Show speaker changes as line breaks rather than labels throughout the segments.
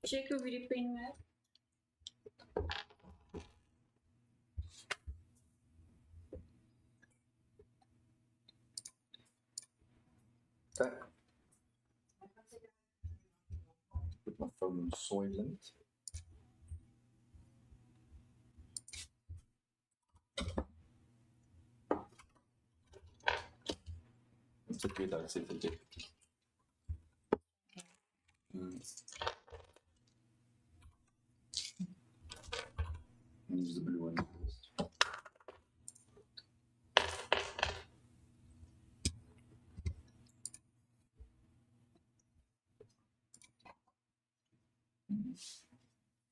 Check of die pen werk.
Okay. Put my phone on silent. It's okay, that's it. Use the blue one first.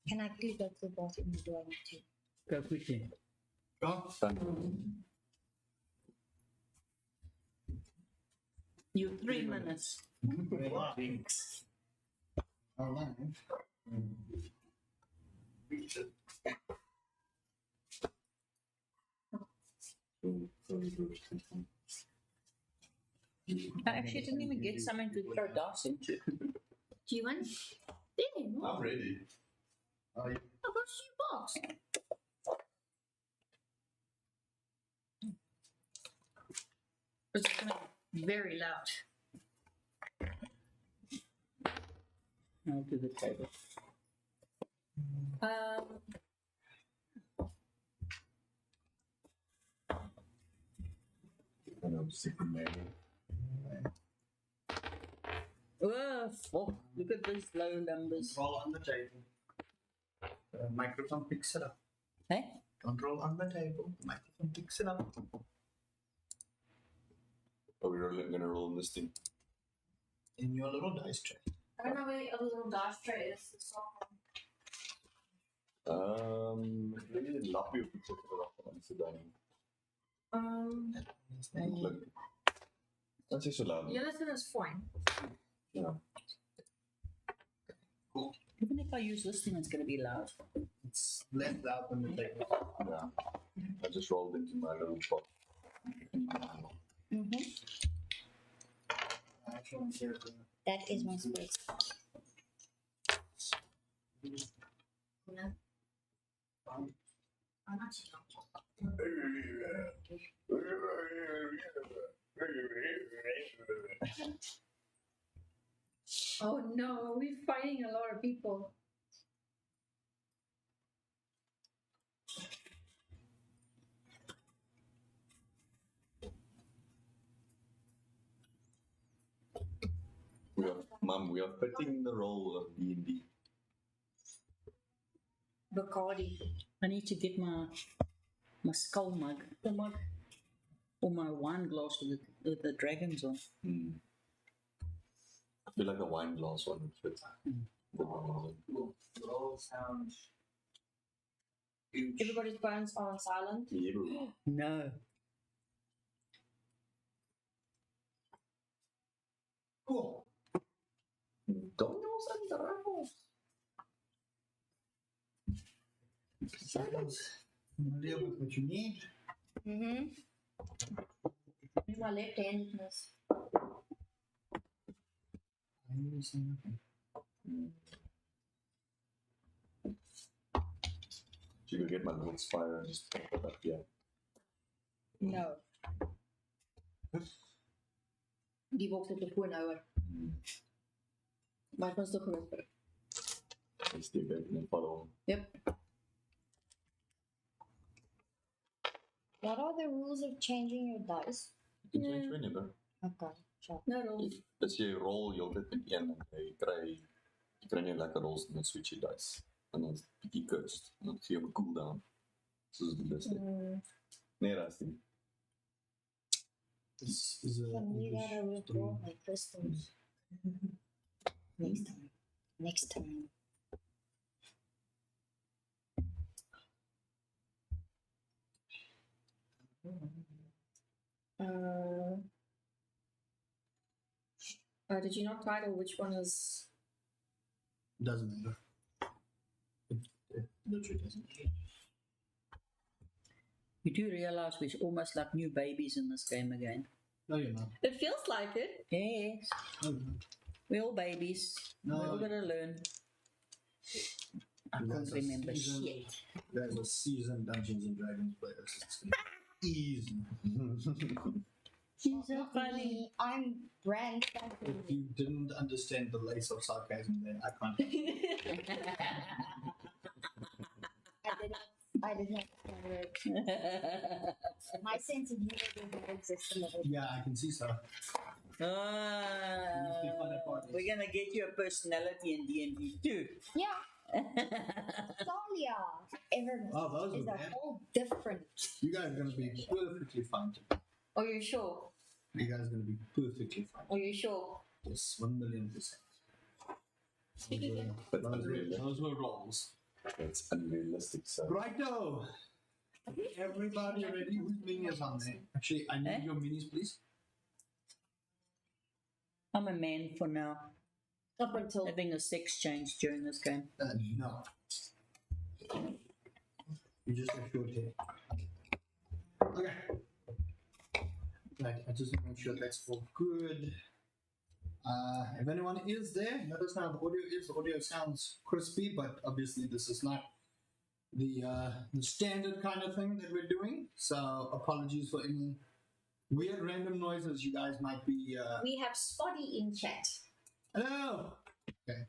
Can I please go to the bathroom? Do I need to?
Go quickly.
Oh, done.
You 3 minutes.
Relax. Alive.
I actually didn't even get something to throw dust into.
Do you want? There, no.
I'm ready.
I've got shoebox. It's gonna be very loud.
I'll do the table.
And I'm sick of Mary.
Oh, fuck. Look at these low numbers.
Roll on the table. The microphone picks it up.
Hey?
Don't roll on the table. The microphone picks it up.
Are we gonna roll this thing?
In your little dice tray.
I don't know where the other little dice tray is. It's not
Maybe lap you put it off on the dining. Look. That's just so loud.
Yeah, this one is fine.
Yeah.
Cool.
Even if I use this thing, it's going to be loud.
It's less loud than the table.
Yeah. I just rolled into my little pot.
Mm-hmm.
I actually want to hear the...
That is my space. No. I'm not Oh no, we're fighting a lot of people.
Mom, we are fitting the role of D&D.
Bacardi.
I need to get my skull mug.
The mug.
Or my wine glass with the dragons on.
I feel like a wine glass one would fit.
Roll sounds huge.
Everybody's phones are on silent.
Yeah, bro.
No.
Cool.
Don't know some rifles.
Familiar with what you need.
Mm-hmm. Use my left-handedness.
I'm using nothing.
So you can get my little spire and just put it up here.
No. Die box op de foon houer. Maar ik was toch gelukkig.
I stay back and follow.
Yep. What are the rules of changing your dice?
You can change whenever.
Okay, sure. No rules.
As jy rol heeltyd met een en jy kry nie lekker rolls met switchy dice. En dan is het bietjie cursed. En dan gee jy 'n cooldown. Soos die beste. Nee, dat is nie.
This is a
Can you gotta
English
withdraw
story.
my crystals? Next time. Next time. Did you not title which one is?
Doesn't matter. It literally doesn't matter.
You do realize we're almost like new babies in this game again.
No, you're not.
It feels like it.
Yes.
No, you're not.
We're all babies.
No.
We're all going to learn. I can't remember shit.
There's a seasoned Dungeons and Dragons player. So it's gonna be easy.
She's so
Not
funny.
me. I'm brand spanking
If you didn't understand the lace of sarcasm there, I can't.
I did not understand it. My sense of humor does not exist in the
Yeah, I can see so.
We're gonna get you a personality in D&D too.
Yeah, Sonia. Everyone
Oh, those
is
were
a
bad.
whole different.
You guys are gonna be perfectly fine.
Are you sure?
You guys are gonna be perfectly fine.
Are you sure?
Yes, 1,000,000%.
But unrealistic.
Those were rolls.
It's unrealistic, so.
Righto! Everybody ready? Whose mini is on there? Actually, I need your minis, please.
I'm a man for now.
Up until
Having a sex change during this game.
No. You just have short hair. Okay. Right, I just want to make sure that's all good. If anyone is there, let us know how the audio is. The audio sounds crispy, but obviously this is not the standard kind of thing that we're doing. So apologies for any weird random noises you guys might be.
we have Spotty in chat.
Hello. Okay.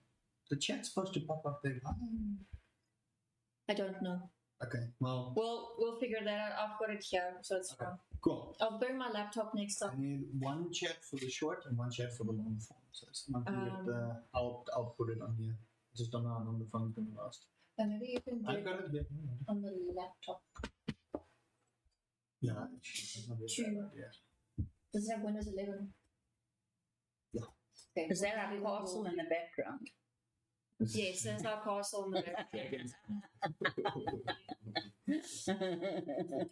The chat's supposed to pop up there. Huh?
I don't know.
Okay. Well.
We'll figure that out. I've got it here, so it's
Okay.
fine.
Cool.
I'll bring my laptop next
I
time.
need one chat for the short and one chat for the long form. So it's not I'll put it on here. Just don't know how long the phone's gonna last.
And maybe you can do
I've
it
got it here.
on the laptop.
Yeah, actually, that's not a bad idea.
Does it have Windows 11?
Yeah.
Okay.
Is that our castle in the background?
Yes, there's our castle in the background.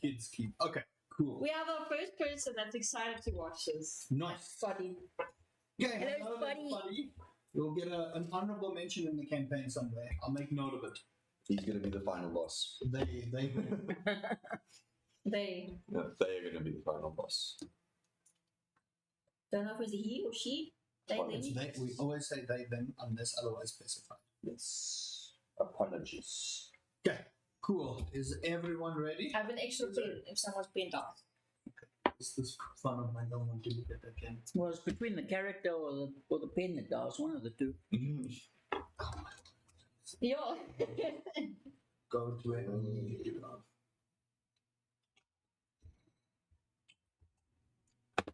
Kids keep. Okay, cool.
We have our first person that's excited to watch this.
Nice.
Spotty.
Okay,
Hello, Spotty.
You'll get an honorable mention in the campaign somewhere. I'll make note of it.
He's gonna be the final boss.
They
They
Yeah, they're gonna be the final boss.
don't know if it's a he or she. They,
Well,
they.
it's they. We always say they them unless otherwise specified.
Yes. Apologies.
Okay, cool. Is everyone ready?
I have an extra pen if someone's bent off.
Is this fun of mine? I don't want to look at that again.
Well, it's between the character or the pen that does, one of the two.
Yeah.
Go to it.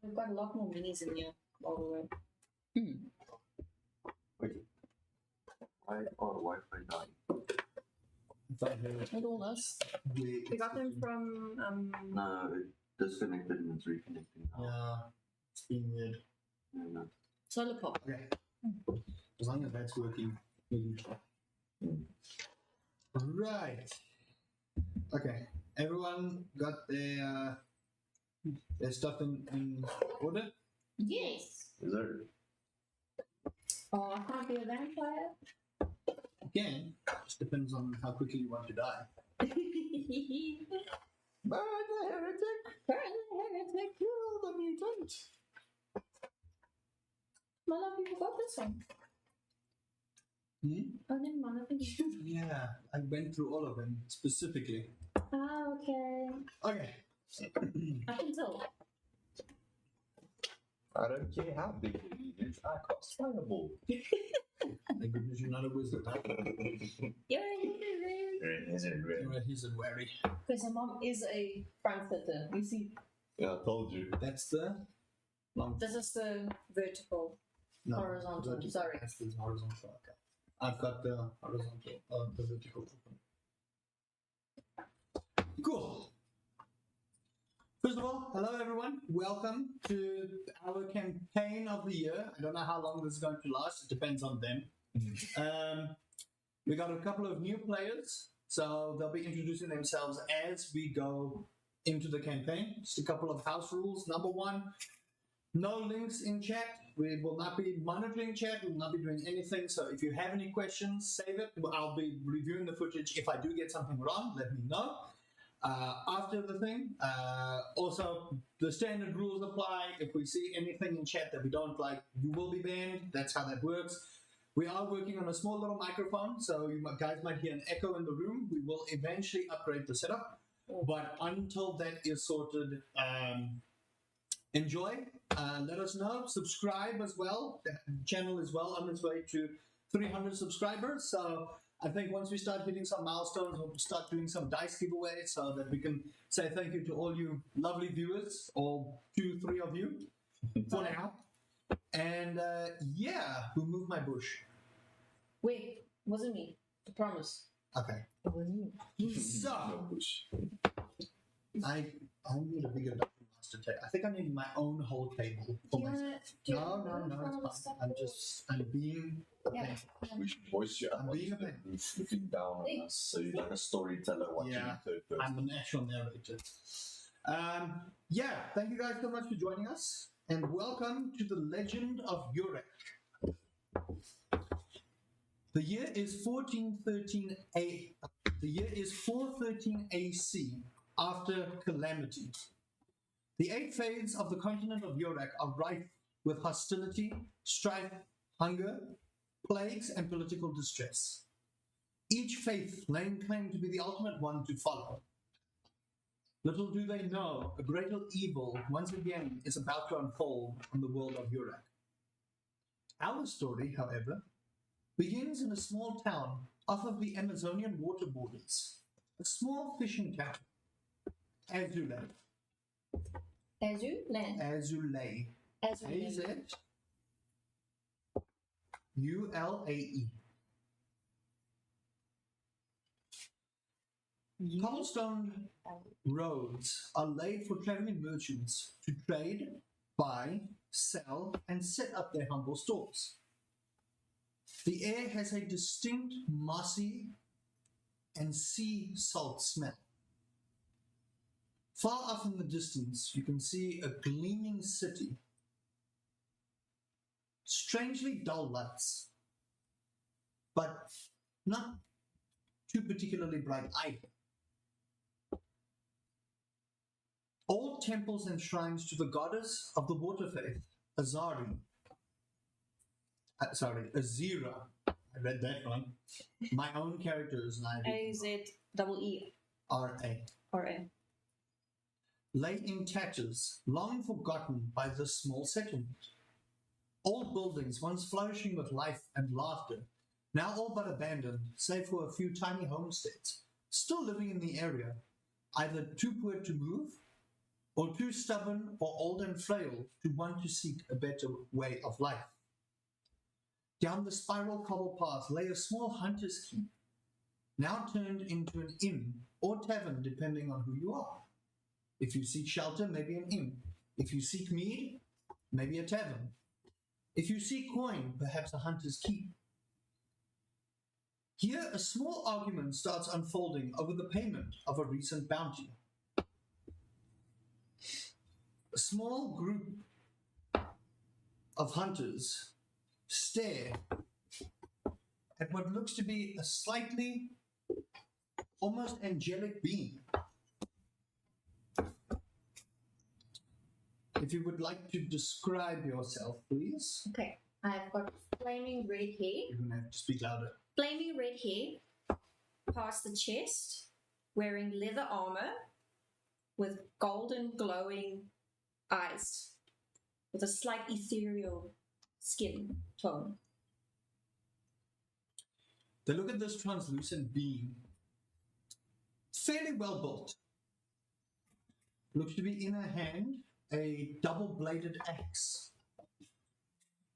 We've got a lot more minis in here, by the way.
Wait. Why are Wi-Fi dying?
Not all us. We got them from
No, it disconnected and it's reconnecting now.
Yeah, it's been weird.
No.
Solar Pop.
Okay. As long as that's working. Right. Okay. Everyone got their stuff in order?
Yes.
Is there?
Oh, I can't be a vampire.
Again, just depends on how quickly you want to die.
Burn the heretic! Kill the mutant!
My love, you forgot this one. Oh, never mind. I think you.
Yeah, I went through all of them specifically.
Ah, okay.
Okay.
I can tell.
I don't care how big it is, I cast fireball.
Thank goodness you're not a wizard. Huh?
You're a
You're a wizard wary.
because her mom is a front fitter. You see,
Yeah, I told you.
That's the long.
this is the vertical.
No,
horizontal,
vertical.
sorry.
That's the horizontal. Okay. I've got the horizontal, the vertical open. Cool. First of all, hello everyone. Welcome to our campaign of the year. I don't know how long this is going to last. It depends on them. We got a couple of new players, so they'll be introducing themselves as we go into the campaign. Just a couple of house rules. Number one, no links in chat. We will not be monitoring chat. We will not be doing anything. So if you have any questions, save it. I'll be reviewing the footage. If I do get something wrong, let me know. After the thing, also the standard rules apply. If we see anything in chat that we don't like, you will be banned. That's how that works. We are working on a small little microphone, so guys might hear an echo in the room. We will eventually upgrade the setup, but until that is sorted, enjoy. Let us know. Subscribe as well. The channel is well on its way to 300 subscribers. So I think once we start hitting some milestones, we'll start doing some dice giveaways so that we can say thank you to all you lovely viewers, or 2-3 of you for now. And yeah, who moved my bush?
Wait, wasn't me. I promise.
Okay.
It wasn't me.
So
No push.
I need a bigger dungeon master table. I think I need my own whole table
Do
for
you
myself.
wanna? Do you
No,
wanna
no,
move all the
it's
stuff
fine.
over?
I'm being a
Yeah.
pain.
We should voice you
I'm
out.
being a pain.
Looking down on us. So you're like a storyteller watching
Yeah.
in third person.
I'm an actual narrator. Yeah, thank you guys so much for joining us, and welcome to the Legend of Urak. The year is 1413 A. The year is 413 AC, after calamity. The 8 faiths of the continent of Urak are rife with hostility, strife, hunger, plagues, and political distress. Each faith laying claim to be the ultimate one to follow. Little do they know, a greater evil once again is about to unfold on the world of Urak. Our story, however, begins in a small town off of the Amazonian water borders, a small fishing town, Azulay.
Land.
Azulay.
Azulay.
A-Z-U-L-A-E. Cobblestone roads are laid for traveling merchants to trade, buy, sell, and set up their humble stores. The air has a distinct mossy and sea salt smell. Far off in the distance, you can see a gleaming city. Strangely dull lights, but not too particularly bright either. Old temples and shrines to the goddess of the water faith, Azari. Azira. I read that wrong. My own characters and I
A-Z-E-E-R-A.
R-A. Lay in tatters, long forgotten by this small settlement. Old buildings, once flourishing with life and laughter, now all but abandoned, save for a few tiny homesteads, still living in the area, either too poor to move, or too stubborn or old and frail to want to seek a better way of life. Down the spiral cobble path lay a small hunter's keep, now turned into an inn or tavern depending on who you are. If you seek shelter, maybe an inn. If you seek mead, maybe a tavern. If you seek coin, perhaps a hunter's keep. Here, a small argument starts unfolding over the payment of a recent bounty. A small group of hunters stare at what looks to be a slightly, almost angelic being. If you would like to describe yourself, please.
Okay. I've got flaming red hair.
You're going to have to speak louder.
Flaming red hair past the chest, wearing leather armor with golden glowing eyes, with a slight ethereal skin tone.
They look at this translucent being, fairly well built. Looks to be in her hand a double-bladed axe.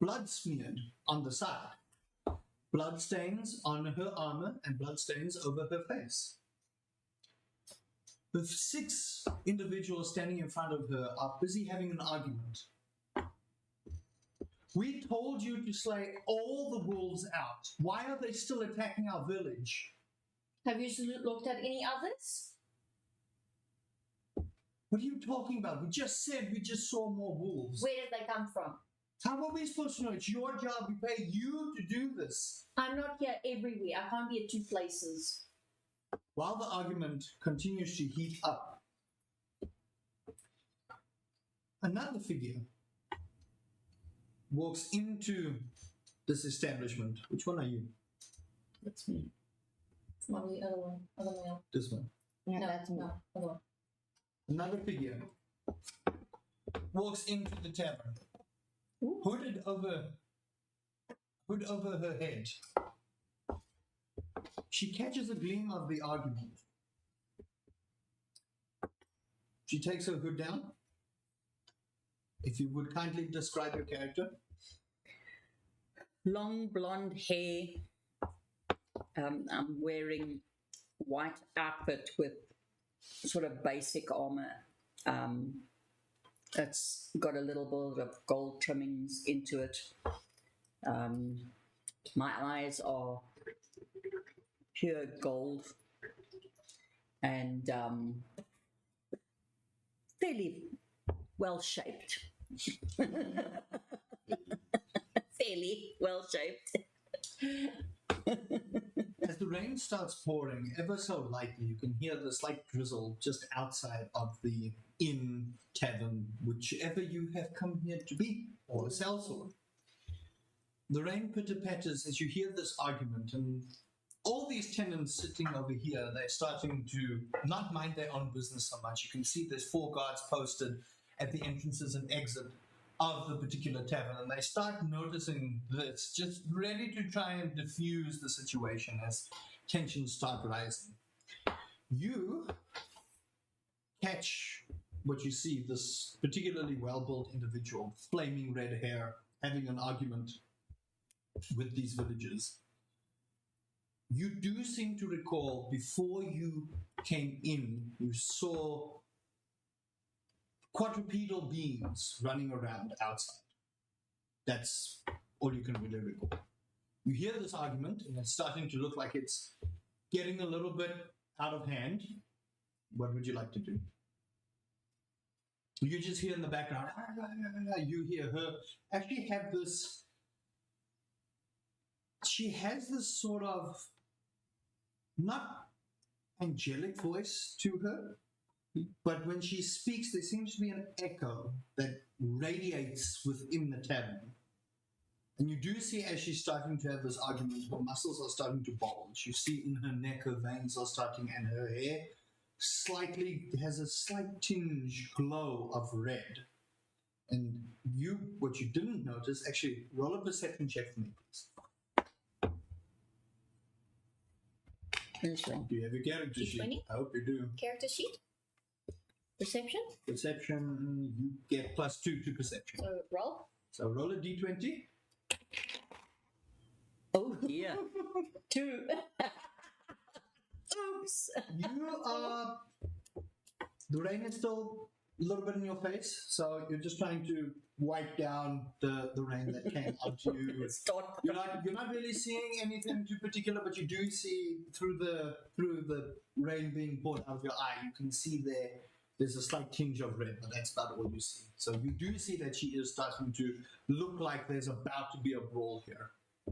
Blood smeared on the side. Blood stains on her armor and blood stains over her face. The 6 individuals standing in front of her are busy having an argument. We told you to slay all the wolves out. Why are they still attacking our village?
Have you looked at any others?
What are you talking about? We just said we just saw more wolves.
Where did they come from?
How are we supposed to know? It's your job. We pay you to do this.
I'm not here everywhere. I can't be at 2 places.
While the argument continues to heat up, another figure walks into this establishment. Which one are you?
That's me.
It's not the other one. Other male.
This one.
Yeah,
No,
that's me.
no.
Other one.
Another figure walks into the tavern, hood over her head. She catches a gleam of the argument. She takes her hood down. If you would kindly describe your character.
Long blonde hair. I'm wearing white outfit with sort of basic armor. It's got a little bit of gold trimmings into it. My eyes are pure gold and fairly well shaped. Fairly well shaped.
As the rain starts pouring ever so lightly, you can hear the slight drizzle just outside of the inn, tavern, whichever you have come here to be, or a sellsword. The rain pitter-patters as you hear this argument, and all these tenants sitting over here, they're starting to not mind their own business so much. You can see there's 4 guards posted at the entrances and exit of the particular tavern, and they start noticing this, just ready to try and diffuse the situation as tensions start rising. You catch what you see, this particularly well-built individual, flaming red hair, having an argument with these villagers. You do seem to recall before you came in, you saw quadrupedal beings running around outside. That's all you can really recall. You hear this argument, and it's starting to look like it's getting a little bit out of hand. What would you like to do? You just hear in the background, you hear her actually have this, she has this sort of not angelic voice to her, but when she speaks, there seems to be an echo that radiates within the tavern. And you do see as she's starting to have this argument, her muscles are starting to bulge. You see in her neck, her veins are starting, and her hair slightly has a slight tinge glow of red. And you, what you didn't notice, actually roll a perception check for me, please.
That's right.
Do you have your character sheet?
D20?
I hope you do.
Character sheet. Perception.
Perception, you get +2 to perception.
So roll.
So roll a d20.
Oh dear. 2. Oops.
You are. The rain is still a little bit in your face, so you're just trying to wipe down the rain that came onto you.
Start.
You're not really seeing anything too particular, but you do see through the rain being poured out of your eye, you can see there's a slight tinge of red, but that's about all you see. So you do see that she is starting to look like there's about to be a brawl here.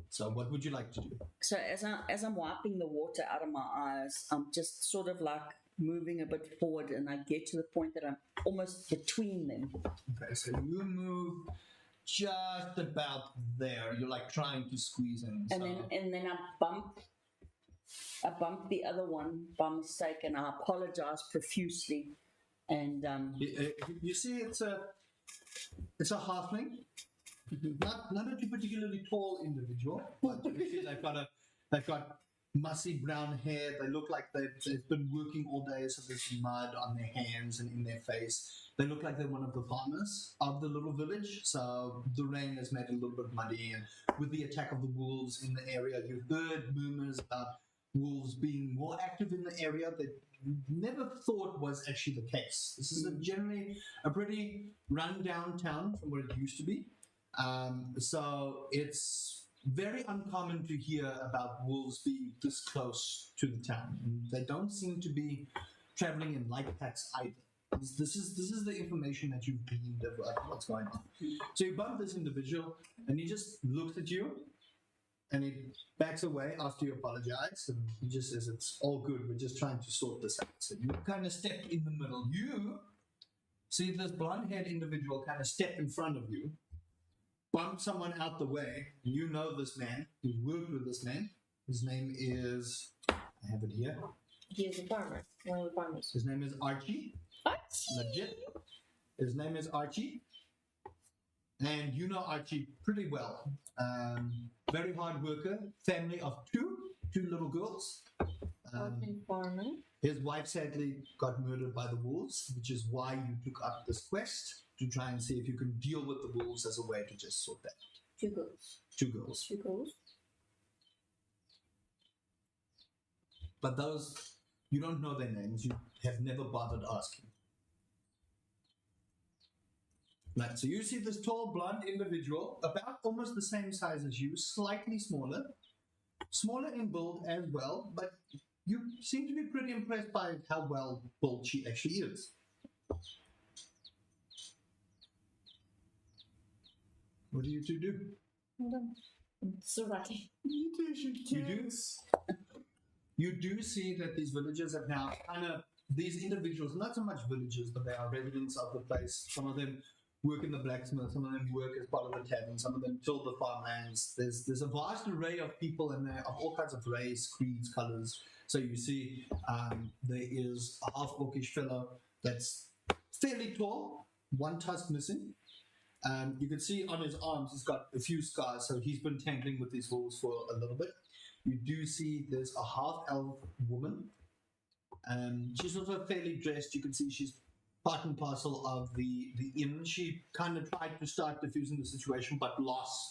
So what would you like to do?
So as I'm wiping the water out of my eyes, I'm just sort of like moving a bit forward, and I get to the point that I'm almost between them.
Okay, so you move just about there. You're like trying to squeeze in.
And then I bump the other one by mistake, and I apologize profusely. And
you see, it's a halfling, not a particularly tall individual, but you see they've got mussy brown hair. They look like they've been working all day, so there's mud on their hands and in their face. They look like they're one of the farmers of the little village, so the rain has made it a little bit muddy. And with the attack of the wolves in the area, you've heard murmurs about wolves being more active in the area that you never thought was actually the case. This is generally a pretty run-down town from what it used to be. So it's very uncommon to hear about wolves being this close to the town. And they don't seem to be traveling in light packs either. This is the information that you've gleaned of what's going on. So you bump this individual, and he just looks at you, and he backs away after you apologize, and he just says, "It's all good, we're just trying to sort this out." So you kind of step in the middle. You see this blonde-haired individual kind of step in front of you, bump someone out the way. You know this man. You've worked with this man. His name is, I have it here.
He is a farmer. One of the farmers.
His name is Archie. Legit. His name is Archie. And you know Archie pretty well. Very hard worker. Family of two little girls.
Orphan farmer.
His wife sadly got murdered by the wolves, which is why you took up this quest to try and see if you can deal with the wolves as a way to just sort that out.
2 girls.
2 girls.
2 girls.
But those, you don't know their names. You have never bothered asking. Right, so you see this tall, blonde individual, about almost the same size as you, slightly smaller. Smaller in build as well, but you seem to be pretty impressed by how well built she actually is. What do you two do?
Hold on. It's alright.
You do see that these villagers have now these individuals, not so much villagers, but they are residents of the place. Some of them work in the blacksmith, some of them work as part of the tavern, some of them till the farmlands. There's a vast array of people in there of all kinds of race, creeds, colors. So you see there is a half-orcish fellow that's fairly tall, one tusk missing. You can see on his arms he's got a few scars, so he's been tangling with these wolves for a little bit. You do see there's a half-elf woman. She's also fairly dressed. You can see she's part and parcel of the inn. She kind of tried to start diffusing the situation, but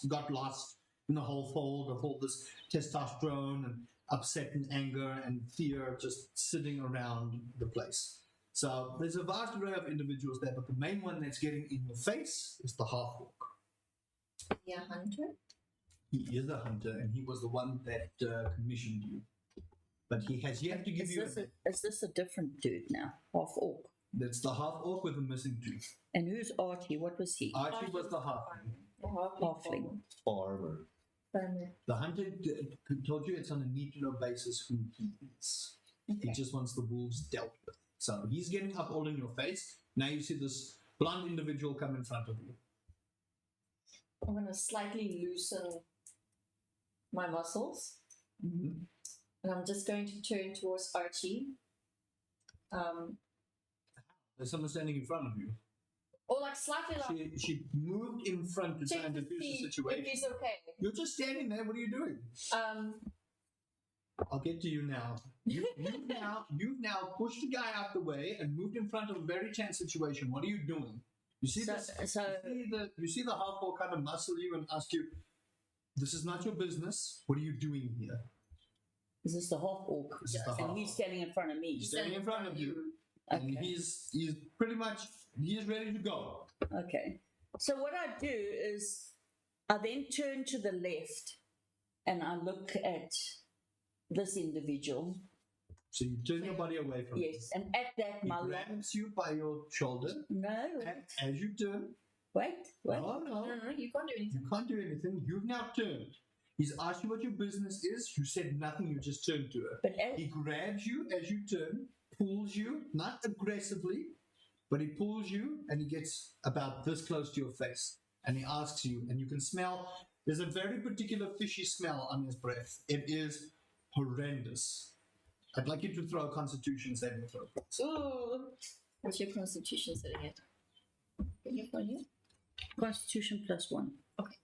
got lost in the whole fold of all this testosterone and upset and anger and fear just sitting around the place. So there's a vast array of individuals there, but the main one that's getting in your face is the half-orc.
Yeah, hunter.
He is a hunter, and he was the one that commissioned you. But he has yet to give you.
Is this a different dude now? Half orc.
That's the half-orc with a missing tooth.
And who's Archie? What was he?
Archie was the halfling.
The
Halfling.
Farmer.
Farmer.
The hunter told you it's on a need-to-know basis who he is. He just wants the wolves dealt with. So he's getting up all in your face. Now you see this blonde individual come in front of you.
I'm going to slightly loosen my muscles.
Mm-hmm.
And I'm just going to turn towards Archie.
There's someone standing in front of you.
Or like slightly like...
She moved in front to try and diffuse the situation.
If he's okay.
You're just standing there. What are you doing? I'll get to you now. You've now pushed the guy out the way and moved in front of a very tense situation. What are you doing? You see you see the half-orc kind of muscle you and ask you, "This is not your business. What are you doing here?"
Is this the half orc? And he's standing in front of me.
He's standing in front of you, and he's pretty much ready to go.
Okay. So what I do is I then turn to the left and I look at this individual.
So you turn your body away from him.
Yes, and at that
He
my
grabs you by your shoulder.
No.
And as you turn,
Wait.
no,
No, you can't do anything.
you can't do anything. You've now turned. He's asked you what your business is. You said nothing. You just turned to her.
But as,
He grabs you as you turn, pulls you, not aggressively, but he pulls you and he gets about this close to your face. And he asks you, and you can smell, there's a very particular fishy smell on his breath. It is horrendous. I'd like you to throw a constitution saving throw.
Ooh. What's your constitution setting it? Can you find it?
Constitution +1.
Okay.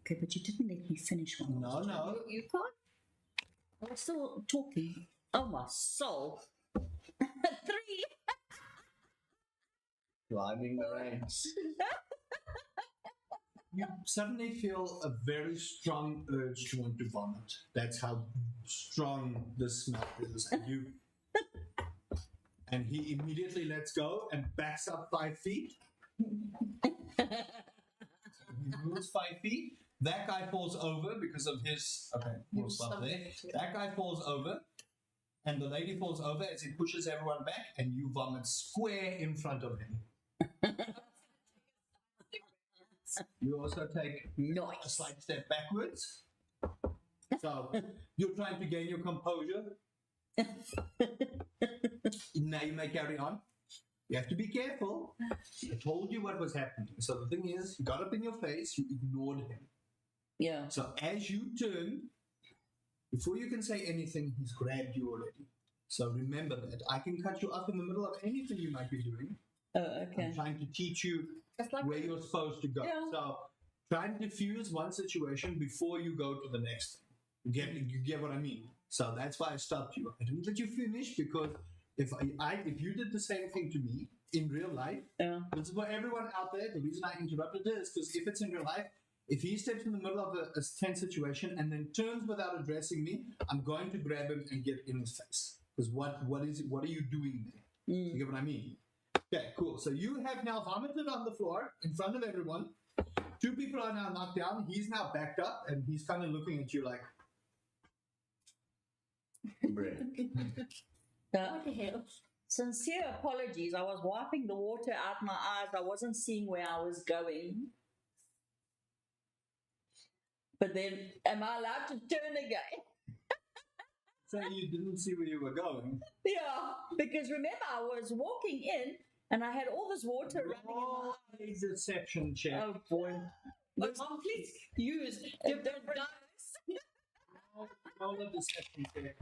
Okay, but you didn't let me finish one.
No.
You can't?
I'm still talking. Oh, my soul. 3.
Climbing the ranks.
You suddenly feel a very strong urge to want to vomit. That's how strong this smell is. And he immediately lets go and backs up 5 feet. He moves 5 feet. That guy falls over because of his. Okay, we'll stop there. That guy falls over, and the lady falls over as he pushes everyone back, and you vomit square in front of him. You also take a slight step backwards. So you're trying to gain your composure. Now you may carry on. You have to be careful. I told you what was happening. So the thing is, he got up in your face, you ignored him.
Yeah.
So as you turn, before you can say anything, he's grabbed you already. So remember that. I can cut you off in the middle of anything you might be doing.
Oh, okay.
I'm trying to teach you
It's like
where you're supposed to go.
Yeah.
So try and diffuse one situation before you go to the next thing. You get what I mean? So that's why I stopped you. I didn't let you finish because if you did the same thing to me in real life,
Yeah.
this is for everyone out there. The reason I interrupted it is because if it's in real life, if he steps in the middle of a tense situation and then turns without addressing me, I'm going to grab him and get in his face. Because what are you doing there? You get what I mean? Okay, cool. So you have now vomited on the floor in front of everyone. 2 people are now knocked down. He's now backed up and he's kind of looking at you like,
what the hell?
Sincere apologies. I was wiping the water out my eyes. I wasn't seeing where I was going. But then, am I allowed to turn again?
so you didn't see where you were going.
Yeah, because remember, I was walking in and I had all this water running in my eyes.
Deception check.
Oh boy.
But mom, please use different dice.
Roll a deception check.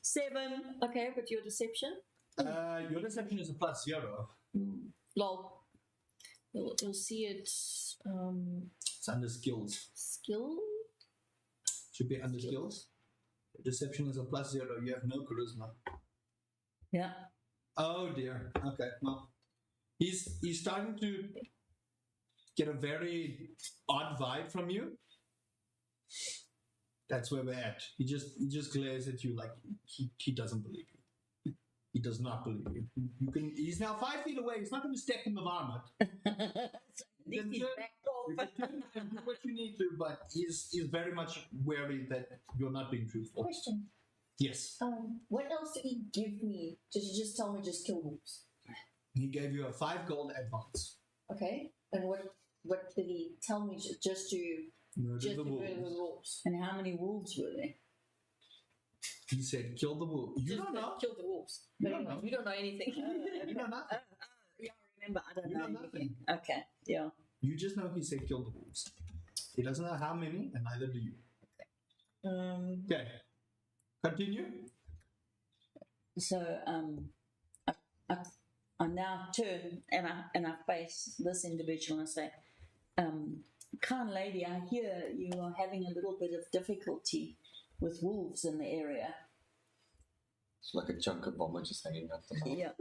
7.
Okay, but your deception?
Your deception is a +0.
Lol. You'll see it.
It's under skills.
Skill?
Should be under skills. Deception is a +0. You have no charisma.
Yeah.
Oh dear. Okay. Well, he's starting to get a very odd vibe from you. That's where we're at. He just glares at you like he doesn't believe you. He does not believe you. He's now 5 feet away. He's not going to step in the varmint.
He's backed off.
You can turn and do what you need to, but he's very much wary that you're not being truthful.
Question.
Yes.
What else did he give me? Did you just tell me just kill wolves?
He gave you a 5 gold advance.
Okay. And what did he tell me just to
Murder the
murder the
wolves.
wolves?
And how many wolves were there?
He said, kill the wolves. You
Just
don't know.
kill the wolves.
You
But
don't
anyway,
know.
you don't know anything.
You know nothing.
Yeah, I remember. I don't
You
know
know
anything. Okay, yeah.
You just know he said kill the wolves. He doesn't know how many, and neither do you. Okay. Continue.
So I now turn and I face this individual and say, kind lady, I hear you are having a little bit of difficulty with wolves in the area.
It's like a chunk of vomit just hanging out the mouth.
Yeah.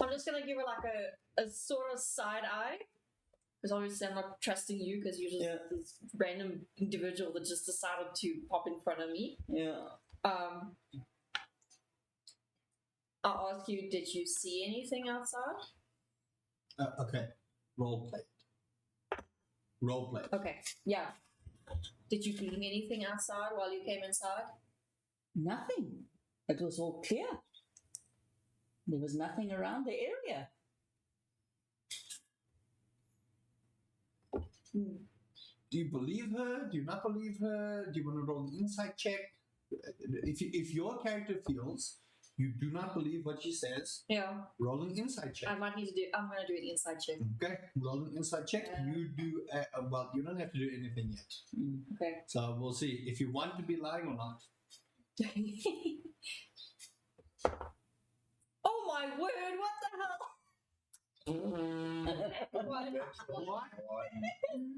I'm just gonna give her like a sort of side eye. Because obviously I'm not trusting you because you're just this random individual that just decided to pop in front of me.
Yeah.
I'll ask you, did you see anything outside?
Okay. Role play. Role play.
Okay, yeah. Did you glean anything outside while you came inside?
Nothing. It was all clear. There was nothing around the area.
Do you believe her? Do you not believe her? Do you want to roll an insight check? If your character feels you do not believe what she says,
Yeah.
roll an insight check.
I'm gonna do an inside check.
Okay, roll an insight check. You do, well, you don't have to do anything yet.
Okay.
So we'll see if you want to be lying or not.
Oh my word, what the hell? What?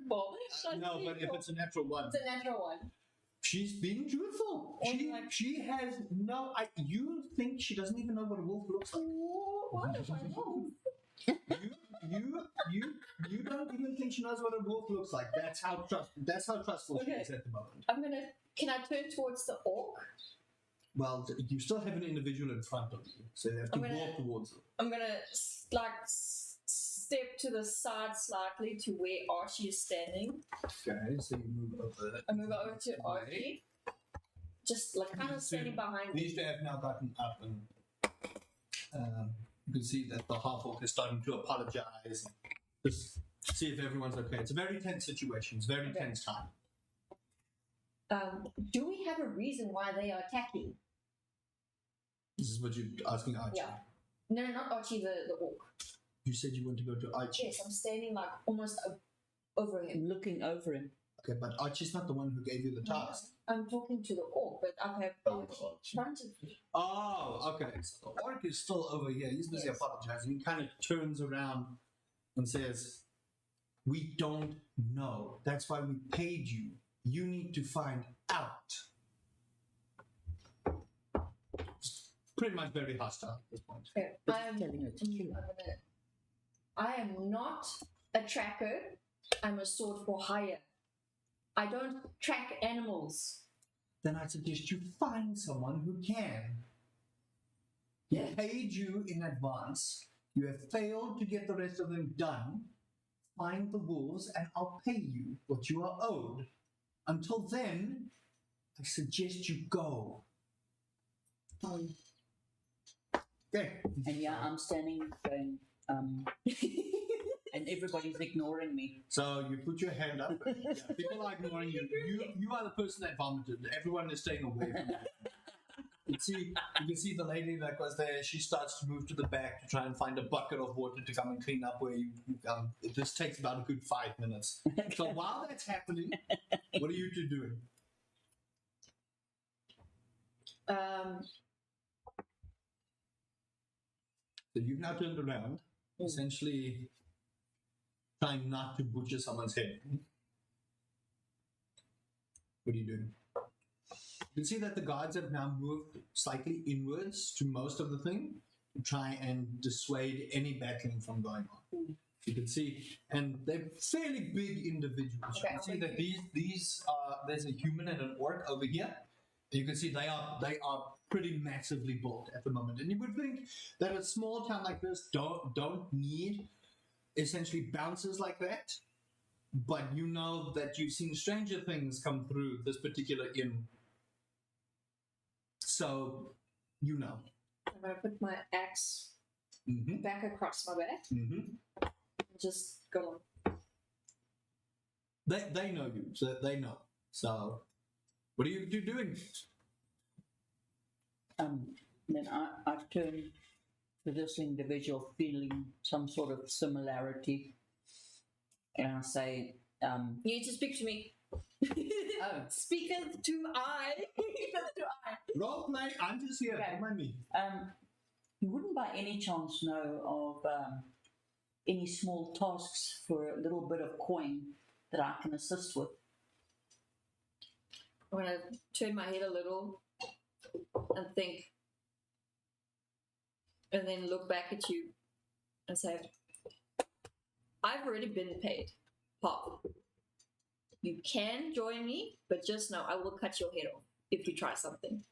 Well,
No, but if it's a natural one,
it's a natural one.
she's being truthful. She has no. You think she doesn't even know what a wolf looks like?
What if I know?
You don't even think she knows what a wolf looks like. That's how trustful she
Okay.
is at the moment.
Can I turn towards the orc?
Well, you still have an individual in front of you, so you have to walk towards them.
I'm gonna step to the side slightly to where Archie is standing.
Okay, so you move over.
I move over to Archie. Just like kind of standing behind me.
These two have now gotten up, and you can see that the half orc is starting to apologize. Just see if everyone's okay. It's a very tense situation. It's a very tense time.
Do we have a reason why they are attacking?
This is what you're asking Archie.
Yeah. No, not Archie, the orc.
You said you want to go to Archie.
Yes, I'm standing like almost over him.
I'm looking over him.
Okay, but Archie's not the one who gave you the task.
I'm talking to the orc, but I have Archie in front of me.
Oh, okay. So the orc is still over here. He's busy
Yes.
apologizing. He kind of turns around and says, "We don't know. That's why we paid you. You need to find out." It's pretty much very hostile at this point.
Okay.
Telling her to kill her.
I am not a tracker. I'm a sword for hire. I don't track animals.
Then I suggest you find someone who can. He
Yeah.
paid you in advance. You have failed to get the rest of them done. Find the wolves and I'll pay you what you are owed. Until then, I suggest you go. Okay.
And yeah, I'm standing going, and everybody's ignoring me.
So you put your hand up. Yeah, people are ignoring you. You are the person that vomited. Everyone is staying away from you. You can see the lady that was there. She starts to move to the back to try and find a bucket of water to come and clean up where you. This takes about a good 5 minutes. So while that's happening, what are you two doing? So you've now turned around, essentially trying not to butcher someone's head. What are you doing? You can see that the guards have now moved slightly inwards to most of the thing to try and dissuade any battling from going on. You can see, and they're fairly big individuals.
Okay,
You can see that these there's a human and an orc over here. You can see they are pretty massively built at the moment, and you would think that a small town like this don't need essentially bouncers like that. But you know that you've seen stranger things come through this particular inn, so you know.
I'm gonna put my axe
Mm-hmm.
back across my back
Mm-hmm.
and just go on.
They know you, so they know. So, what are you two doing?
Then I turn to this individual feeling some sort of similarity. And I say,
You need to speak to me.
oh,
Speaketh to I. Speaketh to I.
Role play. I'm just here.
Okay.
Don't mind me.
you wouldn't by any chance know of any small tasks for a little bit of coin that I can assist with?
I'm gonna turn my head a little and think, and then look back at you and say, I've already been paid. Pop. You can join me, but just know I will cut your head off if you try something.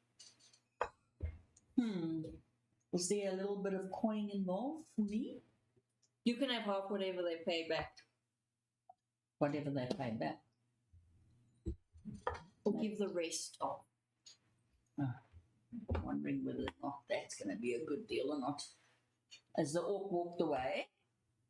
Was there a little bit of coin involved for me?
You can have half whatever they pay back,
Whatever they pay back.
or give the rest off.
Wondering whether or not that's going to be a good deal or not. As the orc walked away,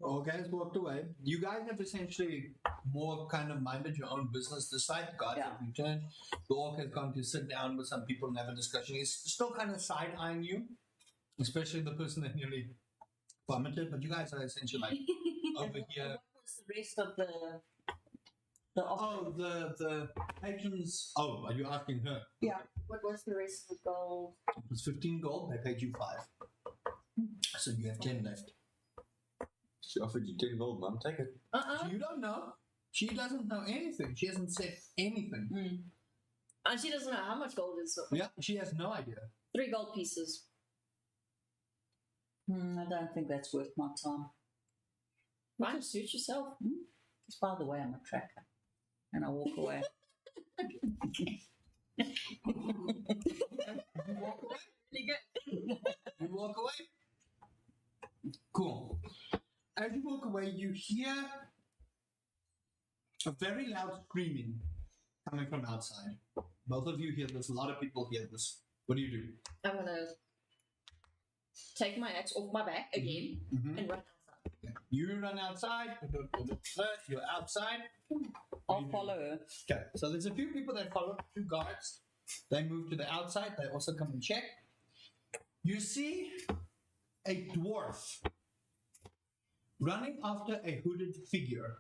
All guys walked away. You guys have essentially more kind of minded your own business this side. The guards
Yeah.
have returned. The orc has gone to sit down with some people and have a discussion. He's still kind of side eyeing you, especially the person that nearly vomited. But you guys are essentially like over here.
what was the rest of the offer?
Oh, the patrons. Oh, are you asking her?
Yeah.
What was the rest of the gold?
It was 15 gold. They paid you 5. So you have 10 left.
She offered you 10 gold, man. Take it.
Uh-uh.
You don't know. She doesn't know anything. She hasn't said anything.
And she doesn't know how much gold is. So
Yeah, she has no idea.
3 gold pieces.
I don't think that's worth my time.
Fine, suit yourself.
Because by the way, I'm a tracker. And I walk away.
You walk away? You walk away? Cool. As you walk away, you hear a very loud screaming coming from outside. Both of you hear this. A lot of people hear this. What do you do?
I'm gonna take my axe off my back again
Mhm.
and run outside.
You run outside. You're outside.
I'll follow her.
Okay, so there's a few people that follow, 2 guards. They move to the outside. They also come and check. You see a dwarf running after a hooded figure,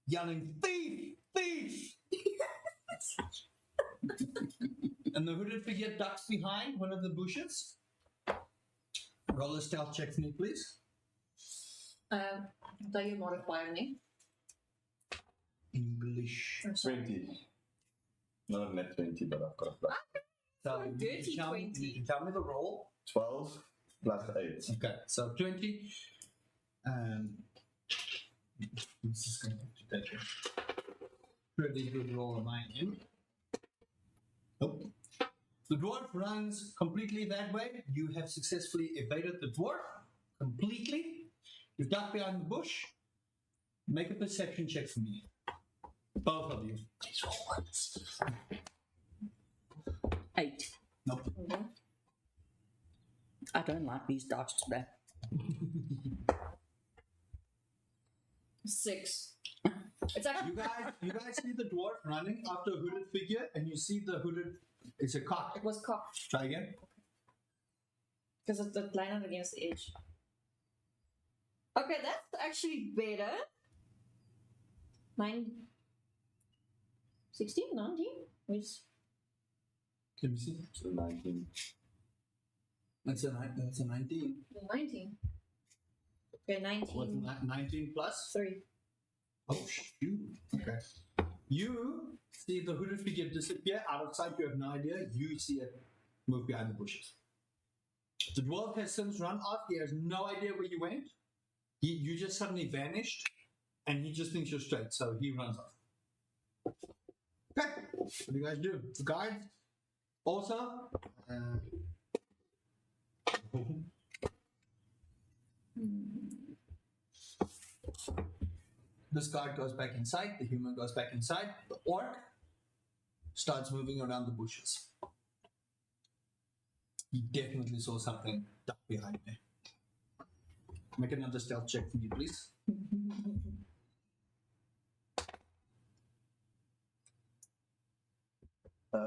yelling, "Thief! Thief!" And the hooded figure ducks behind one of the bushes. Roll a stealth check for me, please.
Do you modify me?
English.
20. Not a net 20, but I've got a plus.
So you need to
dirty
tell me-
20.
you need to tell me the roll.
12 plus 8.
Okay, so 20. It's just going to take a pretty good roll on my end. Nope. The dwarf runs completely that way. You have successfully evaded the dwarf completely. You've ducked behind the bush. Make a perception check for me. Both of you.
These roll ones.
8.
Nope.
I don't like these dice today.
6. It's actually
You guys see the dwarf running after a hooded figure, and you see the hooded. It's a cock.
it was cocked
Try again.
because it's the line against the edge. Okay, that's actually better. 16, 19? Which
Let me see.
So 19.
That's a 19.
19. Okay, 19.
What's 19 plus?
3.
Oh, shoot. Okay. You see the hooded figure disappear out of sight. You have no idea. You see it move behind the bushes. The dwarf has since run off. He has no idea where you went. You just suddenly vanished, and he just thinks you're straight, so he runs off. Okay. What do you guys do? The guards also. This guard goes back inside, the human goes back inside, the orc starts moving around the bushes. He definitely saw something duck behind there. Make another stealth check for me, please.
Uh,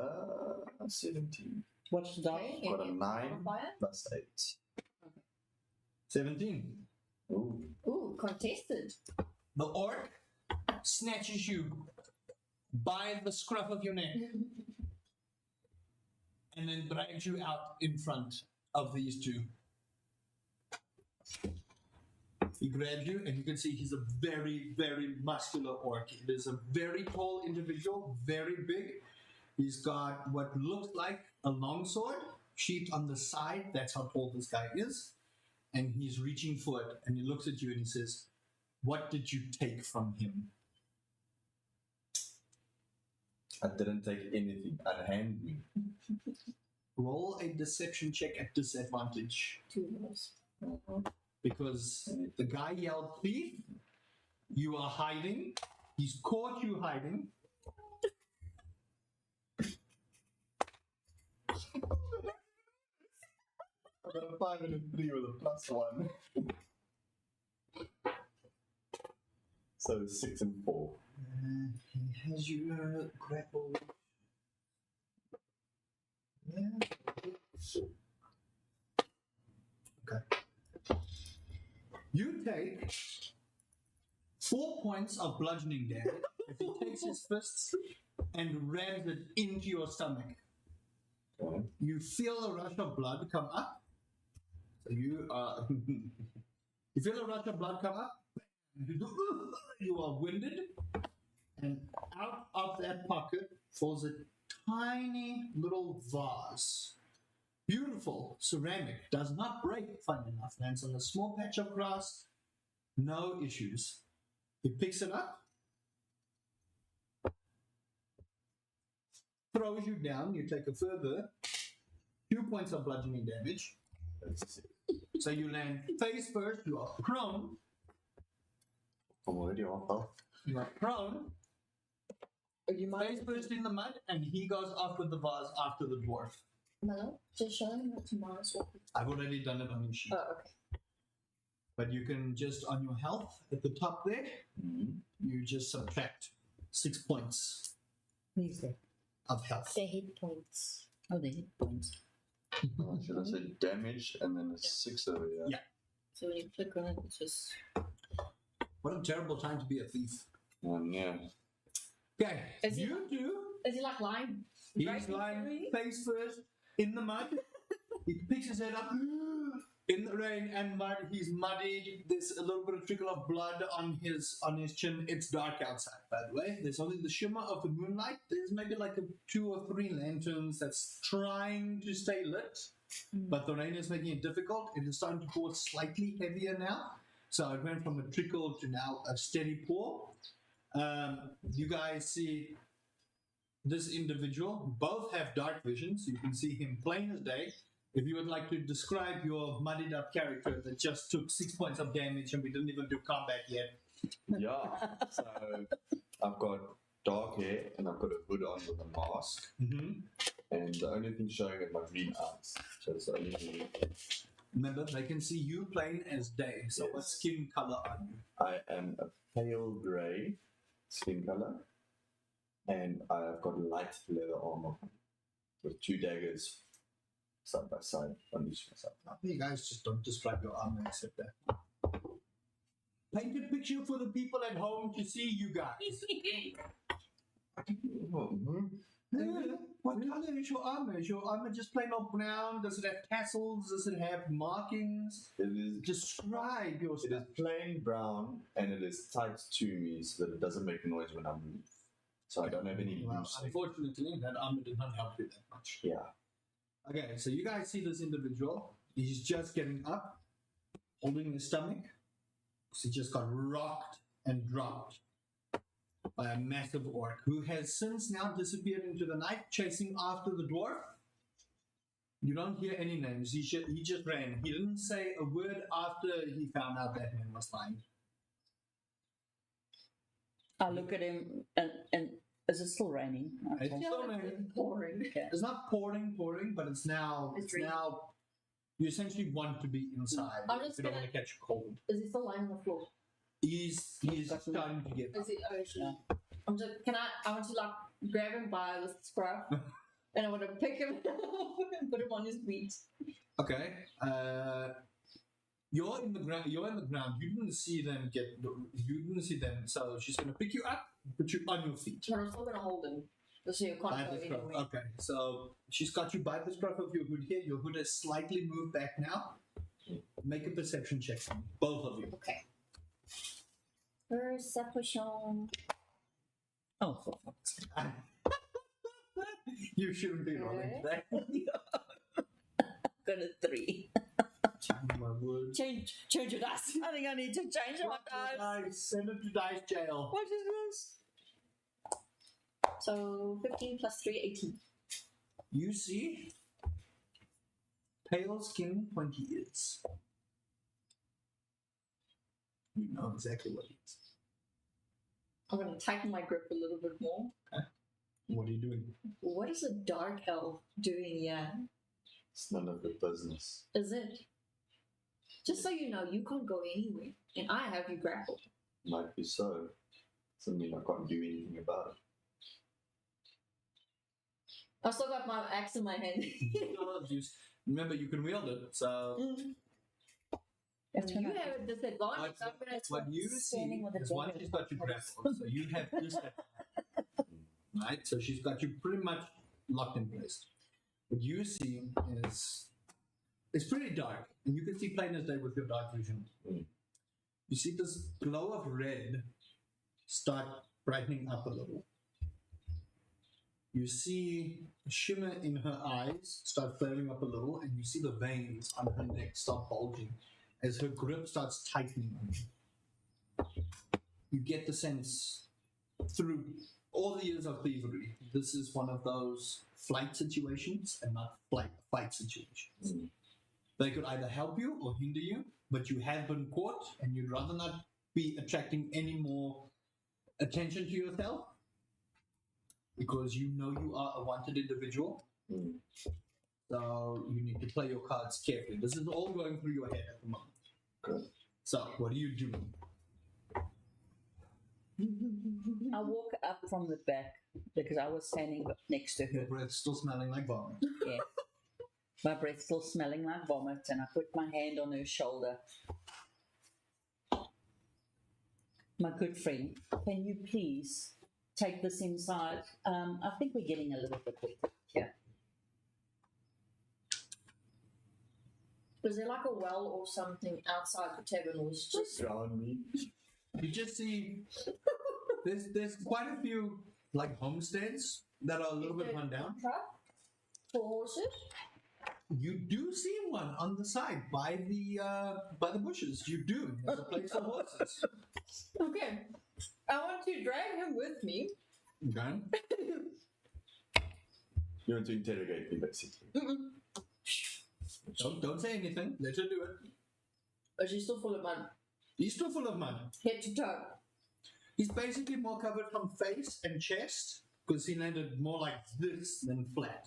17.
What's the dice?
Okay,
Got a
and
9
modifier?
plus 8.
17.
Ooh.
Ooh, contested.
The orc snatches you by the scruff of your neck and then drags you out in front of these two. He grabs you, and you can see he's a very, very muscular orc. It is a very tall individual, very big. He's got what looks like a longsword sheathed on the side. That's how tall this guy is. And he's reaching for it, and he looks at you and he says, "What did you take from him?"
I didn't take anything. Unhand me.
Roll a deception check at disadvantage.
2 rolls.
Because the guy yelled, "Thief! You are hiding. He's caught you hiding."
I got a 5 and a 3 with a plus 1. So 6 and 4.
He has you grappled. Yeah. Okay. You take 4 points of bludgeoning damage if he takes his fists and rams it into your stomach.
Okay.
You feel a rush of blood come up. So you you feel a rush of blood come up. You are winded, and out of that pocket falls a tiny little vase. Beautiful ceramic, does not break, fun enough. Lands on a small patch of grass, no issues. He picks it up, throws you down. You take a further 2 points of bludgeoning damage.
That's 6.
So you land face first. You are prone.
I'm already on health.
You are prone.
You might
Face first in the mud, and he goes off with the vase after the dwarf.
Hello? Just show him what tomorrow's will be.
I've already done it on your sheet.
Oh, okay.
But you can just, on your health at the top there, you just subtract 6 points
Who's that?
of health.
The hit points.
Oh, the hit points.
Should I say damage and then a 6 over here?
Yeah.
So when you click on it, it's just.
What a terrible time to be a thief.
Yeah.
Okay,
Is he-
you two.
Is he like lying?
He's
right
lying
next to me?
face first in the mud. He picks his head up in the rain and mud. He's muddied. There's a little bit of trickle of blood on his chin. It's dark outside, by the way. There's only the shimmer of the moonlight. There's maybe like 2 or 3 lanterns that's trying to stay lit, but the rain is making it difficult. It is starting to pour slightly heavier now. So it went from a trickle to now a steady pour. You guys see this individual. Both have dark vision, so you can see him plain as day. If you would like to describe your muddied up character that just took 6 points of damage and we didn't even do combat yet.
Yeah. So I've got dark hair and I've got a hood on with a mask. And the only thing showing is my green eyes. So it's the only thing.
Remember, they can see you plain as day. So what skin color are you?
I am a pale grey skin color. And I've got light leather armor with 2 daggers side by side on each side.
You guys just don't describe your armor except that. Paint a picture for the people at home to see you guys. What color is your armor? Is your armor just plain old brown? Does it have tassels? Does it have markings?
It is
Describe your
It
stuff.
is plain brown and it is tight to me so that it doesn't make noise when I move. So I don't have any
Well,
loose.
unfortunately, that armor did not help you that much.
Yeah.
Okay, so you guys see this individual. He's just getting up, holding his stomach. So he just got rocked and dropped by a massive orc who has since now disappeared into the night, chasing after the dwarf. You don't hear any names. He just ran. He didn't say a word after he found out that man was lying.
I look at him and is it still raining?
It's
Okay.
still raining.
Boring.
Okay.
It's not pouring, but it's now.
It's raining.
now. You essentially want to be inside.
I'm
if
just
you don't
gonna-
want to catch a cold.
Is he still lying on the floor?
He's
got some-
starting to get.
Is he? Oh, shit.
Yeah.
I'm just. I want to like grab him by the scruff, and I want to pick him and put him on his feet.
Okay. You're in the ground. You didn't see them get. You didn't see them. So she's gonna pick you up, put you on your feet.
But I'm still gonna hold him. So you
By
can't go
the scruff.
anywhere.
Okay. So she's got you by the scruff of your hood here. Your hood has slightly moved back now. Make a perception check, for me, both of you.
Okay. Perception.
Oh, for fuck's sake.
You shouldn't be rolling today.
Got a 3.
My word.
Change your dice.
I think I need to change my
Drop your
dice.
dice. Send it to dice jail.
What is this?
So 15 plus 3, 18.
You see, pale skin, pointy ears. You know exactly what it is.
I'm gonna tighten my grip a little bit more.
What are you doing?
What is a dark elf doing here?
It's none of your business.
Is it? Just so you know, you can't go anywhere, and I have you grappled.
Might be so. Doesn't mean I can't do anything about it.
I've still got my axe in my hand.
Remember, you can wield it. So
And you have a disadvantage. I'm gonna
what you see
standing with a
is once
dagger.
she's got you grappled, so you have this, right? So she's got you pretty much locked in place. What you see is it's pretty dark, and you can see plain as day with your dark vision.
Mm.
You see this glow of red start brightening up a little. You see a shimmer in her eyes start flaring up a little, and you see the veins on her neck start bulging as her grip starts tightening on you. You get the sense through all the years of thievery, this is one of those flight situations and not fight situations.
Mm.
They could either help you or hinder you, but you have been caught and you'd rather not be attracting any more attention to yourself because you know you are a wanted individual.
Mm.
So you need to play your cards carefully. This is all going through your head at the moment.
Good.
So what are you doing?
I walk up from the back because I was standing next to
Your
her.
breath still smelling like vomit.
Yeah. My breath still smelling like vomit, and I put my hand on her shoulder. My good friend, can you please take this inside? I think we're getting a little bit wet here.
Was there like a well or something outside the tavern? Or was just
Drown me.
You just see there's quite a few like homesteads that are a little bit run down.
Truck for horses?
You do see one on the side by the bushes. You do. There's a place for horses.
Okay. I want to drag him with me.
Okay.
You want to interrogate me, basically.
Don't say anything. Let her do it.
But she's still full of mud.
He's still full of mud.
Head to toe.
He's basically more covered from face and chest because he landed more like this than flat.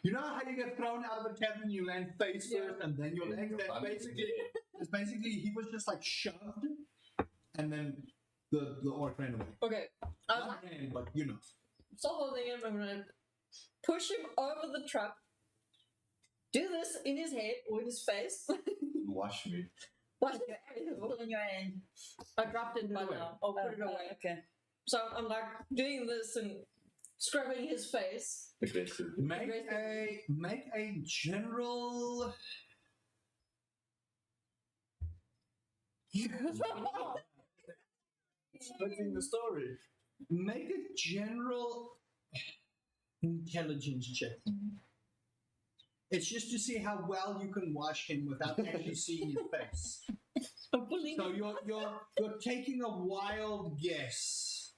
You know how you get thrown out of a tavern, you land face first and then your legs? It's basically he was just like shoved and then the orc ran away.
Okay. I was
Not
like,
ran, but you know.
stop holding him. I'm gonna push him over the truck. Do this in his head or in his face.
Wash me.
But
Still in your hand.
I dropped it by now. I'll put it away.
Okay.
So I'm like doing this and scrubbing his face.
Aggressive.
Make a general.
Splitting the story.
Make a general intelligence check. It's just to see how well you can wash him without actually seeing his face.
I'm pulling
So you're taking a wild guess.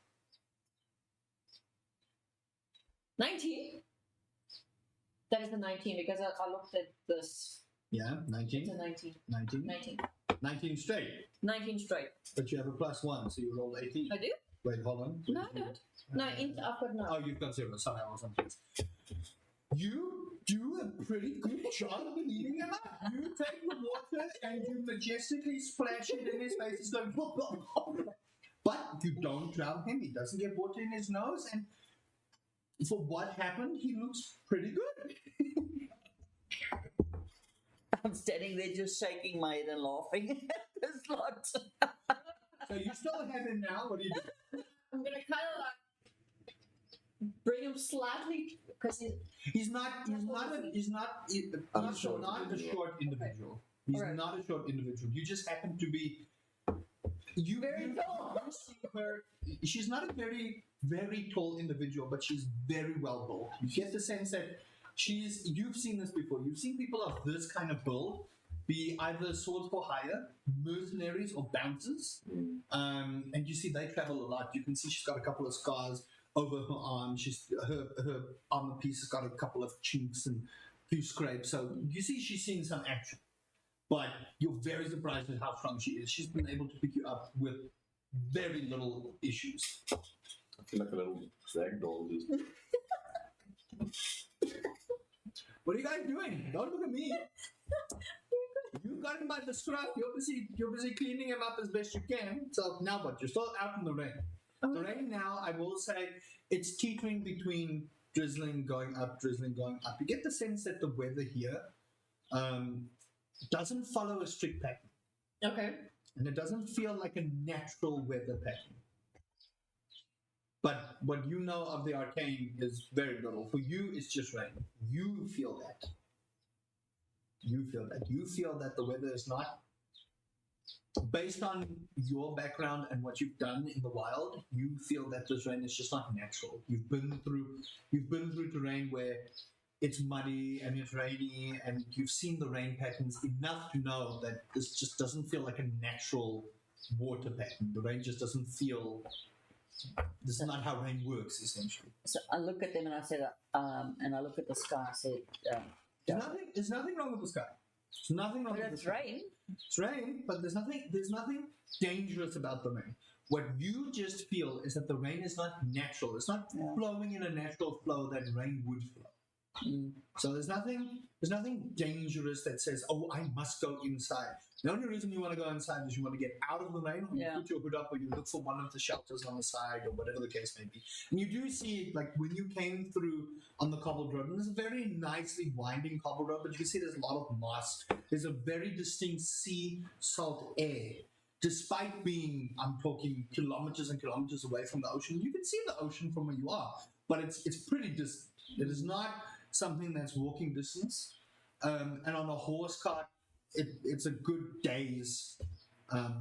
19. That is a 19 because I looked at this.
Yeah,
It's
19.
a 19.
19.
19.
19 straight.
19 straight.
But you have a +1, so you roll 18.
I do?
Wait, hold on.
No, I don't. No, I've got no.
Oh, you've got 0. Sorry, I wasn't. You do a pretty good job cleaning him up. You take the water and you majestically splash it in his face. It's going, but you don't drown him. He doesn't get water in his nose. And for what happened, he looks pretty good.
I'm standing there just shaking my head and laughing at this lot.
So you still have him now. What do you do?
I'm gonna kind of like bring him slightly because
He's not a short individual. He's
Alright.
not a short individual. You just happen to be.
Very tall.
You see her. She's not a very, very tall individual, but she's very well built. You get the sense that you've seen this before. You've seen people of this kind of build be either swords for hire, mercenaries, or bouncers. And you see they travel a lot. You can see she's got a couple of scars over her arm. Her armor piece has got a couple of chinks and a few scrapes. So you see she's seen some action. But you're very surprised at how strong she is. She's been able to pick you up with very little issues.
I feel like a little ragdoll.
What are you guys doing? Don't look at me. You got him by the scruff. You're busy cleaning him up as best you can. So now what? You're still out in the rain. The rain now, I will say, it's teetering between drizzling, going up, drizzling, going up. You get the sense that the weather here doesn't follow a strict pattern.
Okay.
And it doesn't feel like a natural weather pattern. But what you know of the arcane is very little. For you, it's just rain. You feel that. You feel that. You feel that the weather is not, based on your background and what you've done in the wild, you feel that this rain is just not natural. You've been through terrain where it's muddy and it's rainy, and you've seen the rain patterns enough to know that this just doesn't feel like a natural water pattern. The rain just doesn't feel. This is not how rain works, essentially.
So I look at them and I said, and I look at the sky. I said,
There's nothing wrong with the sky. There's nothing wrong
but
with
it's
the sky.
rain.
It's rain, but there's nothing dangerous about the rain. What you just feel is that the rain is not natural. It's not flowing in a natural flow that rain would flow. So there's nothing dangerous that says, oh, I must go inside. The only reason you want to go inside is you want to get out of the rain, or you put your hood up, or you look for one of the shelters on the side, or whatever the case may be. And you do see, like when you came through on the cobbled road, and it's a very nicely winding cobbled road, but you can see there's a lot of moss. There's a very distinct sea salt air. Despite being, I'm talking kilometers and kilometers away from the ocean, you can see the ocean from where you are, but it's pretty distant. It is not something that's walking distance. And on a horse cart, it's a good day's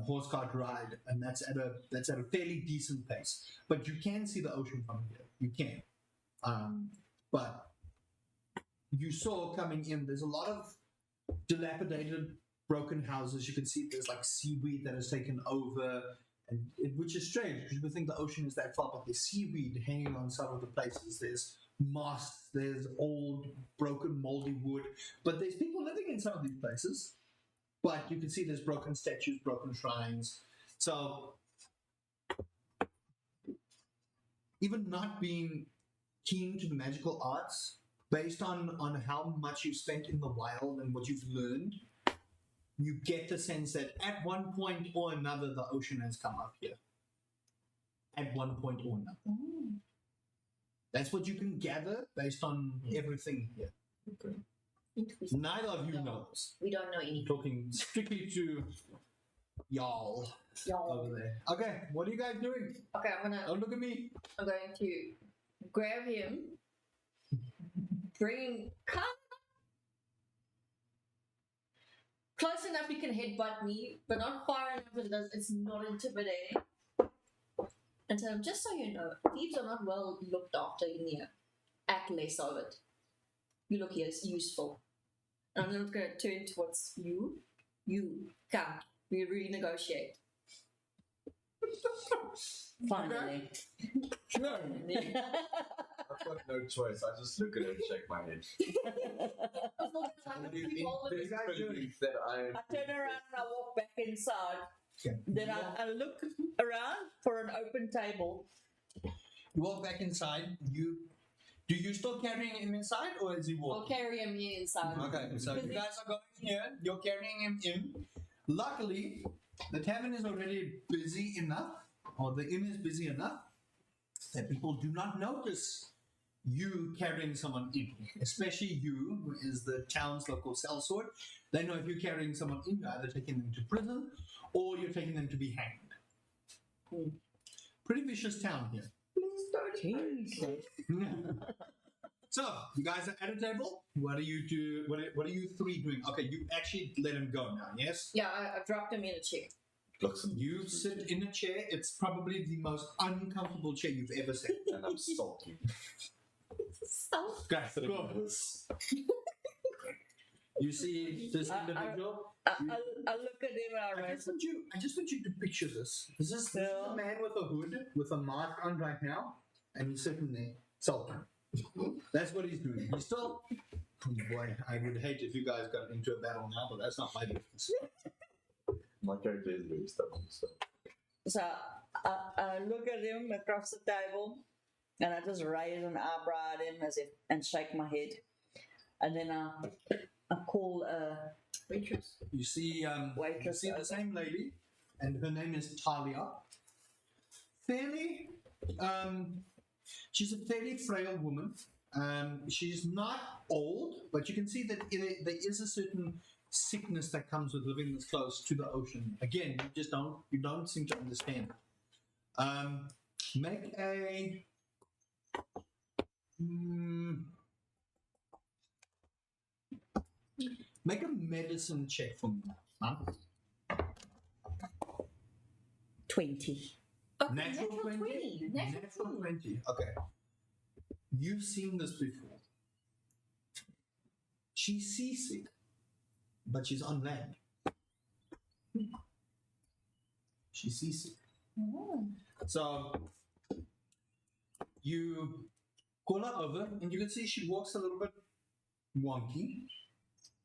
horse cart ride, and that's at a fairly decent pace. But you can see the ocean from here. You can. But you saw coming in, there's a lot of dilapidated, broken houses. You can see there's like seaweed that has taken over, which is strange because you would think the ocean is that far, but there's seaweed hanging on some of the places. There's moss, there's old, broken, moldy wood, but there's people living in some of these places. But you can see there's broken statues, broken shrines. So even not being keen to the magical arts, based on how much you've spent in the wild and what you've learned, you get the sense that at one point or another, the ocean has come up here. At one point or another. That's what you can gather based on everything here.
Okay.
Interesting.
Neither of you knows.
We don't know anything.
Talking strictly to y'all over there. Okay, what are you guys doing?
Okay,
Don't look at me.
I'm going to grab him, bring him close enough he can headbutt me, but not far enough that it's not intimidating. And tell him, just so you know, thieves are not well looked after in here. Act less of it. You look here, it's useful. And I'm not going to turn towards you. You, come. We renegotiate.
Finally.
Sure.
I've got no choice. I just look at it and shake my head. That
I turn around and I walk back inside.
Okay.
Then I look around for an open table.
You walk back inside. Do you still carrying him inside, or is he
I'll
walking?
carry him here inside.
Okay, so you guys are going here. You're carrying him in. Luckily, the tavern is already busy enough, or the inn is busy enough, that people do not notice you carrying someone in, especially you, who is the town's local sellsword. They know if you're carrying someone in, you're either taking them to prison or you're taking them to be hanged. Pretty vicious town here.
Jesus.
So, you guys are at a table. What are you do? What are you three doing? Okay, you actually let him go now, yes?
Yeah, I dropped him in a chair.
You sit in a chair. It's probably the most uncomfortable chair you've ever sat in.
and I'm salty.
So
Guys, go. You see this individual?
I look at him and I
I just want you to picture this. This is a man with a hood, with a mask on right now, and he's sitting there sulking. That's what he's doing. He's still. Oh boy, I would hate if you guys got into a battle now, but that's not my business.
My character is very stubborn, so.
So I look at him across the table and I just raise an eyebrow at him and shake my head. And then I call a
waitress.
You see, you see the same lady, and her name is Talia. She's a fairly frail woman. She's not old, but you can see that there is a certain sickness that comes with living this close to the ocean. Again, you don't seem to understand. Make a make a medicine check for me. Huh?
20.
Okay,
Natural 20?
Natural 20.
Okay. You've seen this before. She's seasick, but she's on land. She's seasick. So you call her over, and you can see she walks a little bit wonky,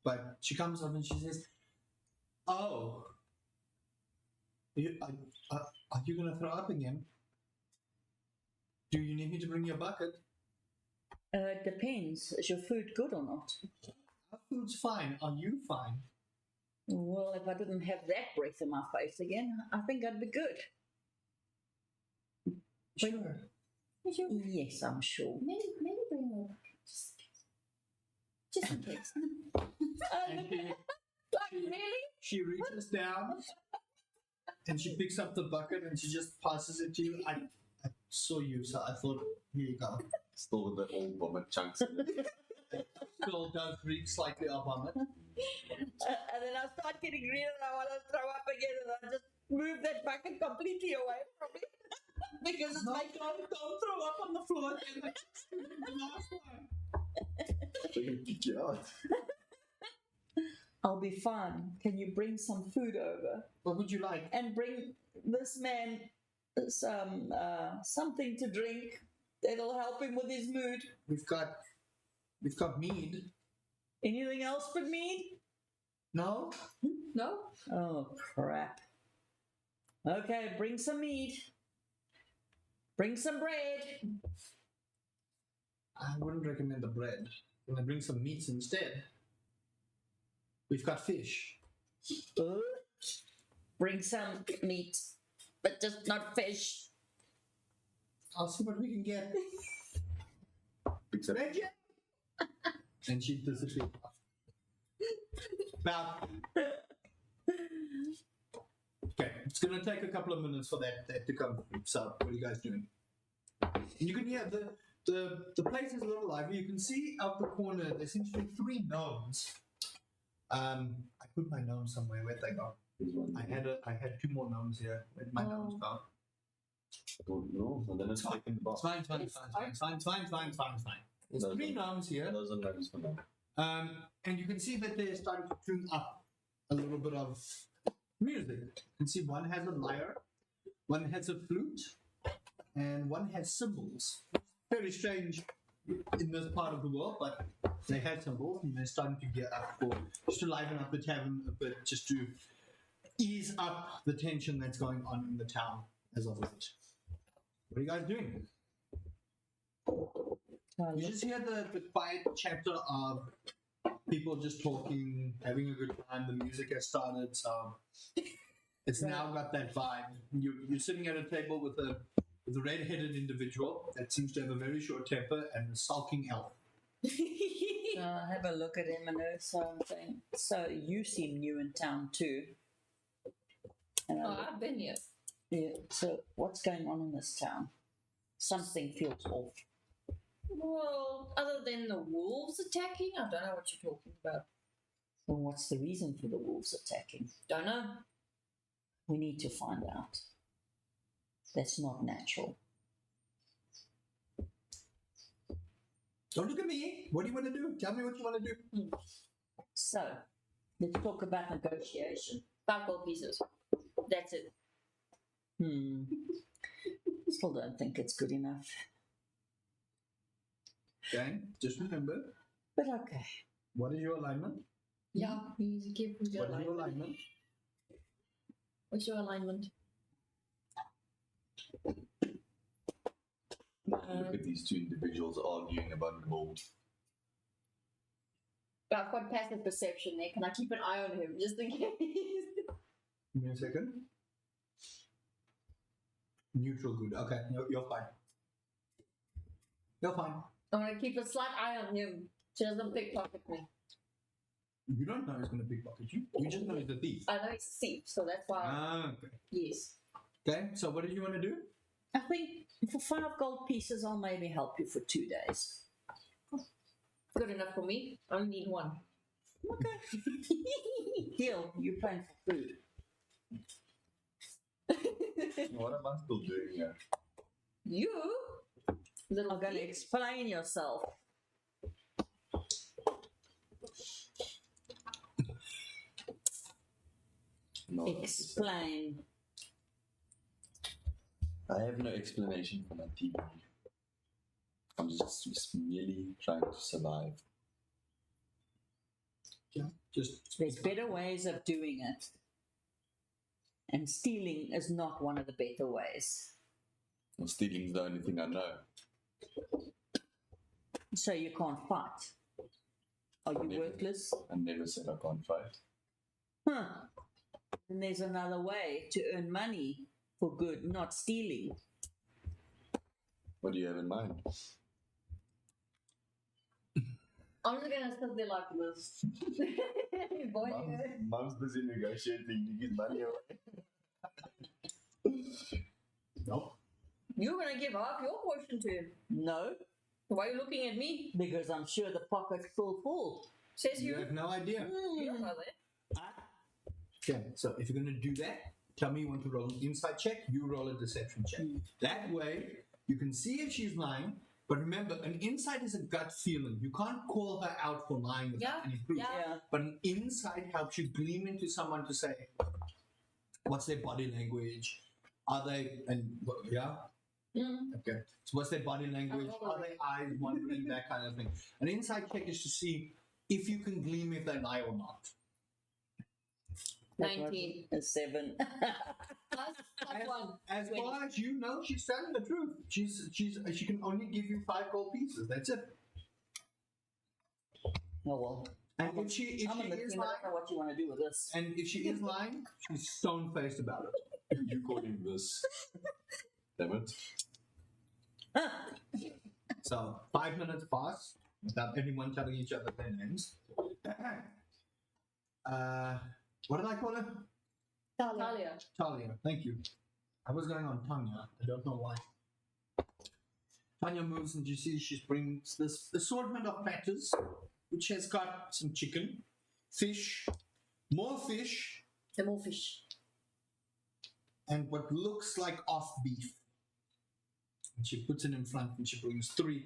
but she comes up and she says, "Oh, are you going to throw up again? Do you need me to bring you a bucket?"
It depends. Is your food good or not?
Our food's fine. Are you fine?
Well, if I didn't have that breath in my face again, I think I'd be good.
Sure.
Yes, I'm sure.
Maybe bring more. Just in case.
And
Like, really?
she reaches down and she picks up the bucket and she just passes it to you. I saw you, so I thought, here you go.
Still with the old vomit chunks in it.
Still does reek slightly of vomit.
And then I start getting real and I want to throw up again and I just move that bucket completely away from me. Because it's
No,
like,
don't throw up on the floor again. Like the last one.
They're gonna kick you out.
I'll be fine. Can you bring some food over?
What would you like?
And bring this man some something to drink that'll help him with his mood.
We've got mead.
Anything else but mead?
No?
No?
Oh, crap. Okay, bring some meat. Bring some bread.
I wouldn't recommend the bread. I'm gonna bring some meats instead. We've got fish.
Bring some meat, but just not fish.
I'll see what we can get.
Picks up.
Reggie! And she disappeared. Now, okay, it's gonna take a couple of minutes for that to come through. So, what are you guys doing? You can hear the place is a little lively. You can see out the corner there seems to be 3 gnomes. I put my gnomes somewhere. Where'd they go? I had 2 more gnomes here. Where'd my gnomes go?
Don't know. And then it's like in the box.
It's fine. There's 3 gnomes here.
Those are names for now.
And you can see that they're starting to tune up a little bit of music. You can see one has a lyre, one has a flute, and one has cymbals. Very strange in this part of the world, but they had cymbals and they're starting to gear up for just to liven up the tavern a bit, just to ease up the tension that's going on in the town as of late. What are you guys doing? You just hear the quiet chatter of people just talking, having a good time. The music has started, so it's now got that vibe. You're sitting at a table with a red-headed individual that seems to have a very short temper and a sulking elf.
Have a look at him and something. So you seem new in town too. And
I've been here.
yeah. So what's going on in this town? Something feels off.
Well, other than the wolves attacking, I don't know what you're talking about.
Well, what's the reason for the wolves attacking?
Don't know.
We need to find out. That's not natural.
Don't look at me. What do you want to do? Tell me what you want to do.
So, let's talk about negotiation.
5 gold pieces. That's it.
Still don't think it's good enough.
Okay, just remember,
But okay.
what is your alignment?
Yeah, please give me your
What is your
alignment.
alignment?
What's your alignment?
Look at these 2 individuals arguing about gold.
But I've got passive perception there. Can I keep an eye on him just in case?
Give me a second. Neutral good. Okay, you're fine. You're fine.
I want to keep a slight eye on him. She doesn't pickpocket me.
You don't know he's going to pickpocket you. You just know he's a thief.
I know he's a thief, so that's why.
Okay.
Yes.
Okay, so what did you want to do?
I think for 5 gold pieces, I'll maybe help you for 2 days.
Good enough for me. I only need 1.
Okay. Deal. You're paying for food.
What am I still doing here?
You? Little
I'm going to
thief.
explain yourself.
No,
Explain.
I have no explanation for my TV. I'm just merely trying to survive.
Yeah, just
There's better ways of doing it. And stealing is not one of the better ways.
Well, stealing's the only thing I know.
So you can't fight. Are you
Never.
worthless?
I never said I can't fight.
Huh. And there's another way to earn money for good, not stealing.
What do you have in mind?
I'm just gonna sit there like this. Boy,
Mom's busy negotiating Nikki's money away.
Nope.
you're gonna give half your portion to him.
No,
Why are you looking at me?
because I'm sure the pocket's full.
Says
You
you.
have no idea.
You don't know that.
Okay, so if you're going to do that, tell me you want to roll an insight check, you roll a deception check. That way, you can see if she's lying, but remember, an insight is a gut feeling. You can't call her out for lying without
Yeah,
any proof.
yeah.
Yeah.
But an insight helps you gleam into someone to say, what's their body language? Are they, and yeah?
Mm.
Okay. So what's their body language? Are their eyes wandering? That kind of thing. An insight check is to see if you can gleam if they lie or not.
19.
A 7.
Plus one.
As
20.
far as you know, she's telling the truth. She can only give you 5 gold pieces. That's it.
Oh well.
And if she is
I don't
lying,
know what you want to do with this.
and if she is lying, she's stone faced about it.
You calling this? Damn it.
So 5 minutes pass without anyone telling each other their names. What did I call her?
Talia.
Talia. Thank you. I was going on Tanya. I don't know why. Tanya moves and you see she brings this assortment of platters, which has got some chicken, fish, more fish,
And more fish.
and what looks like off beef. And she puts it in front and she brings 3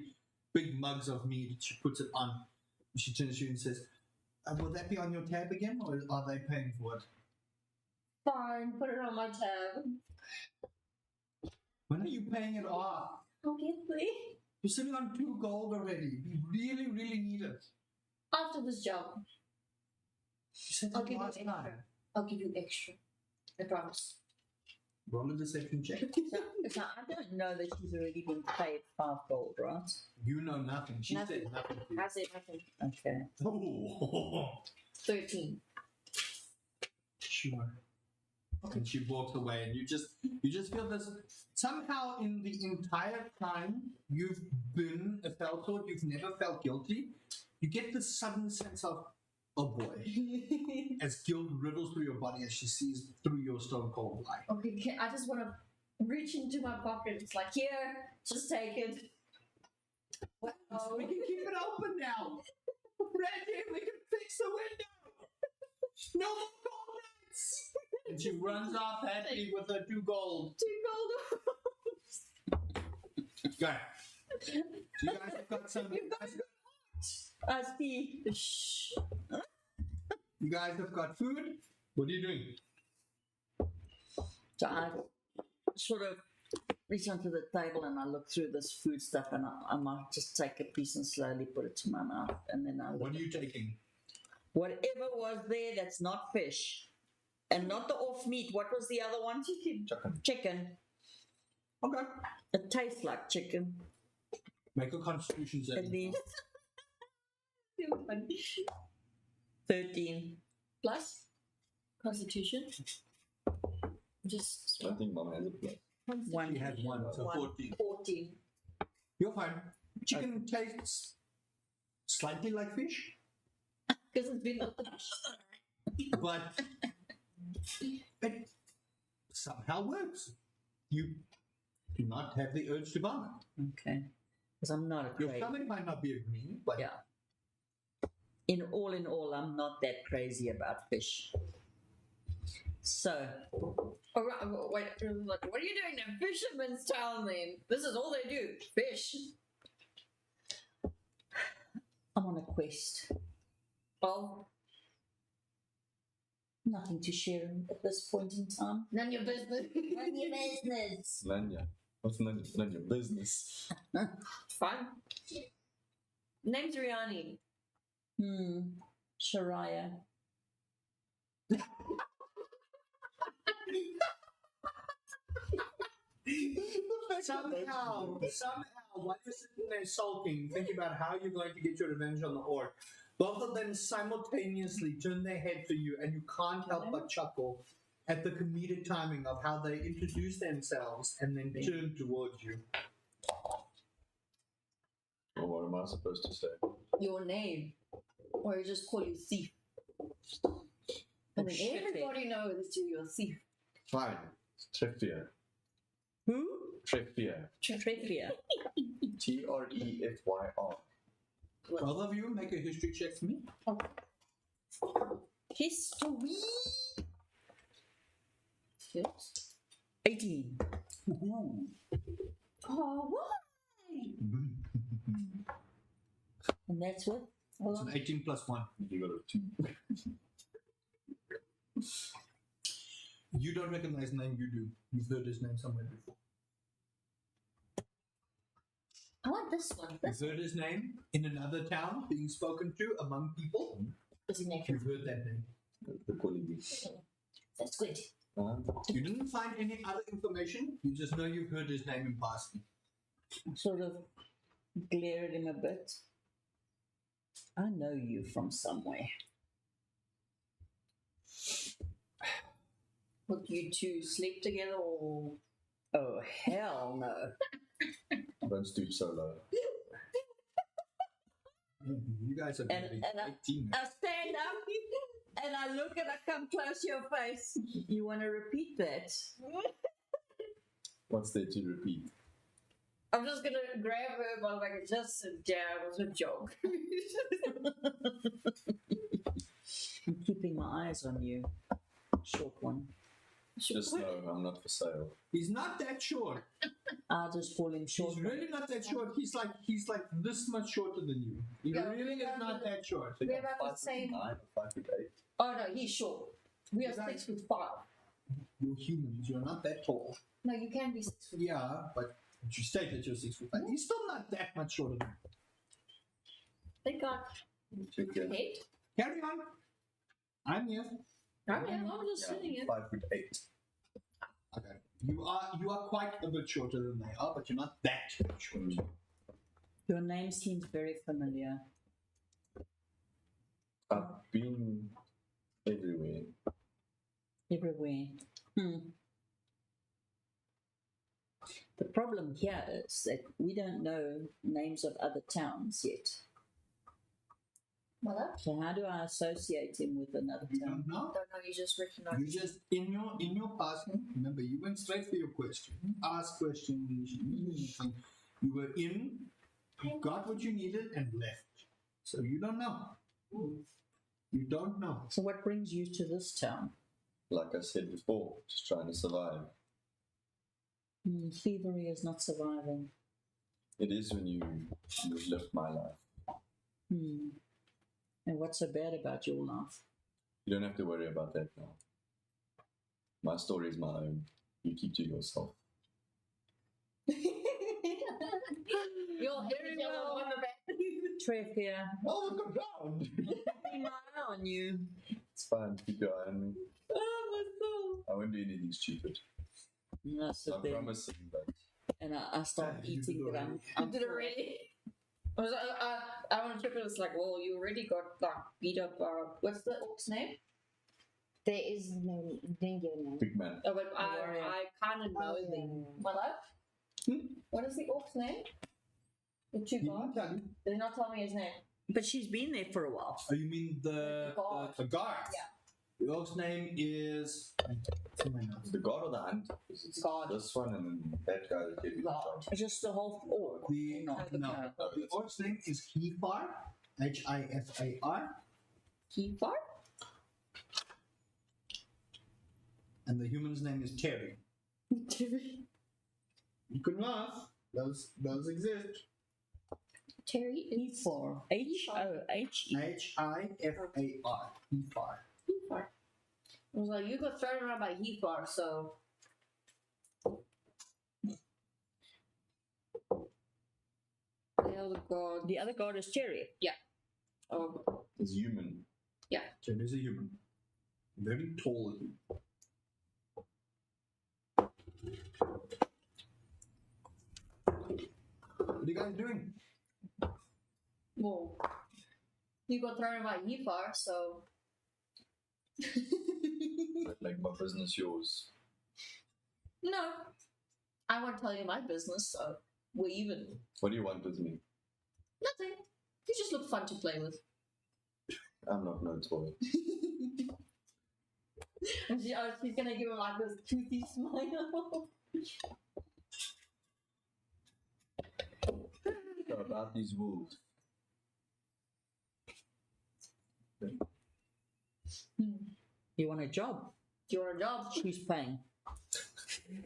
big mugs of meat. She puts it on. And she turns to you and says, will that be on your tab again, or are they paying for it?
Fine, put it on my tab.
When are you paying it off?
Obviously.
You're sitting on 2 gold already. You really, really need it.
After this job,
You said
I'll
that
give you
last
extra.
time.
I'll give you extra. I promise.
Roll a deception check.
So I don't know that she's already been paid 5 gold, right?
You know nothing. She
Nothing.
said nothing to you.
I said nothing.
Okay.
Oh,
13.
sure. And she walks away, and you just feel this somehow in the entire time you've been a Feltord, you've never felt guilty. You get this sudden sense of, oh boy, as guilt riddles through your body as she sees through your stone cold lie.
Okay, I just want to reach into my pocket. It's like, here, just take it. Wow.
We can keep it open now. Randy, we can fix the window. No more cold nights. And she runs off happy with her 2 gold.
2 gold.
Go. You guys have got some.
I see.
Shh.
You guys have got food. What are you doing?
So I sort of reach onto the table and I look through this food stuff and I might just take a piece and slowly put it to my mouth. And then I
What are you taking?
whatever was there that's not fish and not the off meat. What was the other one?
Chicken.
Chicken.
Okay.
It tastes like chicken.
Make a constitution
At
saving.
least 13.
Plus Constitution. Just
I think Mama has a plus.
One.
You had 1, so 14.
14.
You're fine. Chicken tastes slightly like fish,
Because it's been
but it somehow works. You do not have the urge to vomit.
Okay. Because I'm not a
Your
crazy.
stomach might not be agreeing, but
Yeah. In all, I'm not that crazy about fish. So,
Oh, right, wait, like, what are you doing in Fisherman's Town then? This is all they do. Fish.
I'm on a quest.
Well,
Nothing to share at this point in time.
none of your business.
None of your business.
Nanya. What's none of your business?
Fine. Name's Riani.
Shariah.
Somehow, while you're sitting there sulking, thinking about how you're going to get your revenge on the orc, both of them simultaneously turn their head to you, and you can't help but chuckle at the comedic timing of how they introduce themselves and then turn towards you.
Well, what am I supposed to say?
Your name. Or you just call you thief. And then
shit,
everybody knows that you're a thief.
Fine. Treffier.
Who?
Treffier.
Treffier.
Trefyr.
Both of you make a history check for me.
History.
Yes.
18.
Oh, why?
And that's what?
It's an 18 plus 1.
You got a 2.
You don't recognize the name, you do. You've heard his name somewhere before.
I want this one.
You've heard his name in another town being spoken to among people.
This is next.
You've heard that name.
The quality.
That's good.
You didn't find any other information, you just know you've heard his name in passing.
Sort of glare at him a bit. I know you from somewhere.
Would you two sleep together or?
Oh, hell no.
Don't stoop so low.
You guys are
And-
very
and I-
great teammates.
I stand up and I look and I come close to your face. You want to repeat that?
What's there to repeat?
I'm just gonna grab her by the back and just sit down. It's a joke.
I'm keeping my eyes on you. Short one.
Just know I'm not for sale.
He's not that short.
I'll just call him short.
He's really not that short. He's like this much shorter than you. He
Yeah,
really
we
is
are
not that short.
We're about the same.
5'9" or 5'8".
Oh no, he's short. We are
Exactly.
6'5".
You're humans. You're not that tall.
No, you can be 6'5".
Yeah, but you state that you're 6'5". He's still not that much shorter than you.
Thank God.
Okay.
Head.
Carry on. I'm here.
I'm just sitting here.
5'8".
Okay. You are quite a bit shorter than they are, but you're not that short.
Your name seems very familiar.
I've been everywhere.
Everywhere. The problem here is that we don't know names of other towns yet.
Mother?
So how do I associate him with another
You
town?
don't know.
Don't know, you just recognize.
You just in your passing. Remember, you went straight for your question. Ask questions. You were in, you got what you needed, and left. So you don't know. You don't know.
So what brings you to this town?
Like I said before, just trying to survive.
Thievery is not surviving.
It is when you've lived my life.
And what's so bad about your life?
You don't have to worry about that now. My story is my own. You keep to yourself.
You're very well on the back.
Trev here.
Oh, come down!
Keeping my eye on you.
It's fine. Keep your eye on me.
Oh, my soul.
I won't do anything stupid.
And I sit
I'm
there
promising, but
and I start
You
eating
did
that
I did already. I want to trip it. It's like, well, you already got like beat up. What's the orc's name?
There is no, didn't give a name.
big man.
Oh, but
Warrior.
I kind of know them. My love? What is the orc's name? The two
He
guards?
didn't tell you.
They did not tell me his name.
But she's been there for a while.
Oh, you mean the
guard.
the guard?
Yeah.
The orc's name is. It's in my notes.
The god or the hunt? It's
God.
This one and then that guy that gave you the
God.
job.
Just the whole orc.
The
No,
no, the orc's name is Hifar, Hifar,
Keeper?
and the human's name is Terry. You can laugh. Those exist.
Terry is
H-O-H-E.
Hifar. Hifar.
Heathbar. I was like, you got thrown around by Heathbar, so. The other god.
The other god is Cherry.
Oh,
It's human.
Terry's a human. Very tall. are you guys doing?
Well, you got thrown by Yifar, so.
Like my business yours.
No. I won't tell you my business, so we're even.
What do you want with me?
Nothing. You just look fun to play with.
I'm not no toy.
And she's gonna give him like this toothy smile.
So about these wolves.
You want a job?
Do you want a job?
Who's paying?
You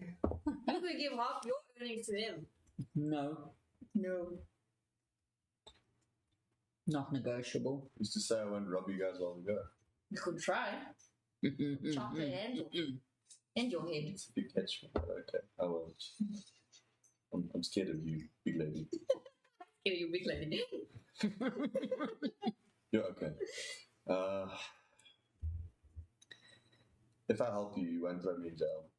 could give half your earnings to him.
No,
No.
not negotiable.
Used to say I won't rob you guys while we go.
You could try. Chop the hand and your head.
If you catch me, but okay, I won't. I'm scared of you, big lady.
Here, you big lady.
You're okay. If I help you, you won't throw me in jail.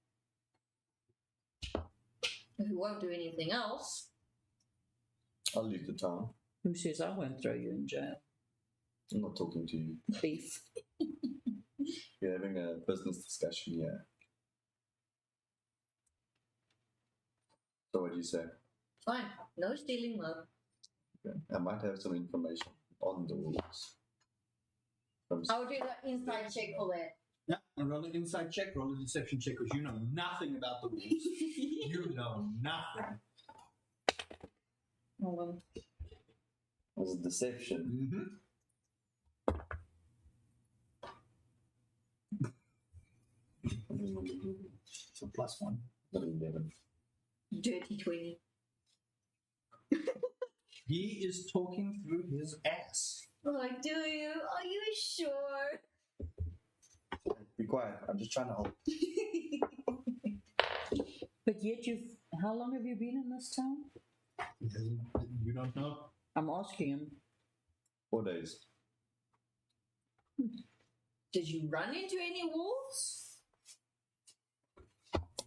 If you won't do anything else.
I'll leave the town.
Who says I won't throw you in jail?
I'm not talking to you.
Beef.
We're having a business discussion here. So what do you say?
Fine. No stealing, love.
Okay. I might have some information on the wolves.
I'll do the inside check for that.
Yeah, and roll an inside check, roll a deception check, because you know nothing about the wolves. You know nothing.
Hold
It was a deception.
Mm-hmm. It's a +1.
Not 11.
Dirty 20.
He is talking through his ass.
Oh, do you? Are you sure?
Be quiet. I'm just trying to help.
But yet how long have you been in this town?
You don't know?
I'm asking him.
4 days.
Did you run into any wolves?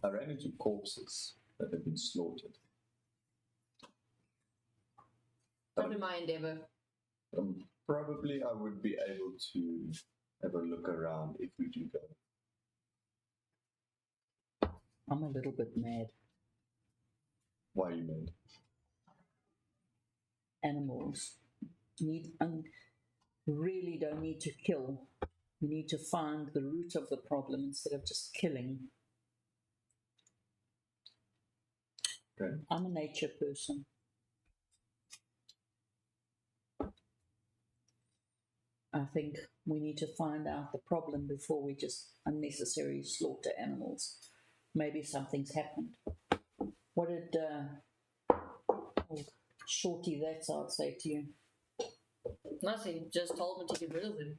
I ran into corpses that had been slaughtered.
Probably my endeavor.
Probably I would be able to have a look around if we do go.
I'm a little bit mad.
Why are you mad?
Animals really don't need to kill. We need to find the root of the problem instead of just killing.
Okay.
I'm a nature person. I think we need to find out the problem before we just unnecessarily slaughter animals. Maybe something's happened. What did Shorty that's I'd say to you?
Nothing. Just told me to get rid of them.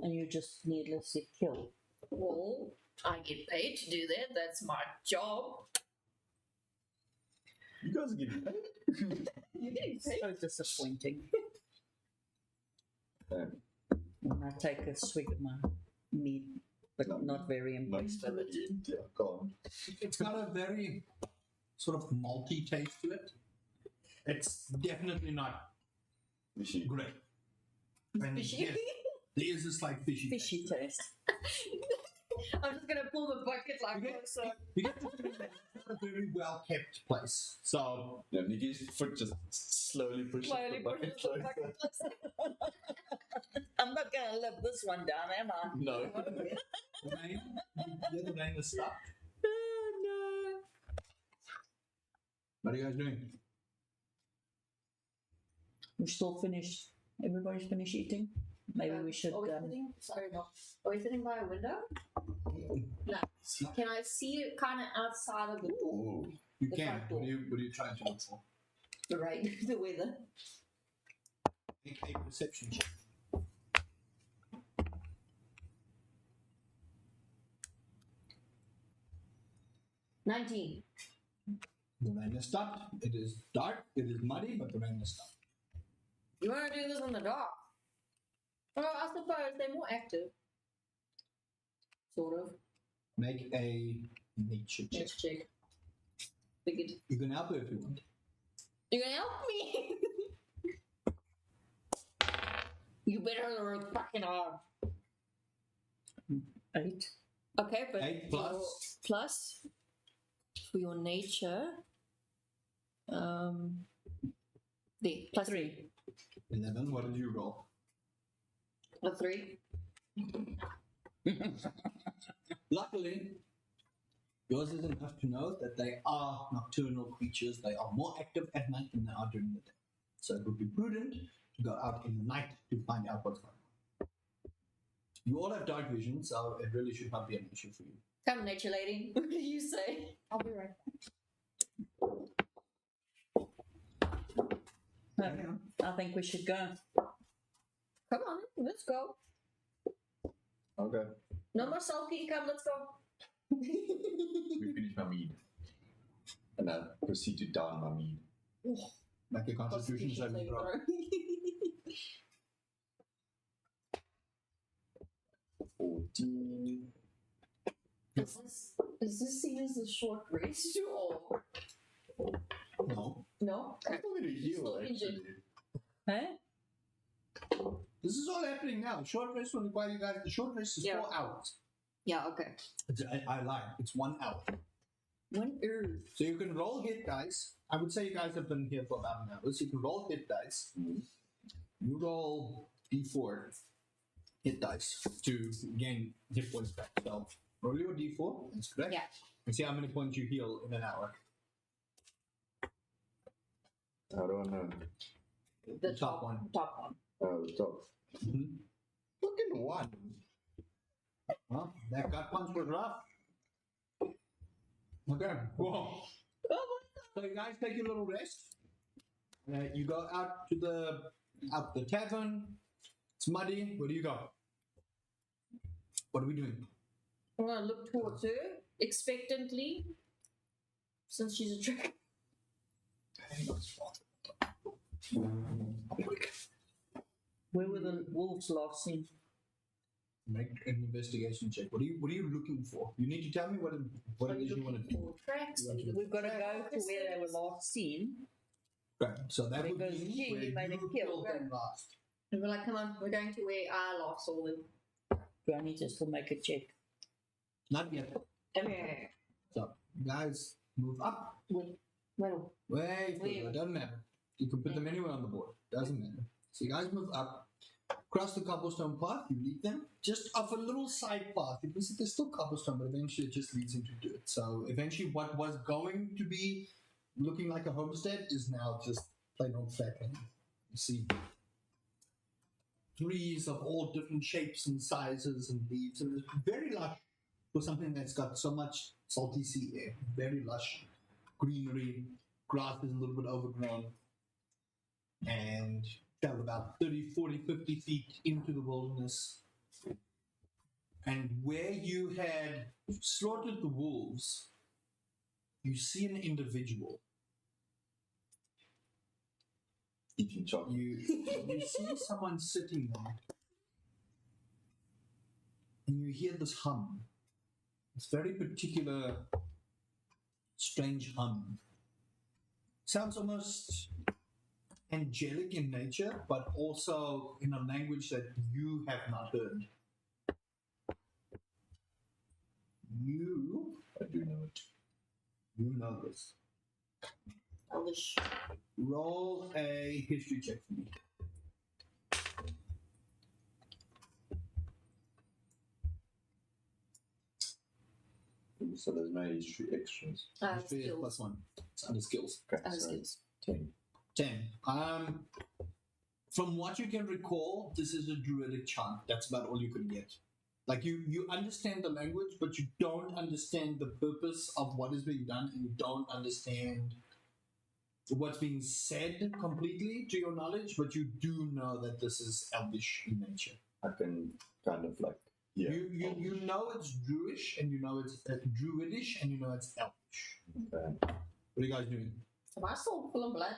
And you just needlessly kill.
Well, I get paid to do that. That's my job.
You guys are getting paid?
You're getting paid.
So disappointing.
Okay.
When I take a swig of my meat, but not very impressed with it.
Yeah, go on.
It's got a very sort of malty taste to it. It's definitely not
Fishy.
great. And
Fishy.
yes, there is a slight fishy
Fishy
to it.
taste.
I'm just gonna pull the bucket like this. So.
You get to feel that it's a very well kept place. So
Yeah, Nikki's foot just slowly pushes
Slowly
the bucket
pushes the
closer.
bucket closer.
I'm not going to live this one down, am I?
No.
the rain, the rain is stopped.
Oh, no.
What are you guys doing?
We're still finished. Everybody's finished eating. Maybe we should.
Are we sitting? Sorry, no. Are we sitting by a window? No. Can I see it kind of outside of the door?
Ooh.
You
The
can.
front door.
What are you trying to look for?
The rain, the weather.
Make a perception check.
$19.
The rain has stopped. It is dark. It is muddy, but the rain has stopped.
You want to do this in the dark? Well, I suppose they're more active. Sort of.
Make a nature check.
Let's check. Figured.
You can help her if you want.
You gonna help me? You better work fucking hard.
8.
Okay, but
8 plus.
plus for your nature. There, plus
3.
11. What did you roll?
A 3.
Luckily, yours is enough to know that they are nocturnal creatures. They are more active at night than they are during the day. So it would be prudent to go out in the night to find out what's going on. You all have dark vision, so it really should not be an issue for you.
Come, nature lady. What did you say?
I'll be right back.
I think we should go.
Come on, let's go.
Okay.
No more sulking. Come, let's go.
We finish my mead. And I proceed to down my mead.
Make a constitution saving throw.
14.
Is this seen as a short rest or
No.
no?
I thought we'd heal,
Still injured.
actually.
Hey?
This is all happening now. Short rest will require you guys. The short rest is
Yeah.
4 hours.
Yeah. Okay.
I lied. It's 1 hour.
1 hour.
So you can roll hit dice. I would say you guys have been here for about an hour. So you can roll hit dice.
Mhm.
You roll d4 hit dice to gain hit points back. So roll your d4. That's correct.
Yeah.
And see how many points you heal in an hour.
I don't know.
The
top one.
Top one.
The top.
Mm-hmm.
Fucking 1.
Well, that gut punch was rough. Okay. Whoa. So you guys take your little rest. You go out to the tavern. It's muddy. Where do you go? What are we doing?
I'm gonna look towards her expectantly, since she's a trick.
Where were the wolves last seen?
Make an investigation check. What are you looking for? You need to tell me what it is you want to do.
Tracks.
We've got to go to where they were last seen.
Okay, so that would
Because
be
you
where
made a
you
kill,
killed them last.
And we're like, come on, we're going to where I lost all them.
Do I need to still make a check?
Not yet.
Okay.
So you guys move up.
Well,
Wait,
Wait.
it doesn't matter. You can put them anywhere on the board. Doesn't matter. So you guys move up. Cross the cobblestone path, you lead them just off a little side path. You can see there's still cobblestone, but eventually it just leads into dirt. So eventually what was going to be looking like a homestead is now just plain old flat land. You see trees of all different shapes and sizes and leaves, and it's very lush for something that's got so much salty sea air. Very lush greenery, grass is a little bit overgrown, and travel about 30, 40, 50 feet into the wilderness. And where you had slaughtered the wolves, you see an individual.
Eating chocolate.
You see someone sitting there, and you hear this hum. This very particular, strange hum. Sounds almost angelic in nature, but also in a language that you have not heard.
I do know it.
You know this.
Elvish.
Roll a history check for me.
So there's no history extras.
History is
Skills.
+1. It's under skills.
Okay, so
Skills.
10.
10. From what you can recall, this is a druidic chant. That's about all you could get. Like you understand the language, but you don't understand the purpose of what is being done, and you don't understand what's being said completely to your knowledge, but you do know that this is elvish in nature.
I can kind of like, yeah.
You know it's Druish, and you know it's Druidish, and you know it's elvish.
Okay.
What are you guys doing?
Am I still full of blood?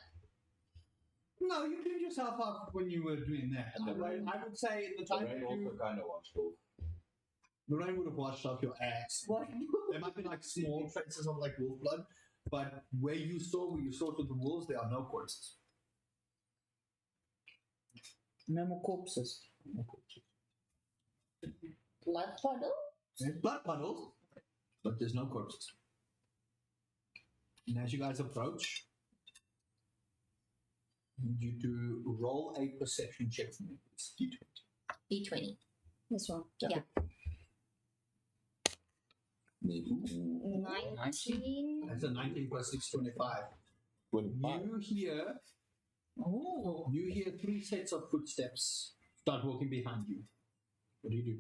No, you cleaned yourself up when you were doing that.
And the rain-
I would say the
The
time
rain
that
also
you,
kind of washed off.
the rain would have washed off your ass.
What?
There might be like small traces of like wolf blood, But where you saw to the wolves, there are no corpses.
No more corpses.
No corpses.
Blood puddle?
There's blood puddles, but there's no corpses. And as you guys approach, I need you to roll a perception check for me, please.
D20.
This one.
Yeah.
Yeah.
Ooh,
19.
That's a 19 plus 6, 25.
25.
You hear 3 sets of footsteps start walking behind you. What do you do?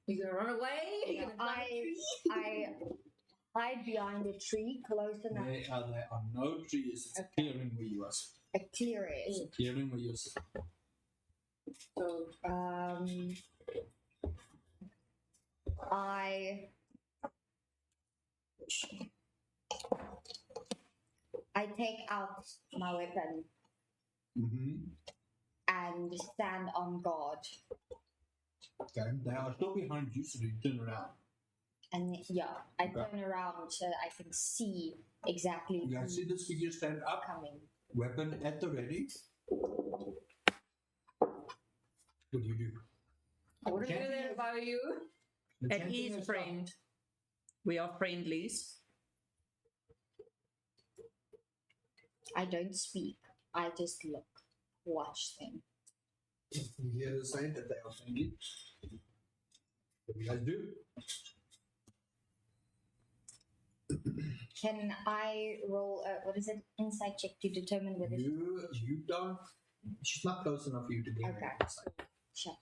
You gonna run away? You
Yeah,
gonna climb a tree?
I hide behind a tree close enough.
There are no trees. It's a clearing where you are.
A clear it.
It's a clearing where you're sitting.
So, I take out my weapon
Mm-hmm.
and stand on guard.
Okay. They are still behind you, so you turn around.
And yeah, I
Okay.
turn around so I can see exactly
You guys see this figure stand up,
coming.
weapon at the ready. What do you do?
I wouldn't do
Okay.
that if I were you.
The
At
chanting
ease,
has
friend. We are friendlies.
I don't speak. I just look, watch them.
stopped. You hear the sign that they are friendly. What do you guys do?
Can I roll a, what is it, insight check to determine whether
You don't. She's not close enough for you to get
Okay.
an insight.
Sure.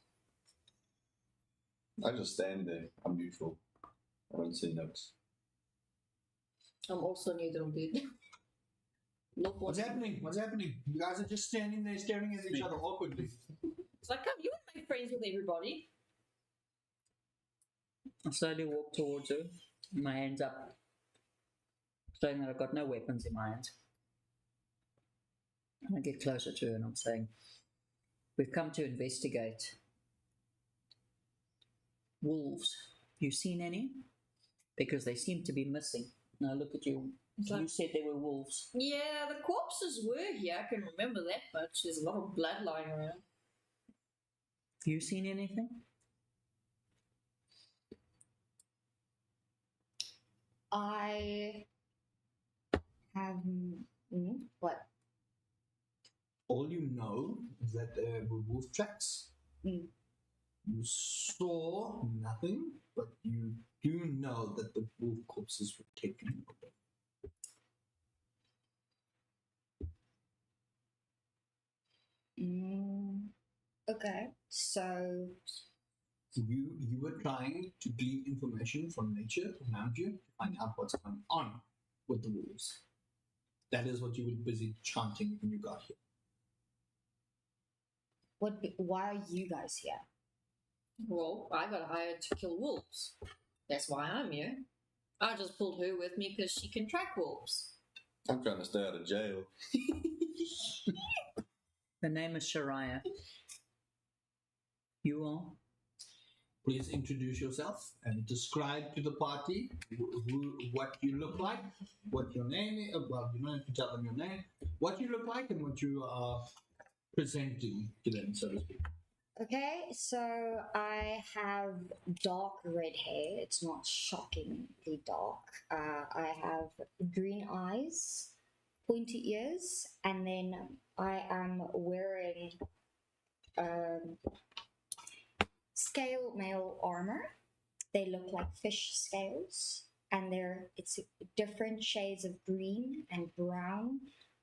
I just stand there. I'm neutral. I don't see notes.
I'm also neutral, dude. Look
What's happening? What's happening? You guys are just standing there staring at each other awkwardly.
It's like, come, you want to make friends with everybody.
I slowly walk towards her, my hands up, saying that I've got no weapons in my hands. And I get closer to her and I'm saying, we've come to investigate wolves. You seen any? Because they seem to be missing. Now look at you. You said they were wolves.
Yeah, the corpses were here. I can remember that much. There's a lot of blood lying around.
You seen anything?
I have what?
All you know is that there were wolf tracks.
Mm.
You saw nothing, but you do know that the wolf corpses were taken away.
Okay, so
You were trying to glean information from nature around you to find out what's going on with the wolves. That is what you were busy chanting when you got here.
what? Why are you guys here?
Well, I got hired to kill wolves. That's why I'm here. I just pulled her with me because she can track wolves.
I'm trying to stay out of jail.
Her name is Shariah. You are?
Please introduce yourself and describe to the party what you look like, what your name is. Well, you don't have to tell them your name, what you look like, and what you are presenting to them, so to speak.
Okay, so I have dark red hair. It's not shockingly dark. I have green eyes, pointy ears, and then I am wearing scale mail armor. They look like fish scales, and it's different shades of green and brown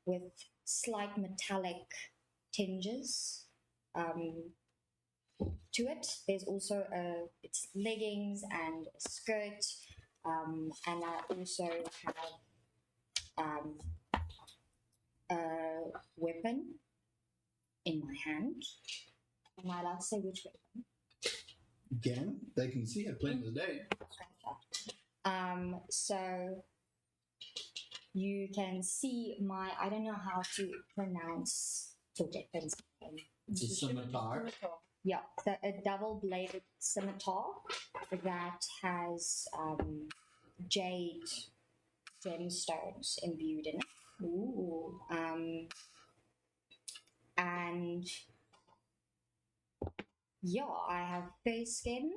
with slight metallic tinges. To it, there's also it's leggings and a skirt, and I also have a weapon in my hand. Am I allowed to say which weapon?
Again, they can see it plain as day.
So you can see I don't know how to pronounce the weapons.
It's a scimitar.
Yeah, a double-bladed scimitar that has jade gemstones imbued in it.
Ooh.
And yeah, I have fair skin.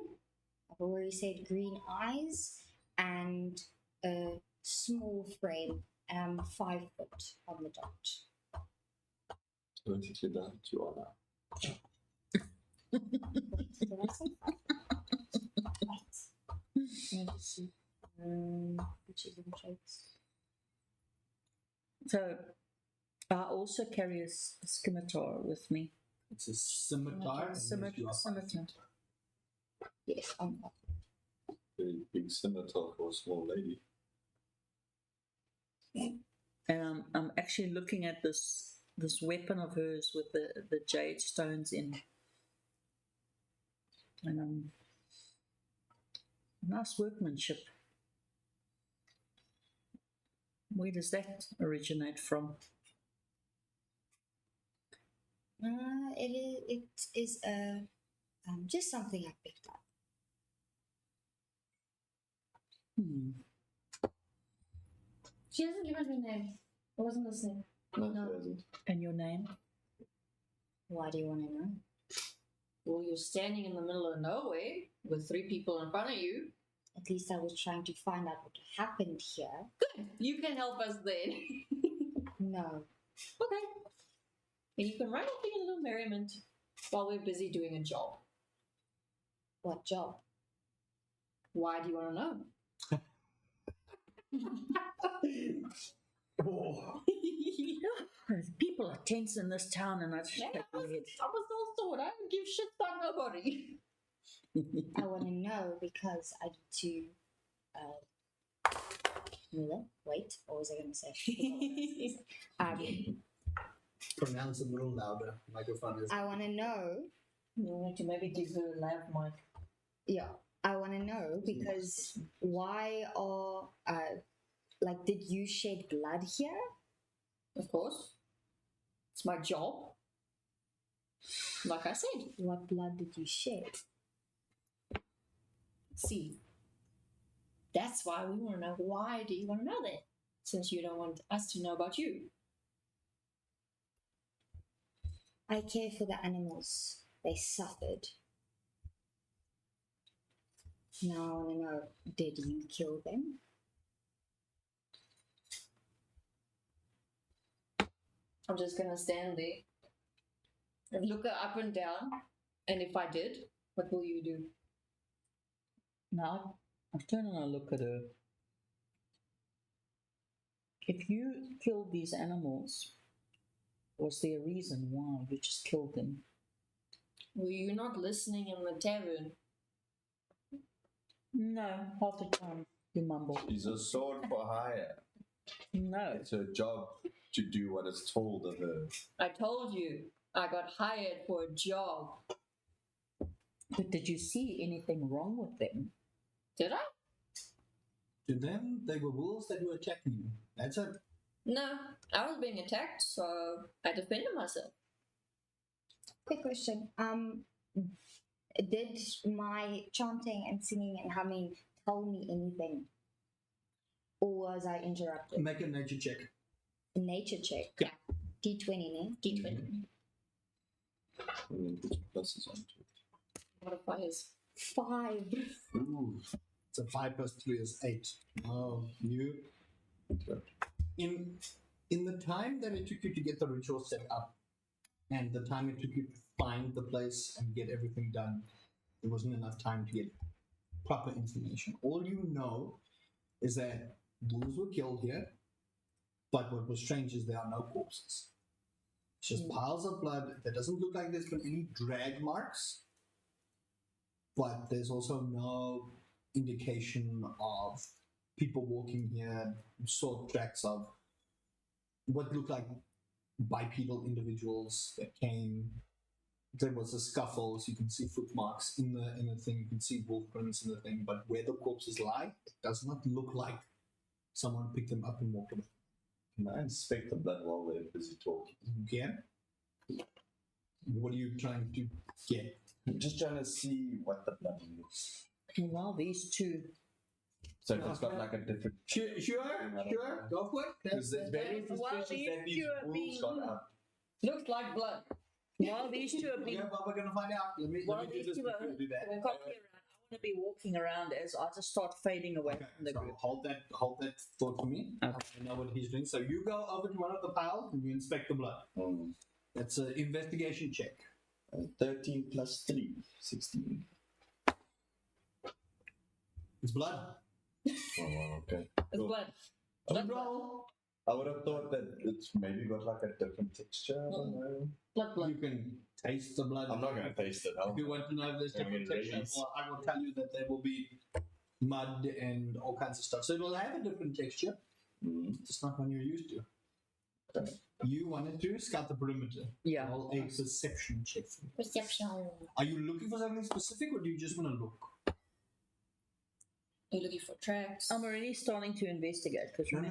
I've already said green eyes and a small frame. And I'm 5 foot on the dot.
Basically that you are now.
Did I say 5? Wait. Let me just see. Which is in traits.
So I also carry a scimitar with me.
It's a scimitar. and
Scimitar.
you are 5 feet.
Yes, I'm 5.
Very big scimitar for a small lady.
And I'm actually looking at this weapon of hers with the jade stones in. And nice workmanship. Where does that originate from?
It is just something I picked up.
She hasn't given her name. I wasn't listening.
No,
No.
she hasn't.
And your name?
Why do you want to know?
Well, you're standing in the middle of nowhere with 3 people in front of you.
At least I was trying to find out what happened here.
Good. You can help us then.
No.
Okay. And you can run off in a little merriment while we're busy doing a job.
What job?
Why do you want to know?
Oh,
People are tense in this town, and I just
Yeah,
shake my head.
I was all sort. I don't give shit about nobody.
I want to know because I need to. Wait, what was I going to say?
pronounce it a little louder. Microphone is.
I want to know.
You need to maybe give her a lav mic.
Yeah, I want to know because why are did you shed blood here?
Of course. It's my job. Like I said.
What blood did you shed?
See. That's why we want to know. Why do you want to know that? Since you don't want us to know about you.
I care for the animals. They suffered. Now I want to know, did you kill them?
I'm just going to stand there and look her up and down. And if I did, what will you do?
Now, I turn and I look at her. If you killed these animals, was there a reason why you just killed them?
Were you not listening in the tavern?
No, half the time you mumble.
She's a sword for hire.
No.
It's her job to do what is told of her.
I told you, I got hired for a job.
But did you see anything wrong with them?
Did I?
To them, they were wolves that were attacking you. That's it.
No, I was being attacked, so I defended myself.
Quick question. Did my chanting and singing and humming tell me anything? Or was I interrupted?
Make a nature check.
A nature check.
Yeah.
D20, ne?
D20.
And then put your pluses on to it.
Modifiers.
5.
Ooh. So 5 plus 3 is 8. Oh, you.
Okay.
In the time that it took you to get the ritual set up, and the time it took you to find the place and get everything done, there wasn't enough time to get proper information. All you know is that wolves were killed here, but what was strange is there are no corpses. It's just piles of blood. There doesn't look like there's been any drag marks, but there's also no indication of people walking here. You saw tracks of what looked like bipedal individuals that came. There was a scuffle, so you can see footmarks in the thing. You can see wolf prints in the thing, but where the corpses lie, it does not look like someone picked them up and walked away.
Can I inspect the blood while they're busy talking?
You can. What are you trying to get?
I'm just trying to see what the blood is.
Well, these two.
So if it's got like a different.
Sure, go for it.
Because it's very
Well,
suspicious
these
that these
two are
wolves
being-
got up.
Looks like blood.
While these two are being
Yeah, but we're gonna find out. Let me
While
do
these
this
two
before
are
you do that.
cocky around, I want to be walking around as I just start fading away
Okay,
from the
so
group.
hold that thought for me.
Okay.
I know what he's doing. So you go over to one of the piles and you inspect the blood. That's an investigation check.
13 plus 3, 16.
It's blood.
Oh, okay.
It's blood.
Don't roll.
I would have thought that it's maybe got like a different texture. I don't know.
Blood.
You can taste the blood.
I'm not going to taste it.
If you want to know if there's
I'm
different
gonna
texture,
release.
well, I will tell you that there will be mud and all kinds of stuff. So it will have a different texture. It's not one you're used to.
Okay.
You wanted to scout the perimeter.
Yeah.
Roll a perception check. For me.
Perception.
Are you looking for something specific or do you just want to look?
Are you looking for tracks?
I'm already starting to investigate because
No.
You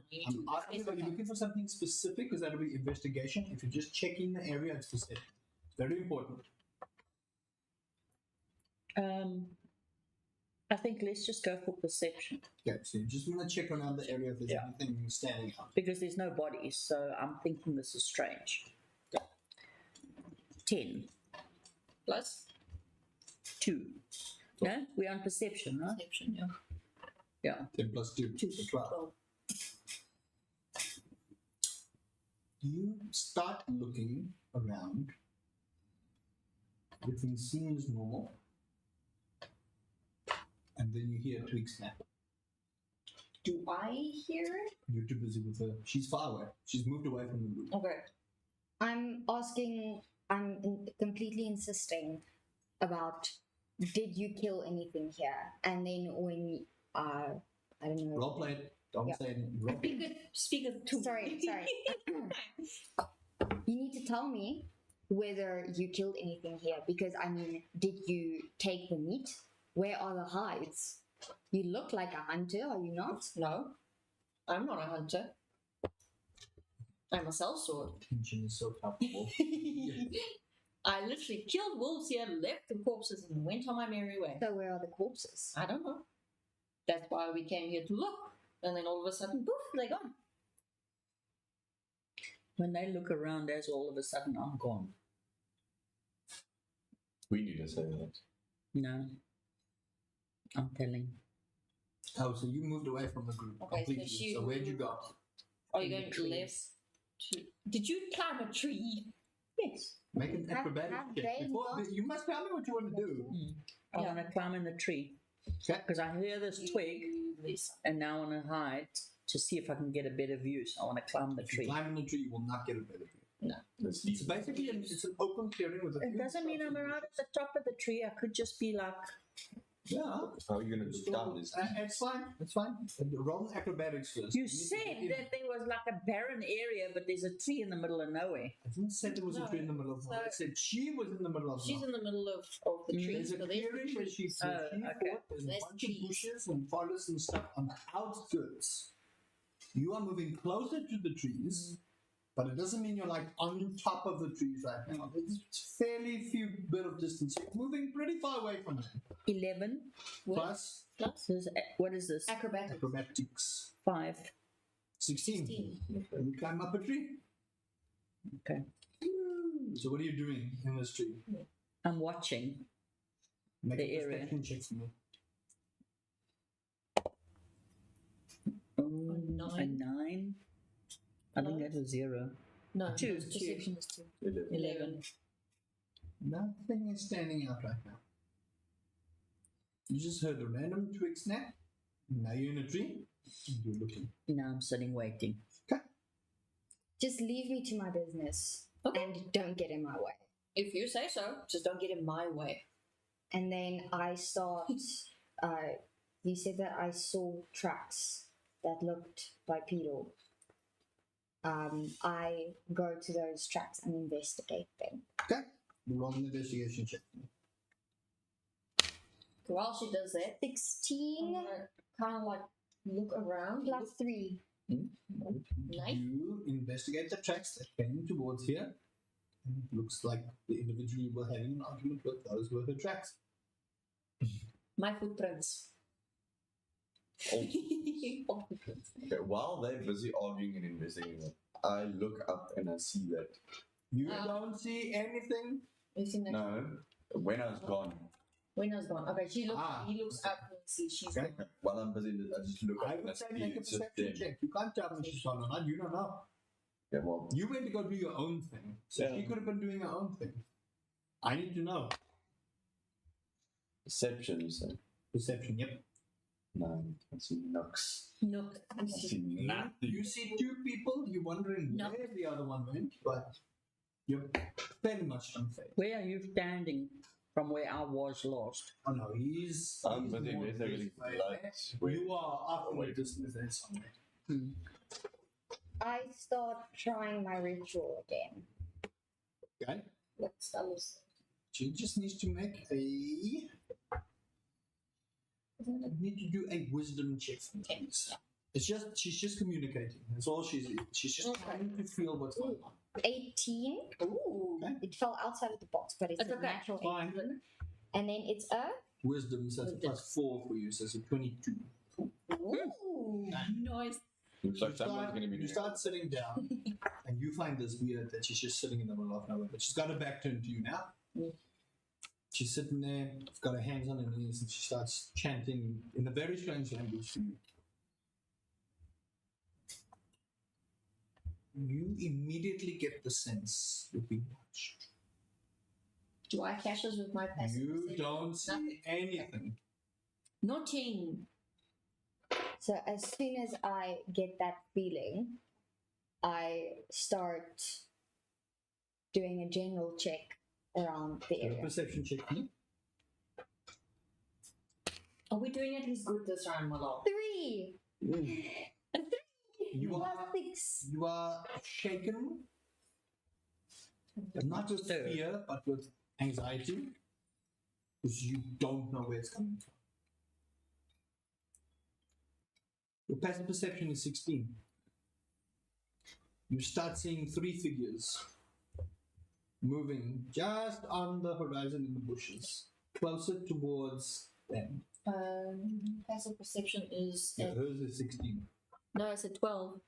need
I'm
to
asking, are you looking for something specific? Because that'll be investigation. If you're just checking the area, it's perception. It's very important.
I think let's just go for perception
Okay, so you just want to check around the area if there's
Yeah.
anything standing out.
because there's no bodies, so I'm thinking this is strange. 10,
plus
2. No, we're on perception, right?
perception. Yeah.
Yeah.
10 plus 2,
Two.
so 12. You start looking around. Everything seems normal. And then you hear a twig snap.
Do I hear it?
You're too busy with her. She's far away. She's moved away from the room.
Okay.
I'm completely insisting about did you kill anything here? And then when, I don't know.
Role play it. Don't
Yeah.
say anything. Role play it.
Speaker two.
Sorry. You need to tell me whether you killed anything here because, I mean, did you take the meat? Where are the hides? You look like a hunter, are you not?
No, I'm not a hunter. I'm a sellsword.
Tension is so palpable.
I literally killed wolves here, left the corpses, and went on my merry way.
So where are the corpses?
I don't know. That's why we came here to look. And then all of a sudden, poof, they're gone.
When they look around, as all of a sudden I'm gone.
We need to say that.
No. I'm telling.
Oh, so you moved away from the group
Okay, so
completely.
she-
So where'd you go?
Are you
In
going
the
to
trees.
left? Did you climb a tree?
Yes.
Make an
Have
acrobatic
they
check. Before,
not-
you must tell me what you want to do.
I
Yeah.
want to climb in the tree
Okay.
because I hear this twig
This.
and now I want to hide to see if I can get a better view. So I want to climb the
If you
tree.
climb in the tree, you will not get a better view.
That's
It's basically it's an open clearing with a
It
few
doesn't mean I'm
shrubs and
around at the top of the tree. I could just be like,
bushes. Yeah.
How are you going to look down this?
It's fine. It's fine. Roll acrobatics first.
you
need to
said
get in.
that there was like a barren area, but there's a tree in the middle of nowhere.
I didn't say there was a
No,
tree in the middle of
so-
nowhere. I said she was in the middle of
She's
nowhere.
in the middle of the
Mm.
tree.
There's a
So there's the
clearing where
tree.
she
Oh,
fought. There's a
There's
bunch
trees.
of bushes and forests and stuff on the outskirts. You are moving closer to the trees, but it doesn't mean you're like on top of the trees right now. It's fairly few bit of distance. You're moving pretty far away from them.
11.
Plus
What is this?
Acrobatics.
acrobatics.
5.
16. You climb up a tree.
Okay.
So what are you doing in this tree?
I'm watching.
Make
The
a
area.
perception check for me.
Oh,
A
a 9. I think that was 0.
No,
Two.
it's perception is 2.
11.
11.
Nothing is standing out right now. You just heard a random twig snap. Now you're in a tree. And you're looking.
Now I'm sitting waiting.
Just leave me to my business
Okay.
and don't get in my way.
If you say so, just don't get in my way.
And then I start, you said that I saw tracks that looked bipedal. I go to those tracks and investigate them.
Okay. Roll an investigation check.
While she does that,
16
kind of like look around.
plus 3.
Nice.
You investigate the tracks that came towards here. Looks like the individual you were having an argument with, those were her tracks.
My footprints.
Oh,
All footprints.
okay, while they're busy arguing and investigating, I look up and I see that.
You don't see anything?
You see that?
No, when I was gone,
When I was gone. Okay, she looks.
Ah.
He looks up and sees she's
Okay.
gone.
while I'm busy, I just look up
I
and I
would say
see
make a
it's just
perception
them.
check. You can't tell me she's gone or not. You don't know.
Yeah, well,
You went to go do your own thing. So
Yeah.
she could have been doing her own thing. I need to know.
perception, you say?
Perception, yep.
No, I see nooks.
No.
I see nothing.
You see two people, you're wondering
No.
where the other one went, but you're very much unfair.
Where are you standing from where I was lost?
Oh no, he's.
I'm
he's
busy
more
investigating
this way.
blood.
You are after
Wait.
the distance there somewhere.
I start trying my ritual again.
Okay?
What's that? Was?
She just needs to make a. You need to do a wisdom check for
Okay.
things. It's just she's just communicating. That's all she's just
Okay.
trying to feel what's going on.
18.
Ooh.
Okay.
It fell outside of the box, but it's
It's
a
okay.
natural
Fine.
18. And then it's a
Wisdom, so it's
Wisdom.
+4 for you, so it's a 22.
Ooh. Nice.
Looks like someone's going to be
You
doing
start sitting down, and you find this weird that she's just sitting in the middle of nowhere, but she's got her back turned to you now.
Mm.
She's sitting there, got her hands on her knees, and she starts chanting in a very strange language to you. You immediately get the sense you're being watched.
Do I catch this with my passive
You
perception?
don't see
Nothing.
anything.
Nothing.
So as soon as I get that feeling, I start doing a general check around the
Do a
area.
perception check, please.
Are we doing at least good this round, my lord?
3
You
plus
are
6.
You are shaken, not with
Stirred.
fear, but with anxiety, because you don't know where it's coming from. Your passive perception is 16. You start seeing 3 figures moving just on the horizon in the bushes, closer towards them.
Passive perception is
Yeah, hers is 16.
no, it's a 12.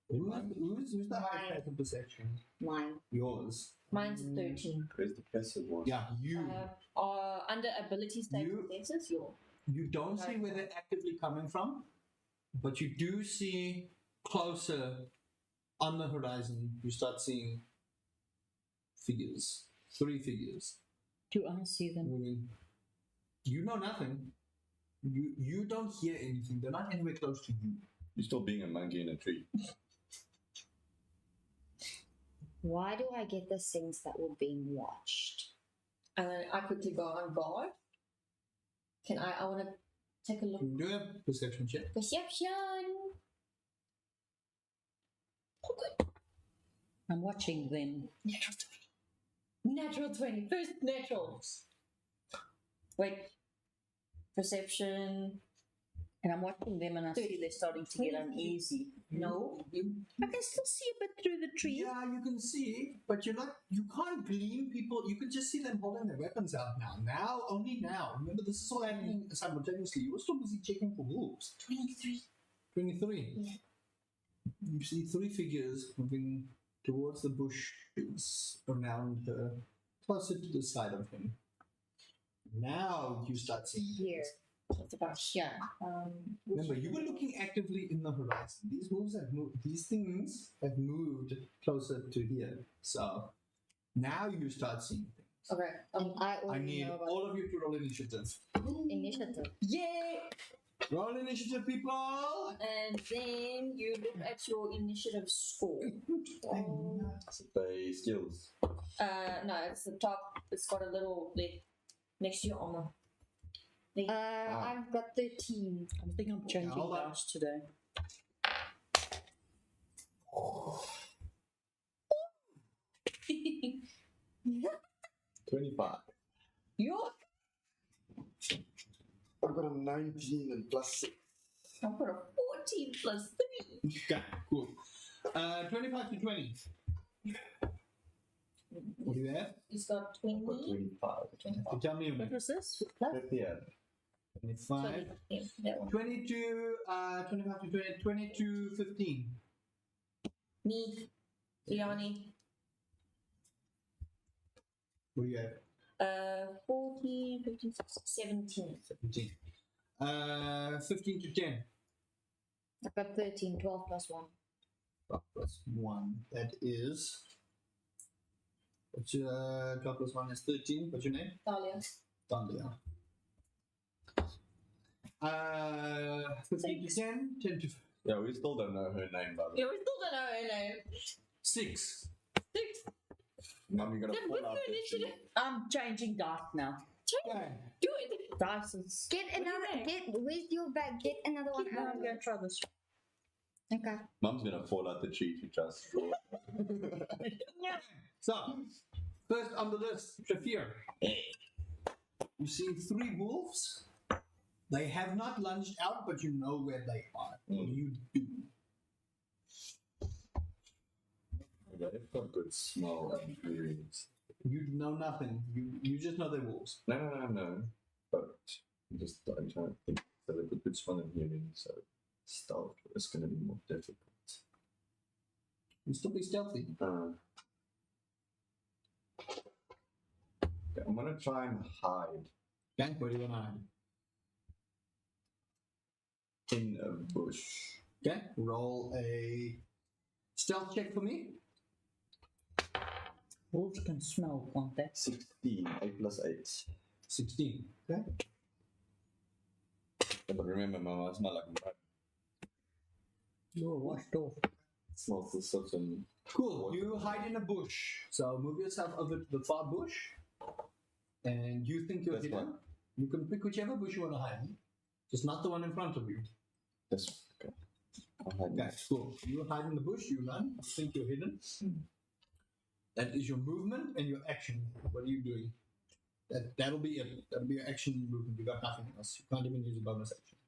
Who's the highest
Mine.
passive perception?
Mine.
Yours.
Mine's a 13.
Where's the passive one?
Yeah, you.
Under ability state
You-
senses, your
You don't see where they're actively coming from, but you do see closer on the horizon. You start seeing figures, 3 figures
Do I see them?
moving. You know nothing. You don't hear anything. They're not anywhere close to you.
You're still being a monkey in a tree.
Why do I get the sense that we're being watched?
and then I quickly go on guard. Can I want to take a look.
You do a perception check.
Perception. Oh, good.
I'm watching them.
Natural 20. Natural 20. First natural. Wait. Perception.
And I'm watching them and I see they're starting to get uneasy.
No.
I can still see a bit through the trees.
Yeah, you can see, but you can't glean people. You can just see them holding their weapons out now. Only now. Remember, this is all happening simultaneously. You were still busy checking for wolves.
23.
23.
Yeah.
You see 3 figures moving towards the bushes around her, closer to the side of him. Now you start seeing
Here.
It's about here.
Remember, you were looking actively in the horizon. These wolves have moved. These things have moved closer to here. So now you start seeing things.
Okay.
And I
I
already
need
know about
all of you to roll initiative.
initiative.
Yay!
Roll initiative, people.
And then you look at your initiative score.
They skills.
No, it's the top. It's got a little like next to your armor.
I've got 13.
I think I'm changing
hold on.
dice today.
You're
25.
I've got a 19 and +6.
I've got a 14 plus 3.
Okay, cool. 25 to 20. What do you have?
He's got 20.
I've got 25.
You tell me your
What
name.
was this? Plus?
50.
25.
Yeah, that one.
22, 25 to 20, 22, 15.
Me, Liani,
What do you have?
14, 15, 16, 17.
17. 15 to 10.
I've got 13, 12 plus 1.
Plus 1. That is. What's your 12 plus 1 is 13. What's your name?
Talia.
Talia. 15 to 10. 10 to
Yeah, we still don't know her name, by the way.
Yeah, we still don't know her name.
6.
6.
Mum, you're gonna
Then
fall
what's
out
the
this shit.
initiative?
I'm changing dice now.
Okay.
Do it.
Dice is.
Get another. Where's your bag? Get another one.
No, I'm going to try this.
Okay.
Mum's gonna fall out the tree if you just roll.
So, first on the list, Shafir. You see 3 wolves. They have not lunged out, but you know where they are. What do you do?
They've got good smell and experience.
You know nothing. You just know they're wolves.
No. But I'm trying to think. So they've got good smell and hearing, so stealth is gonna be more difficult.
You still be stealthy.
Okay, I'm gonna try and hide
Okay, where do you want to hide?
in a bush.
Okay, roll a stealth check for me.
Wolves can smell, can't they?
16, 8 plus 8.
16. Okay.
Yeah, but remember, Mama, I smell like mud.
You're washed off.
It smells of certain.
Cool. You hide in a bush. So move yourself over to the far bush. And you think you're
That's
hidden.
fine.
You can pick whichever bush you want to hide in. Just not the one in front of you.
This one. Okay. I'll hide
Okay, cool. You hide in the bush, you run, you think you're hidden. That is your movement and your action. What are you doing? That'll be it. That'll be your action movement. You got nothing else. You can't even use a bonus action.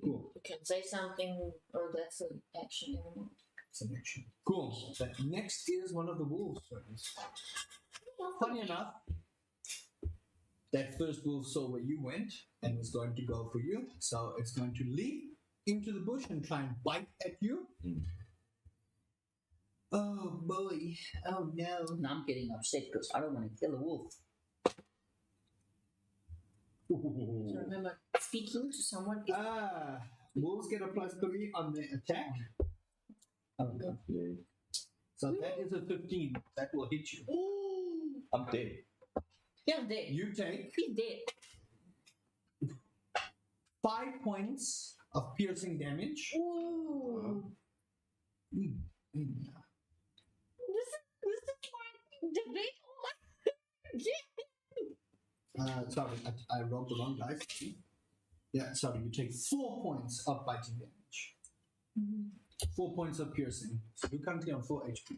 Cool.
You can say something, or that's an action element.
It's an action. Cool. So next is one of the wolves' turns. Funny enough, that first wolf saw where you went and was going to go for you. So it's going to leap into the bush and try and bite at you.
Mm.
Oh boy. Oh no.
Now I'm getting upset because I don't want to kill a wolf.
So remember, speaking to someone is
Wolves get a +3 on their attack.
Okay.
Yeah.
So that is a 15. That will hit you.
I'm dead.
yeah, dead.
You take
He's dead.
5 points of piercing damage.
Ooh.
Mm.
This is my debate.
Sorry, I rolled the wrong dice. Yeah, sorry, you take 4 points of biting damage. 4 points of piercing. So you're currently on 4 HP.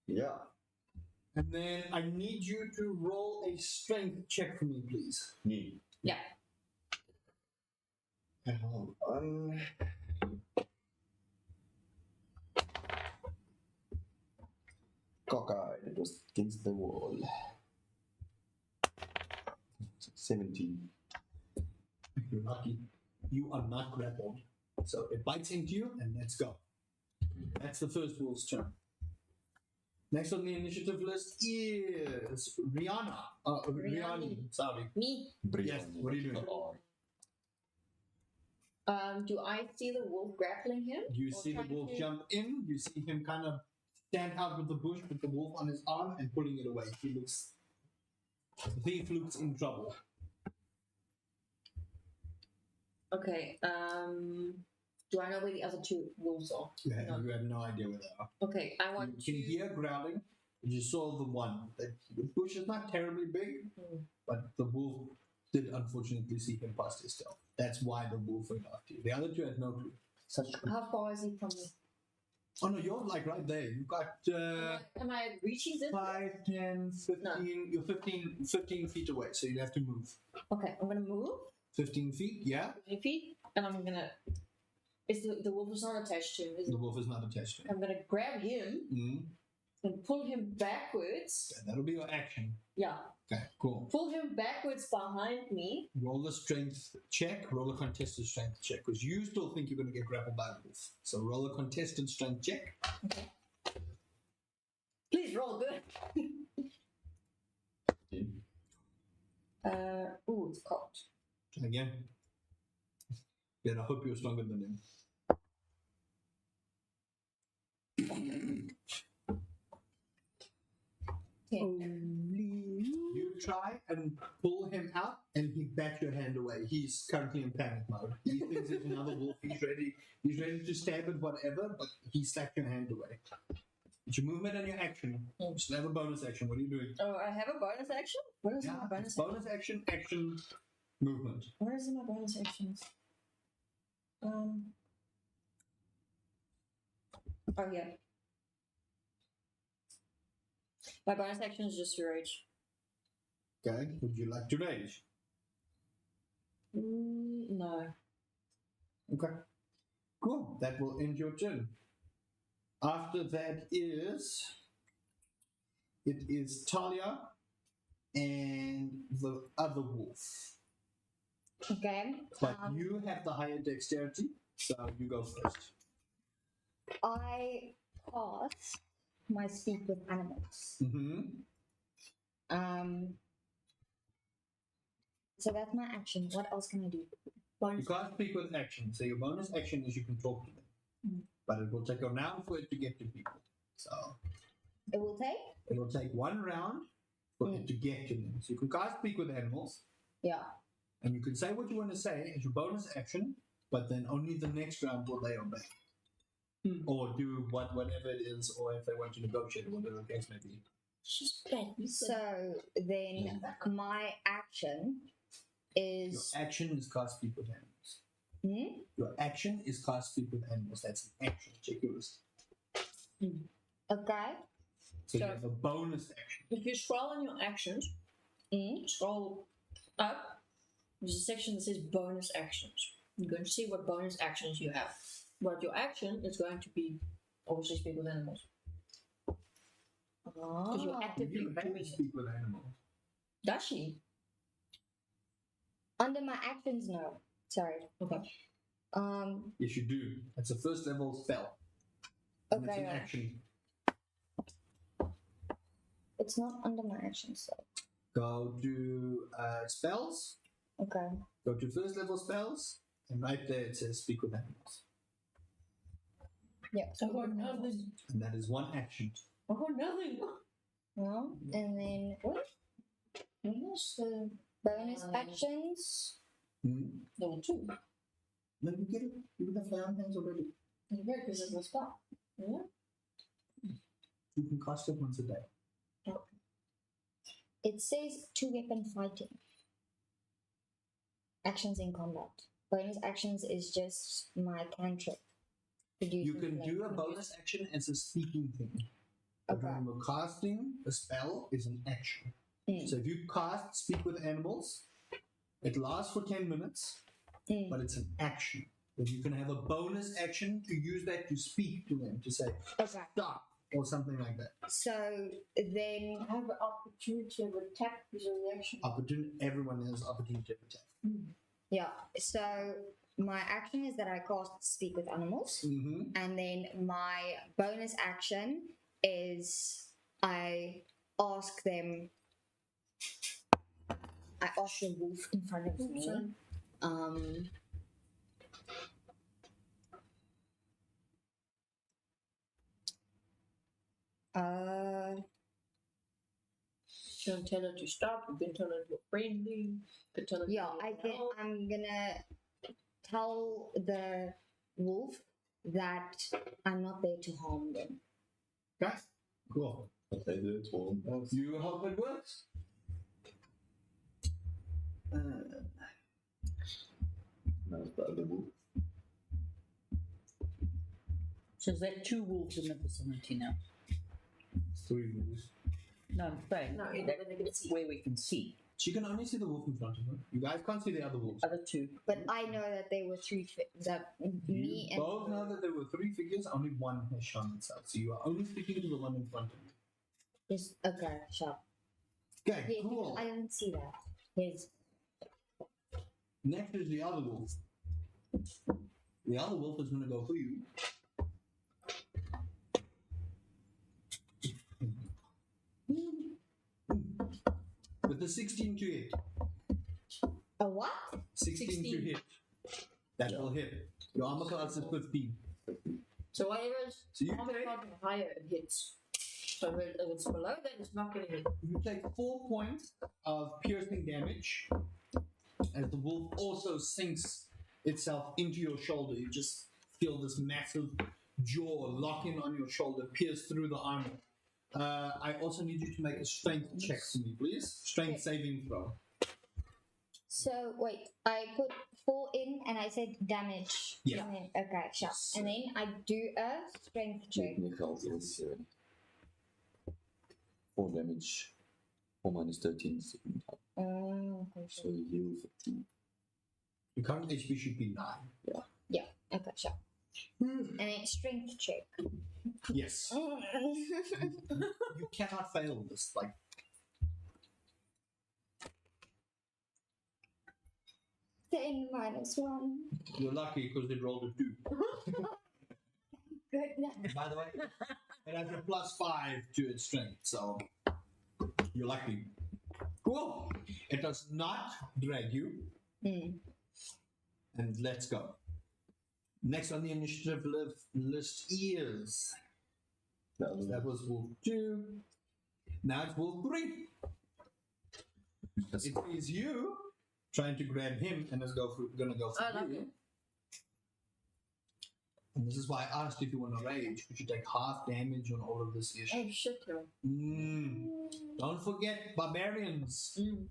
Yeah.
And then I need you to roll a strength check for me, please.
Me.
Yeah.
Hold on. Cockeyed. It was against the wall. 17.
You're lucky. You are not grappled. So it bites into you, and let's go. That's the first wolf's turn. Next on the initiative list is Rihanna. Rihanna. Sorry.
Me.
Yes, what are you doing?
Do I see the wolf grappling him?
You
Or
see the
trying
wolf
to-
jump in. You see him kind of stand out of the bush with the wolf on his arm and pulling it away. The thief looks in trouble.
Okay. Do I know where the other 2 wolves are?
You have,
No.
you have no idea where they are.
Okay, I want
You
to.
can hear growling. You saw the one. The bush is not terribly big, but the wolf did unfortunately see him past his stealth. That's why the wolf went after you. The other 2 had no clue.
How far is he from me?
Oh no, you're like right there. You've got
Am I reaching this?
5, 10, 15.
No.
You're 15 feet away, so you have to move.
Okay, I'm gonna move
15 feet, yeah.
15 feet, and I'm gonna. Is the wolf is not attached to him? Is
The
it?
wolf is not attached to him.
I'm gonna grab him and pull him backwards.
Okay, that'll be your action.
Yeah,
Okay, cool.
pull him backwards behind me.
Roll a strength check, roll a contested strength check, because you still think you're going to get grappled by a wolf. So roll a contested strength check.
Okay. Please roll good. Ooh, it's cold.
Try again. Better hope you're stronger than him. You try and pull him out, and he backs your hand away. He's currently in panic mode. He thinks there's another wolf. He's ready to stab at whatever, but he slapped your hand away. It's your movement and your action. You still have a bonus action. What are you doing?
Oh, I have a bonus action? What is my bonus
it's bonus action, movement.
Where is my bonus actions? Oh, yeah. My bonus action is just to rage.
Okay, would you like to rage?
No.
Okay. Cool. That will end your turn. After that it is Talia and the other wolf.
Okay.
But you have the higher dexterity, so you go first.
I cast my speak with animals.
Mm-hmm.
So that's my action. What else can I do?
You can't speak with action, so your bonus action is you can talk to them. But it will take a round for it to get to people. So
It will take?
it will take 1 round for it to get to them. So you can cast speak with animals,
Yeah.
and you can say what you want to say as your bonus action, but then only the next round will they obey. Or do whatever it is, or if they want to negotiate, whatever the case may be.
So then my action
Your
is.
action is cast speak with animals.
Hmm?
Your action is cast speak with animals. That's an action. Check your list.
Okay.
So you
So-
have a bonus action.
If you scroll on your actions, scroll up, there's a section that says bonus actions. You're going to see what bonus actions you have. But your action is going to be obviously speak with animals. Because you're actively
You
doing
can
it.
speak with animals.
Does she?
Under my actions, no. Sorry.
Okay.
Yes, you do. It's a first level spell. And it's
Okay.
an action.
It's not under my actions, so.
Go to spells.
Okay.
Go to first level spells. And right there it says speak with animals.
Yeah.
I got nothing.
And that is one action.
I got nothing.
No. And then
What's the
bonus actions.
level 2?
No, you get it. You would have found hands already.
Yeah, because it's a spell. Yeah.
You can cast it once a day.
It says 2-weapon fighting. Actions in combat. Bonus actions is just my cantrip.
You can do a bonus action as a speaking thing. But
Okay.
remember, casting a spell is an action.
Mm.
So if you cast Speak with Animals, it lasts for 10 minutes, but it's an action. Then you can have a bonus action to use that to speak to them, to say,
Okay.
stop, or something like that.
So then
I have the opportunity of attack as a reaction.
Everyone has opportunity of attack.
yeah. So my action is that I cast Speak with Animals.
Mm-hmm.
And then my bonus action is I ask the wolf in front of me.
You can tell her to stop. You can tell her you're friendly. You can tell her
Yeah,
to
I think I'm gonna tell the wolf that I'm not there to harm them.
Okay, cool.
Okay, that's all.
You hope it works?
That's the other wolf.
So is that 2 wolves in the vicinity now?
3 wolves.
No, I'm saying
No,
that-
you're never gonna see.
where we can see.
She can only see the wolf in front of her. You guys can't see the other wolves.
Other two.
But I know that there were that me
You
and
both know that there were 3 figures, only one has shown itself. So you are only speaking to the one in front of you.
yes. Okay, sure.
Okay,
Yeah,
cool.
I didn't see that. Yes.
Next is the other wolf. The other wolf is going to go for you. With the 16 to hit.
A what?
16 to
16.
hit. That will hit. Your armor class is 15.
So whatever is
So you
armor
take,
class higher, it hits. So if it's below, then it's not going to hit.
you take 4 points of piercing damage as the wolf also sinks itself into your shoulder. You just feel this massive jaw lock in on your shoulder, pierce through the armor. I also need you to make a strength check for me, please. Strength saving throw.
So wait, I put 4 in and I said damage.
Yeah.
And then, okay, sure. And then I do a strength check.
Nichols is 4 damage. 4 minus 13 is
Oh, okay,
so
sure.
you heal 15.
Your current HP should be 9.
Okay, sure. And then strength check.
Yes. You cannot fail this. Like,
10 minus 1.
you're lucky because it rolled a 2.
Goodness.
By the way, it has a +5 to its strength, so you're lucky. Cool. It does not drag you.
Mm.
And let's go. Next on the initiative list is that was Wolf 2. Now it's Wolf 3. It is you trying to grab him and is gonna go for
I love
you.
it.
And this is why I asked if you want to rage, because you take half damage on all of this issue.
Oh shit, yo.
Don't forget barbarians.
Mm.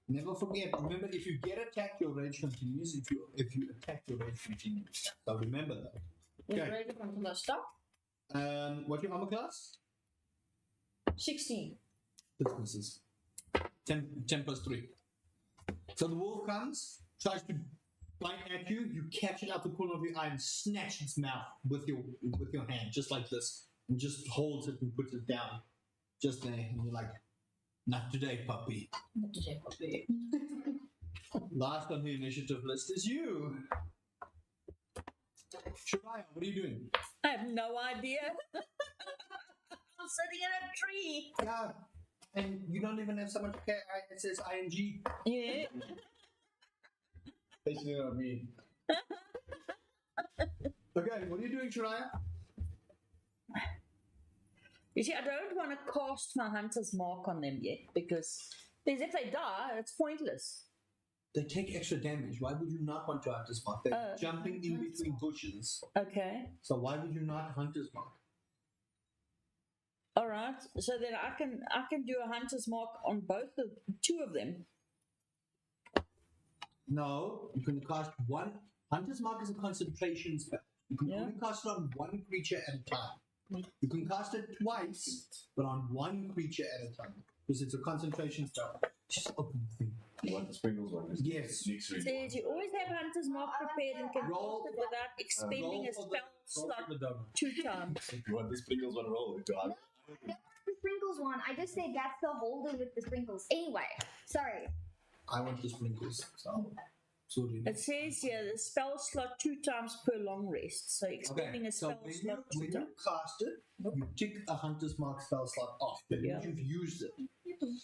Never forget. Remember, if you get attacked, your rage continues. If you attack, your rage continues. So remember that.
Is
Okay.
ready from the stop?
What's your armor class?
16.
Businesses. 10 plus 3. So the wolf comes, tries to bite at you. You catch it out the corner of your eye and snatch its mouth with your hand, just like this, and just holds it and puts it down, just there. And you're like, "Not today, puppy."
Not today, puppy.
Last on the initiative list is you. Shariah, what are you doing?
I have no idea. I'm sitting in a tree.
Yeah. And you don't even have someone to care. It says ING.
Yeah.
Basically not me. Okay, what are you doing, Shariah?
You see, I don't want to cast my hunter's mark on them yet because if they die, it's pointless.
They take extra damage. Why would you not want to Hunter's Mark? They're jumping in between bushes.
Okay.
So why would you not Hunter's Mark?
All right. So then I can do a hunter's mark on two of them.
No, you can cast one. Hunter's Mark is a concentration spell. You can
Yeah.
only cast it on one creature at a time. You can cast it twice, but on one creature at a time. Because it's a concentration spell. Just open the thing.
You want the sprinkles one?
Yes.
Says you always have hunter's mark prepared and can
Roll-
cast it without expending
Roll
a
for
spell slot
the donut.
2 times.
You want the sprinkles one roll? God.
The sprinkles one. I just said that's the holder with the sprinkles. Anyway, sorry.
I want the sprinkles. So, sorry.
It says here the spell slot 2 times per long rest. So expending
Okay,
a
so
spell
when you,
slot 2
when you
times.
cast it, you tick a Hunter's Mark spell slot off. That means
Yeah.
you've used it.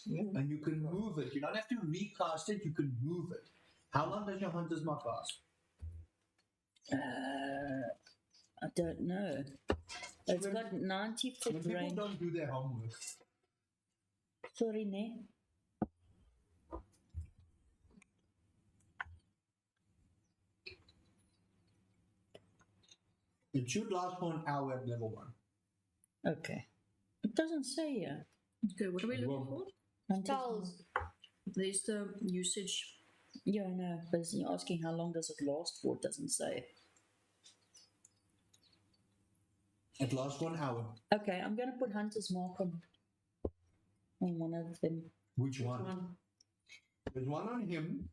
And you can move it. You don't have to recast it, you can move it. How long does your Hunter's Mark last?
I don't know. It's got 90
When
foot
people
range.
don't do their homework,
Sorry, ne?
it should last for an hour at level 1.
Okay. It doesn't say here.
Okay, what are we looking for?
Hunter's
Spells.
There's the usage.
Yeah, I know. But you're asking how long does it last for? It doesn't say.
It lasts for an hour.
Okay, I'm going to put Hunter's Mark on one of them.
Which one? There's one on him.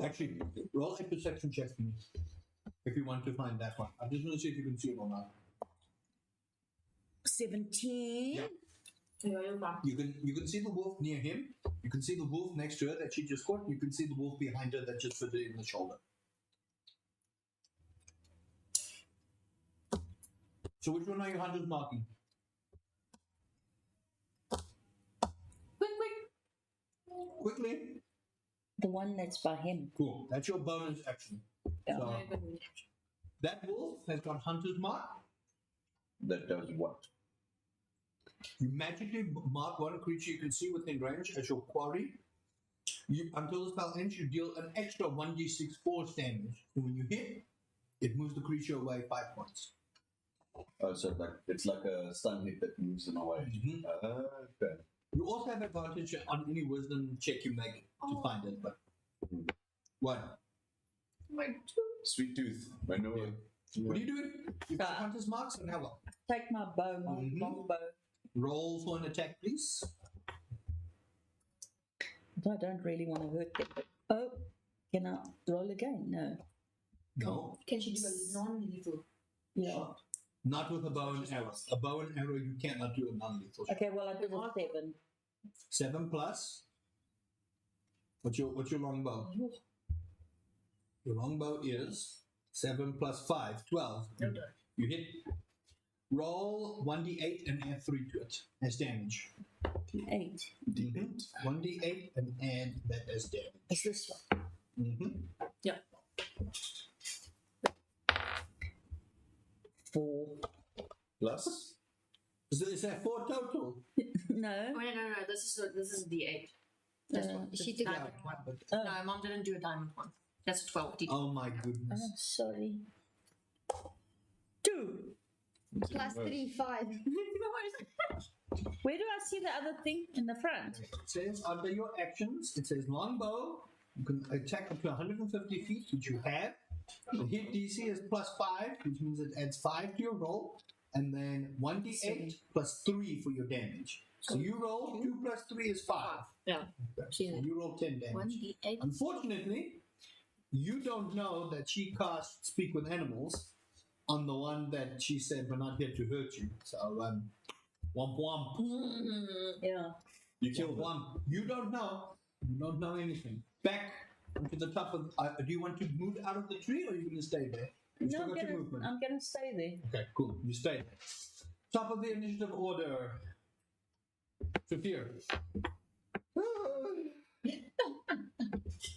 Actually, roll a perception check for me if you want to find that one. I just want to see if you can see it or not.
17.
Yeah. You can see the wolf near him. You can see the wolf next to her that she just caught. You can see the wolf behind her that just put it in the shoulder. So which one are your hunters marking? Quickly.
The one that's by him.
Cool. That's your bonus action.
Yeah.
So, that wolf has got hunter's mark.
That does what?
You magically mark one creature you can see within range as your quarry. Until the spell ends, you deal an extra 1d6 force damage. So when you hit, it moves the creature away 5 points.
Oh, so it's like a stun hit that moves them away.
Mhm.
Okay.
You also have advantage on any wisdom check you make to find it. But what?
Sweet tooth. I know it.
What are you doing? You've got hunter's marks and now what?
Take my bow, my
Mhm.
long bow.
Roll for an attack, please.
I don't really want to hurt them. But, oh, can I roll again? No.
No.
Can she do a non-lethal
Yeah.
shot?
Not with a bow and arrow. A bow and arrow you cannot do a non-lethal shot.
Okay, well, I did a 7.
7 plus. What's your longbow? Your longbow is 7 plus 5, 12.
Okay.
You hit. Roll 1d8 and add 3 to it as damage.
8.
1d8 and add that as damage.
Is this one?
Mm-hmm.
4.
Plus?
Is that 4 total?
No.
Oh, no. This is a D8. This one.
She
The
took
diamond one.
Oh.
No, Mom didn't do a diamond one. That's a 12 D8.
Oh my
Oh,
goodness.
sorry. 2.
plus 3, 5.
Where do I see the other thing in the front?
It says under your actions, it says longbow. You can attack up to 150 feet, which you have. The hit DC is plus 5, which means it adds 5 to your roll. And then 1d8 plus 3 for your damage. So you roll 2 plus 3 is 5.
Yeah.
So you roll 10 damage.
1D8.
Unfortunately, you don't know that she cast Speak with Animals on the one that she said, we're not here to hurt you. So, womp womp.
Yeah.
You
Womp
killed one.
womp. You don't know. You don't know anything. Back onto the top of. Do you want to move out of the tree or are you going to stay there? You
No,
still got your movement.
I'm gonna stay there.
Okay, cool. You stay there. Top of the initiative order. Sophia.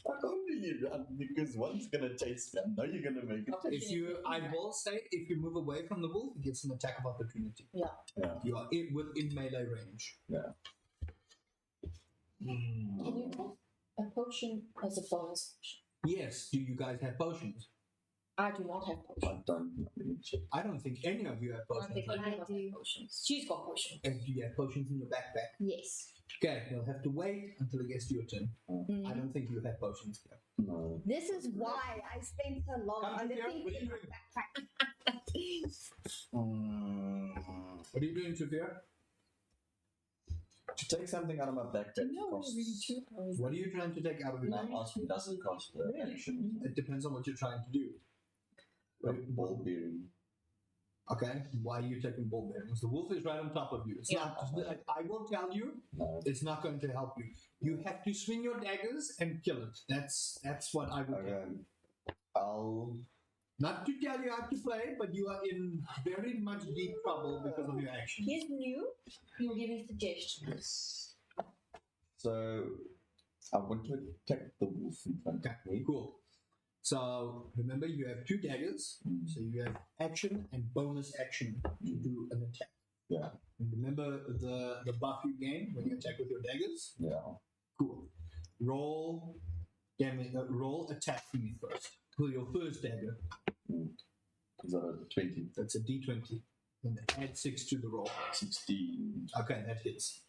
Fuck only you run because one's gonna chase me. I know you're gonna make it.
If you, I will say, if you move away from the wolf, it gets an attack of opportunity.
Yeah.
Yeah.
You are within melee range.
Yeah.
Can you have a potion as a bonus action?
Yes. Do you guys have potions?
I do not have potions.
I'm done. Let me check.
I don't think any of you have
I
potions.
think
Right?
I do have potions. She's got potions.
And do you have potions in your backpack?
Yes.
Okay, you'll have to wait until it gets to your turn.
Mm.
I don't think you have potions here.
No.
This is why I spent so long
Come
on the
here,
thing
what are you
in my
doing?
backpack.
What are you doing, Sophia?
To take something out of my backpack costs.
What are you trying to take out of your
My
backpack?
asking doesn't cost the action.
It depends on what you're trying to do.
Ball bearing.
Okay, why are you taking ball bearings? The wolf is right on top of you. It's not. I will tell you,
No.
it's not going to help you. You have to swing your daggers and kill it. That's what I would tell
Okay.
you.
I'll.
Not to tell you how to play, but you are in very much deep trouble because of your actions.
He's new. He'll give me suggestions.
So I want to attack the wolf in front
Okay,
of me.
cool. So remember, you have 2 daggers. So you have action and bonus action to do an attack.
Yeah.
And remember the buff you gain when you attack with your daggers?
Yeah.
Cool. Roll damage. Roll attack for me first. Pull your first dagger.
Is that a 20?
That's a d20. And add 6 to the roll.
16.
Okay, that hits.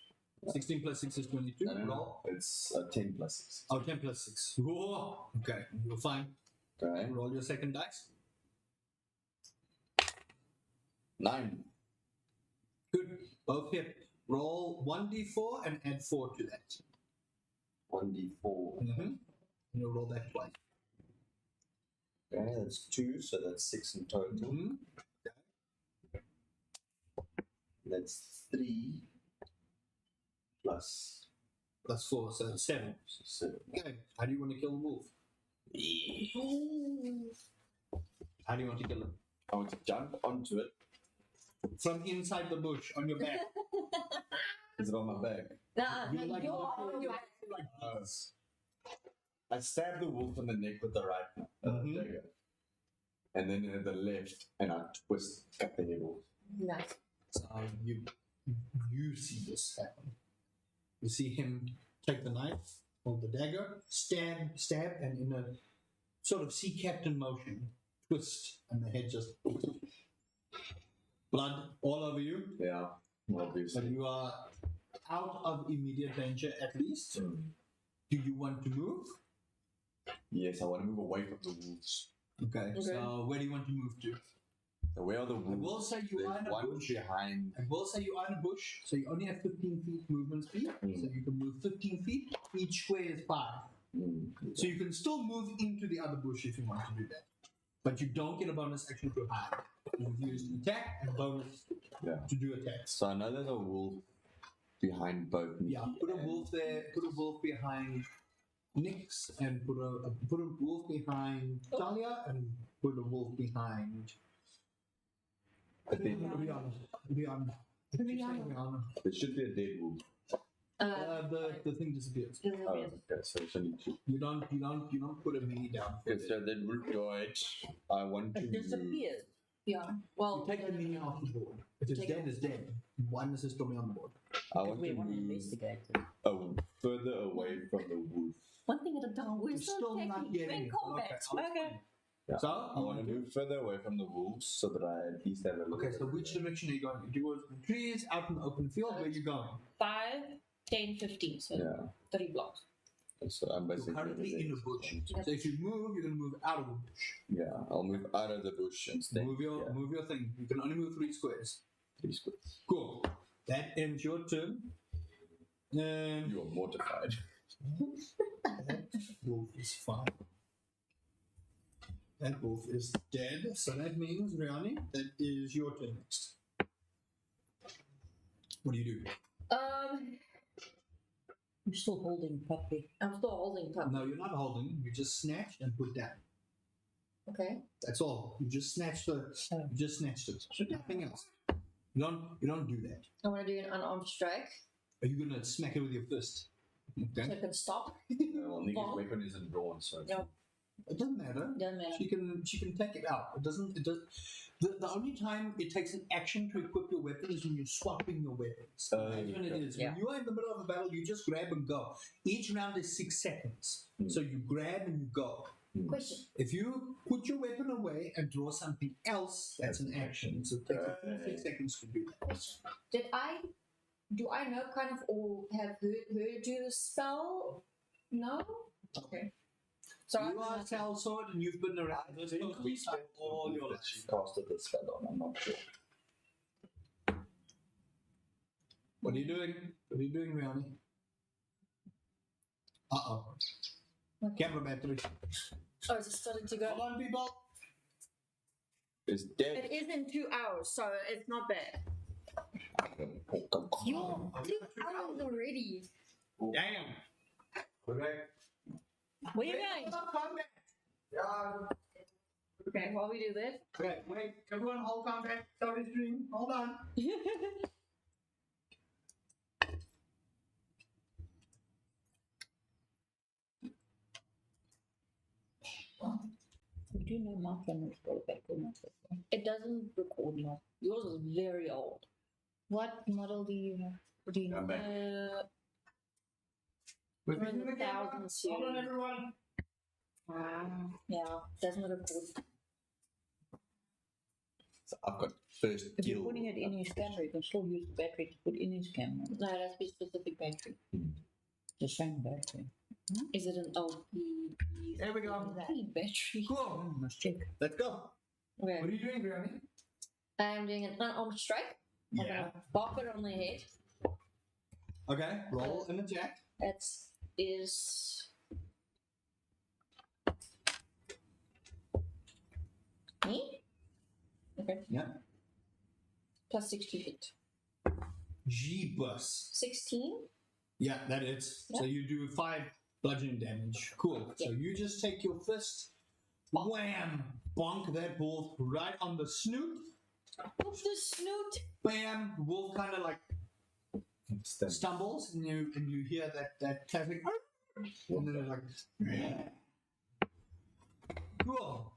16 plus 6 is 22.
No, no, no.
Roll.
It's 10 plus 6.
Oh, 10 plus 6. Whoa. Okay, you're fine.
Okay.
Roll your second dice.
9.
Good. Both hit. Roll 1d4 and add 4 to that.
1d4.
Mm-hmm. And you'll roll that twice.
Okay, that's 2, so that's 6 in total.
Mm-hmm.
That's 3 plus
Plus 4, so that's 7.
7.
Okay, how do you want to kill the wolf? How do you want to kill it?
I want to jump onto it.
From inside the bush, on your back.
Is it on my back?
You like
you're
the-
on your back.
I stab the wolf in the neck with the right
Mhm.
dagger. And then in the left, and I cut the head off.
Nice.
So you see this happen. You see him take the knife, hold the dagger, stab, and in a sort of sea captain motion, twist, and the head just blood all over you.
Yeah,
But
obviously.
you are out of immediate danger at least. Do you want to move?
Yes, I want to move away from the wolves.
Okay. So where do you want to move to?
So where are the
I
wolves?
will say you
There's
are in a
one
bush.
behind.
I will say you are in a bush, so you only have 15 feet movement speed. So you can move 15 feet. Each square is 5. So you can still move into the other bush if you want to do that. But you don't get a bonus action to hide. You've used attack and bonus to do attacks.
So I know there's a wolf behind both me.
Yeah, put a wolf there, put a wolf behind Nyx, and put a wolf behind Talia, and put a wolf behind
But then
Rihanna. Rihanna. I keep saying Rihanna.
there should be a dead wolf.
The thing disappears.
Oh, okay, so it's only 2.
You don't put a mini down.
Okay, so then wolf died. I want to
It
move.
disappeared.
Yeah.
You
Well,
take the mini off the board. If it's
Take
dead, it's dead. One is still on the board.
I want
We
to
want to
move
investigate it.
further away from the wolf.
one thing at a time. We're
You're still not getting it.
combat.
Okay.
Yeah.
So
I want to move further away from the wolves so that I at least have a little
okay, so
bit
which
of-
direction are you going? Do you go to the trees, out in the open field? Where are you going?
5, 10, 15. So
Yeah.
30 blocks.
So I'm
You're
basically
currently in a bush.
Yeah.
So if you move, you're going to move out of the bush.
Yeah, I'll move out of the bush and stay.
Move your thing. You can only move 3 squares.
3 squares.
Cool. That ends your turn. And
You are mortified.
that wolf is fine. That wolf is dead. So that means, Riani, that is your turn next. What do you do?
I'm still holding puppy.
I'm still holding pup.
No, you're not holding. You just snatch and put down.
Okay.
That's all. You just snatched it. You just snatched it. Nothing else. You don't do that.
I want to do an unarmed strike
Are you gonna smack it with your fist?
so
Okay.
I can stop.
Well, Nigga's
Bonk.
weapon isn't drawn, so.
Yeah.
It doesn't matter.
Doesn't matter.
She can take it out. It doesn't. It does. The only time it takes an action to equip your weapon is when you're swapping your weapons. That's when it is.
Yeah.
When you are in the middle of a battle, you just grab and go. Each round is 6 seconds. So you grab and you go.
Question.
If you put your weapon away and draw something else, that's an action. So it takes a full 6 seconds to do that.
Question. Do I know kind of or have heard do the spell? No? Okay. So
You are Sal Sword and you've been around this all your life.
She casted the spell on, I'm not sure.
What are you doing? What are you doing, Riani? Uh-oh. Camera battery.
Oh, is it starting to go?
Hold on, people.
It's dead.
It is in 2 hours, so it's not bad.
You're 2 hours already.
Damn. Okay.
Where are you going?
Okay, while we do that.
Okay, wait. Everyone hold contact. Sorry, stream. Hold on.
We do know my phone has got a back on it.
It doesn't record now. Yours is very old.
What model do you have? What do you know?
I'm back.
We're
We're in
fixing
the
the camera.
thousands
Hold on,
series.
everyone.
Wow.
Yeah, doesn't record.
So I've got first
If you're
kill.
putting it in his camera, you can still use the battery to put in his camera.
No, it has to be specific battery.
The same battery.
Is it an LP?
There we go.
Battery.
Cool.
Must check.
Let's go.
Okay.
What are you doing, Riani?
I'm doing an unarmed strike. I'm
Yeah.
gonna bop it on the head.
Okay, roll an attack.
That is me. Okay.
Yeah.
Plus 6 to hit.
Jeepers.
16.
Yeah, that is. So you do 5 bludgeoning damage. Cool. So you just take your fist, wham, bonk that wolf right on the snoot.
The snoot.
Bam, wolf kind of like stumbles, and you hear that classic, and then it's like, cool.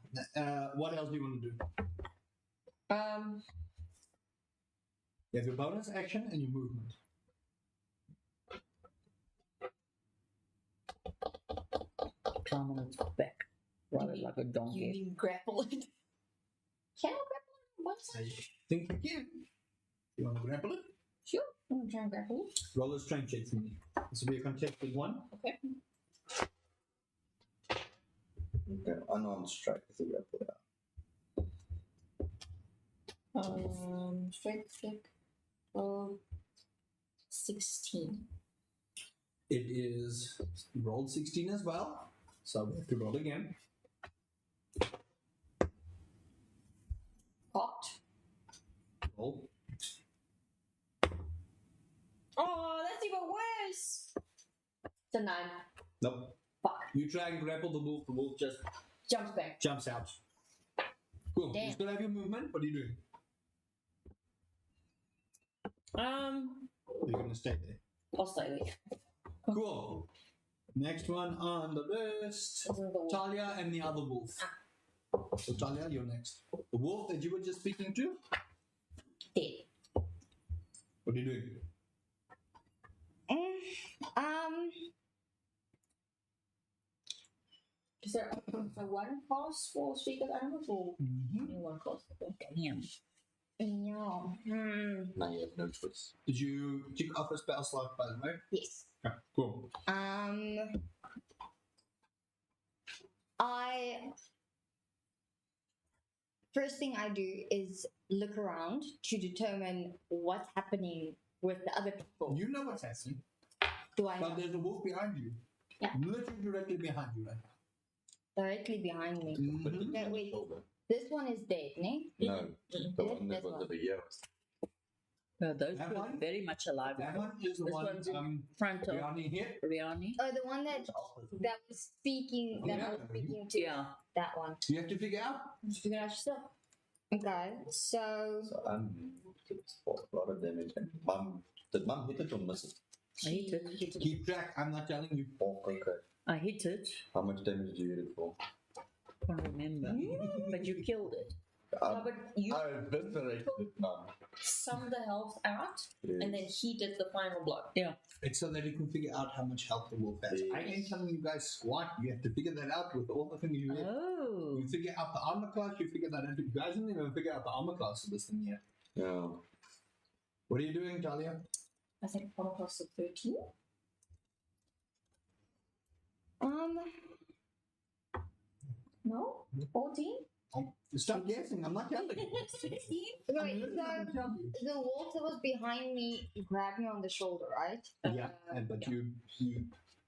What else do you want to do? You have your bonus action and your movement.
Climb on its back. Ride it like a
You
donkey.
mean grapple it? Can I grapple it? What's
I
that?
think you can. You want to grapple it?
Sure. I'm gonna try and grapple it.
Roll a strength check for me. This will be a contested one.
Okay.
Yeah, unarmed strike is a grapple.
Strength check. 16.
It is rolled 16 as well, so we have to roll again.
Cocked.
Roll.
Oh, that's even worse. It's a 9.
Nope.
Fuck.
You try and grapple the wolf just
Jumps back.
jumps out. Cool. You
Damn.
still have your movement. What are you doing? You're gonna stay there.
I'll stay there.
Cool. Next one on the list. Talia and the other wolf. So Talia, you're next. The wolf that you were just speaking to.
Dead.
What are you doing?
Is there one cost for speak of animals or only one cost?
Damn.
Yeah.
Now you have no choice.
Did you tick off a spell slot, by the way?
Yes.
Okay, cool.
First thing I do is look around to determine what's happening with the other people.
You know what's happening.
Do I
But
know?
there's a wolf behind you.
Yeah.
Literally directly behind you right
Directly behind me.
now.
But
Mhm.
Yeah, wait.
shoulder.
This one is dead, ne?
No, the
Yes,
one that
this
was
one.
over here.
No, those
That
two are
one?
very much alive.
That one is the
This
one
one's in front of
behind here.
Riani.
Oh, the one that was speaking. That I was speaking to.
Yeah.
That one.
You have to figure out.
Just figure out yourself.
Okay. So
So it's a lot of damage. And did mum hit it or miss it?
I hit it.
Keep track. I'm not telling you.
Oh, okay.
I hit it.
How much damage did you hit it for?
Can't remember. But you killed it.
No, but you
I eviscerated it, mum.
summed the health out,
Yes.
and then he did the final blow.
It's so that you can figure out how much health the wolf has. I ain't telling you guys squat. You have to figure that out with all the things you have.
Oh.
You figure out the armor class, you figure that out. You guys didn't even figure out the armor class of this thing yet.
Yeah.
What are you doing, Talia?
I think one cost of 13. No? 14?
Stop guessing. I'm not telling you.
16?
wait,
I'm literally
so
telling you.
the wolf that was behind me grabbed me on the shoulder, right?
Yeah, but you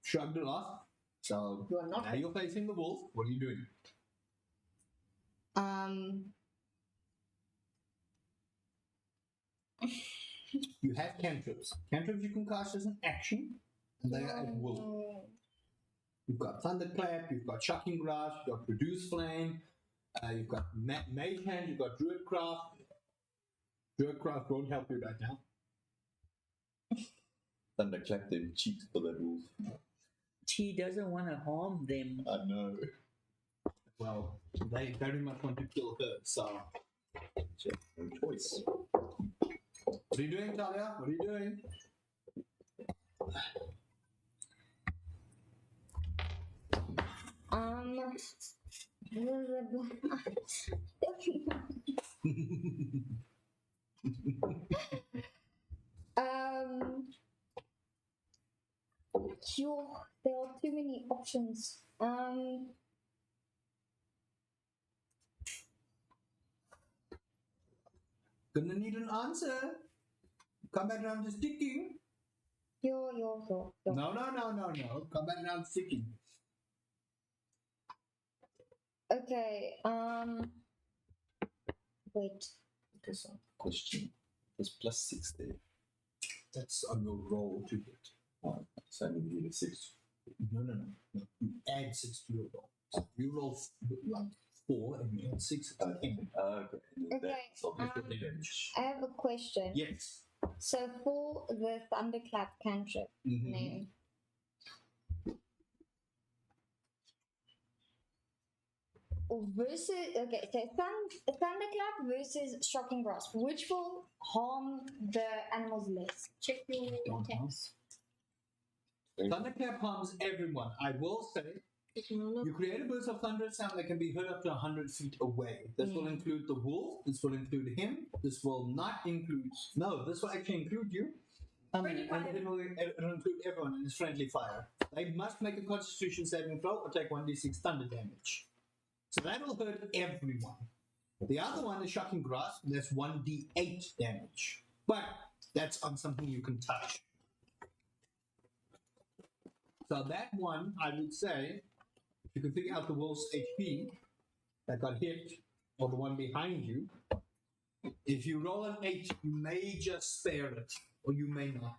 shrugged it off. So
You are not.
now you're facing the wolf. What are you doing? You have cantrips. Cantrips you can cast as an action, and they are at will. You've got Thunderclap, you've got Shocking Grasp, you've got Produce Flame, you've got Mage Hand, you've got Druidcraft. Druidcraft won't help you right now.
Thunderclap them cheeks for that wolf.
He doesn't want to harm them.
I know.
Well, they very much want to kill her, so.
No choice.
What are you doing, Talia? What are you doing?
Sure, there are too many options.
Gonna need an answer. Come back around to sticking.
Your.
No. Come back down sticking.
Okay. Wait.
Okay, so question. There's +6 there.
That's on your roll to hit.
So I need to get a 6.
No. You add 6 to your roll. So you roll like 4 and you add 6. It's 10.
Okay. And then
Okay,
that's obviously damage.
I have a question.
Yes.
So for the thunderclap cantrip
Mhm.
name, versus so thunderclap versus shocking grasp, which will harm the animals less? Check your
Don't
attacks.
Thunderclap harms everyone. I will say, you create a burst of thunderous sound that can be heard up to 100 feet away. This will include the wolf. This will include him. This will not include. No, this will actually include you. And it'll include everyone in his friendly fire. They must make a Constitution saving throw or take 1d6 thunder damage. So that'll hurt everyone. The other one is shocking grasp. That's 1d8 damage. But that's on something you can touch. So that one, I would say, if you can figure out the wolf's HP that got hit, or the one behind you, if you roll an 8, you may just spare it, or you may not.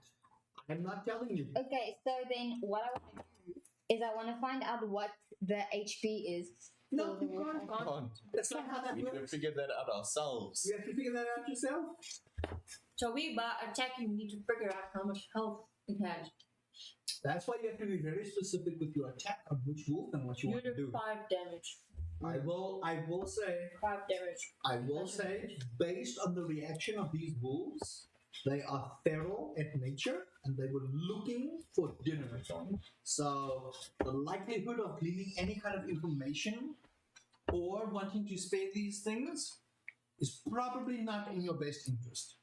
I'm not telling you.
Okay, so then what I want to do is I want to find out what the HP is.
No,
for
you
the wolf.
can't. That's not how that
We need to
works.
figure that out ourselves.
You have to figure that out yourself.
So we, by attacking, we need to figure out how much health it has.
That's why you have to be very specific with your attack on which wolf and what you
You
want to
do
do.
5 damage.
I will say,
5 damage.
based on the reaction of these wolves, they are feral at nature and they were looking for dinner. So the likelihood of gleaning any kind of information or wanting to spare these things is probably not in your best interest.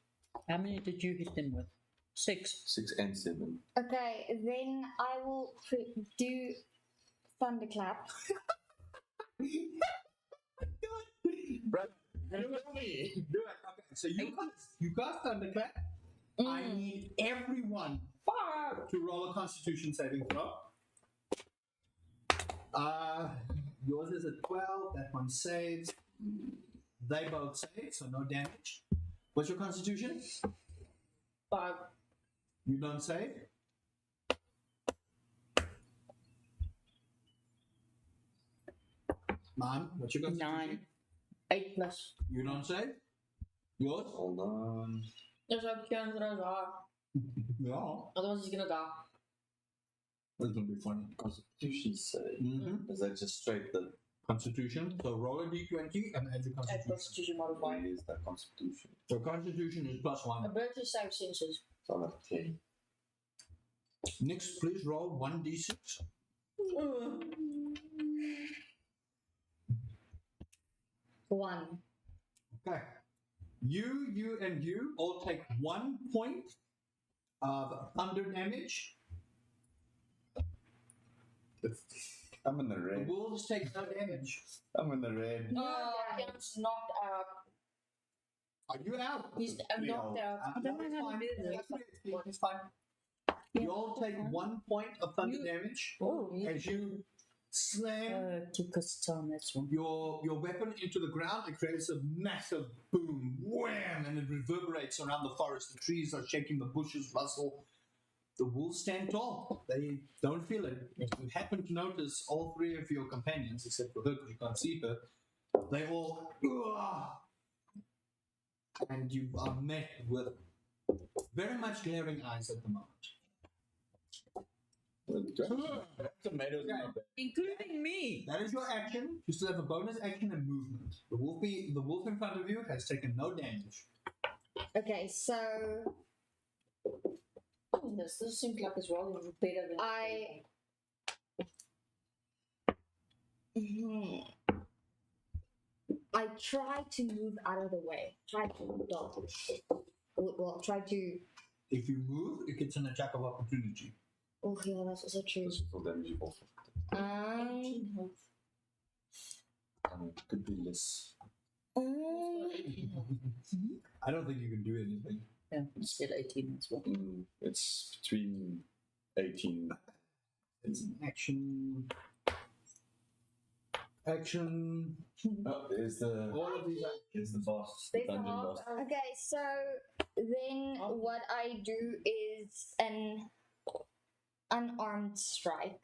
How many did you hit them with? 6.
6 and 7.
Okay, then I will do thunderclap.
Brad,
Do it. Okay, so you cast thunderclap. I need everyone to roll a Constitution saving throw. Yours is a 12. That one saves. They both save, so no damage. What's your Constitution?
5.
You don't save. Man, what's your Constitution?
9. 8 plus.
You don't save. Yours?
Hold on.
There's a chance that I die.
Yeah.
Otherwise, he's gonna die.
That's gonna be funny.
Constitution save.
Mm-hmm.
Is that just straight the
Constitution. So roll a d20 and add your
Add
Constitution.
Constitution modifier.
why is that Constitution?
So Constitution is +1.
Ability save senses.
So I'm at 10.
Next, please roll 1d6.
One.
Okay. You, and you all take 1 point of thunder damage.
I'm in the
The
red.
wolves take no damage.
I'm in the red.
Ken's knocked out.
Are you out?
He's knocked out.
I don't know how to do this.
It's fine. You all take 1 point of thunder damage
Oh,
as you slam
took us time, that's one.
your weapon into the ground. It creates a massive boom, wham, and it reverberates around the forest. The trees are shaking, the bushes rustle. The wolves stand tall. They don't feel it. If you happen to notice all 3 of your companions, except for her because you can't see her, they all and you are met with very much glaring eyes at the moment.
Tomatoes in my bag.
Including me.
That is your action. You still have a bonus action and movement. The wolf in front of you has taken no damage.
Okay, so
This seems like it's rolling better than
I try to move out of the way. Try to dodge. Well, try to.
If you move, it gets an attack of opportunity.
Oh yeah, that's also true.
This is all damage you've also. Could be less.
I don't think you can do anything.
Yeah, still 18 as well.
It's between 18.
It's an action. Action.
Oh, there's the
All of these
there's the boss,
There's the
dungeon
half.
boss.
Okay, so then what I do is an unarmed strike.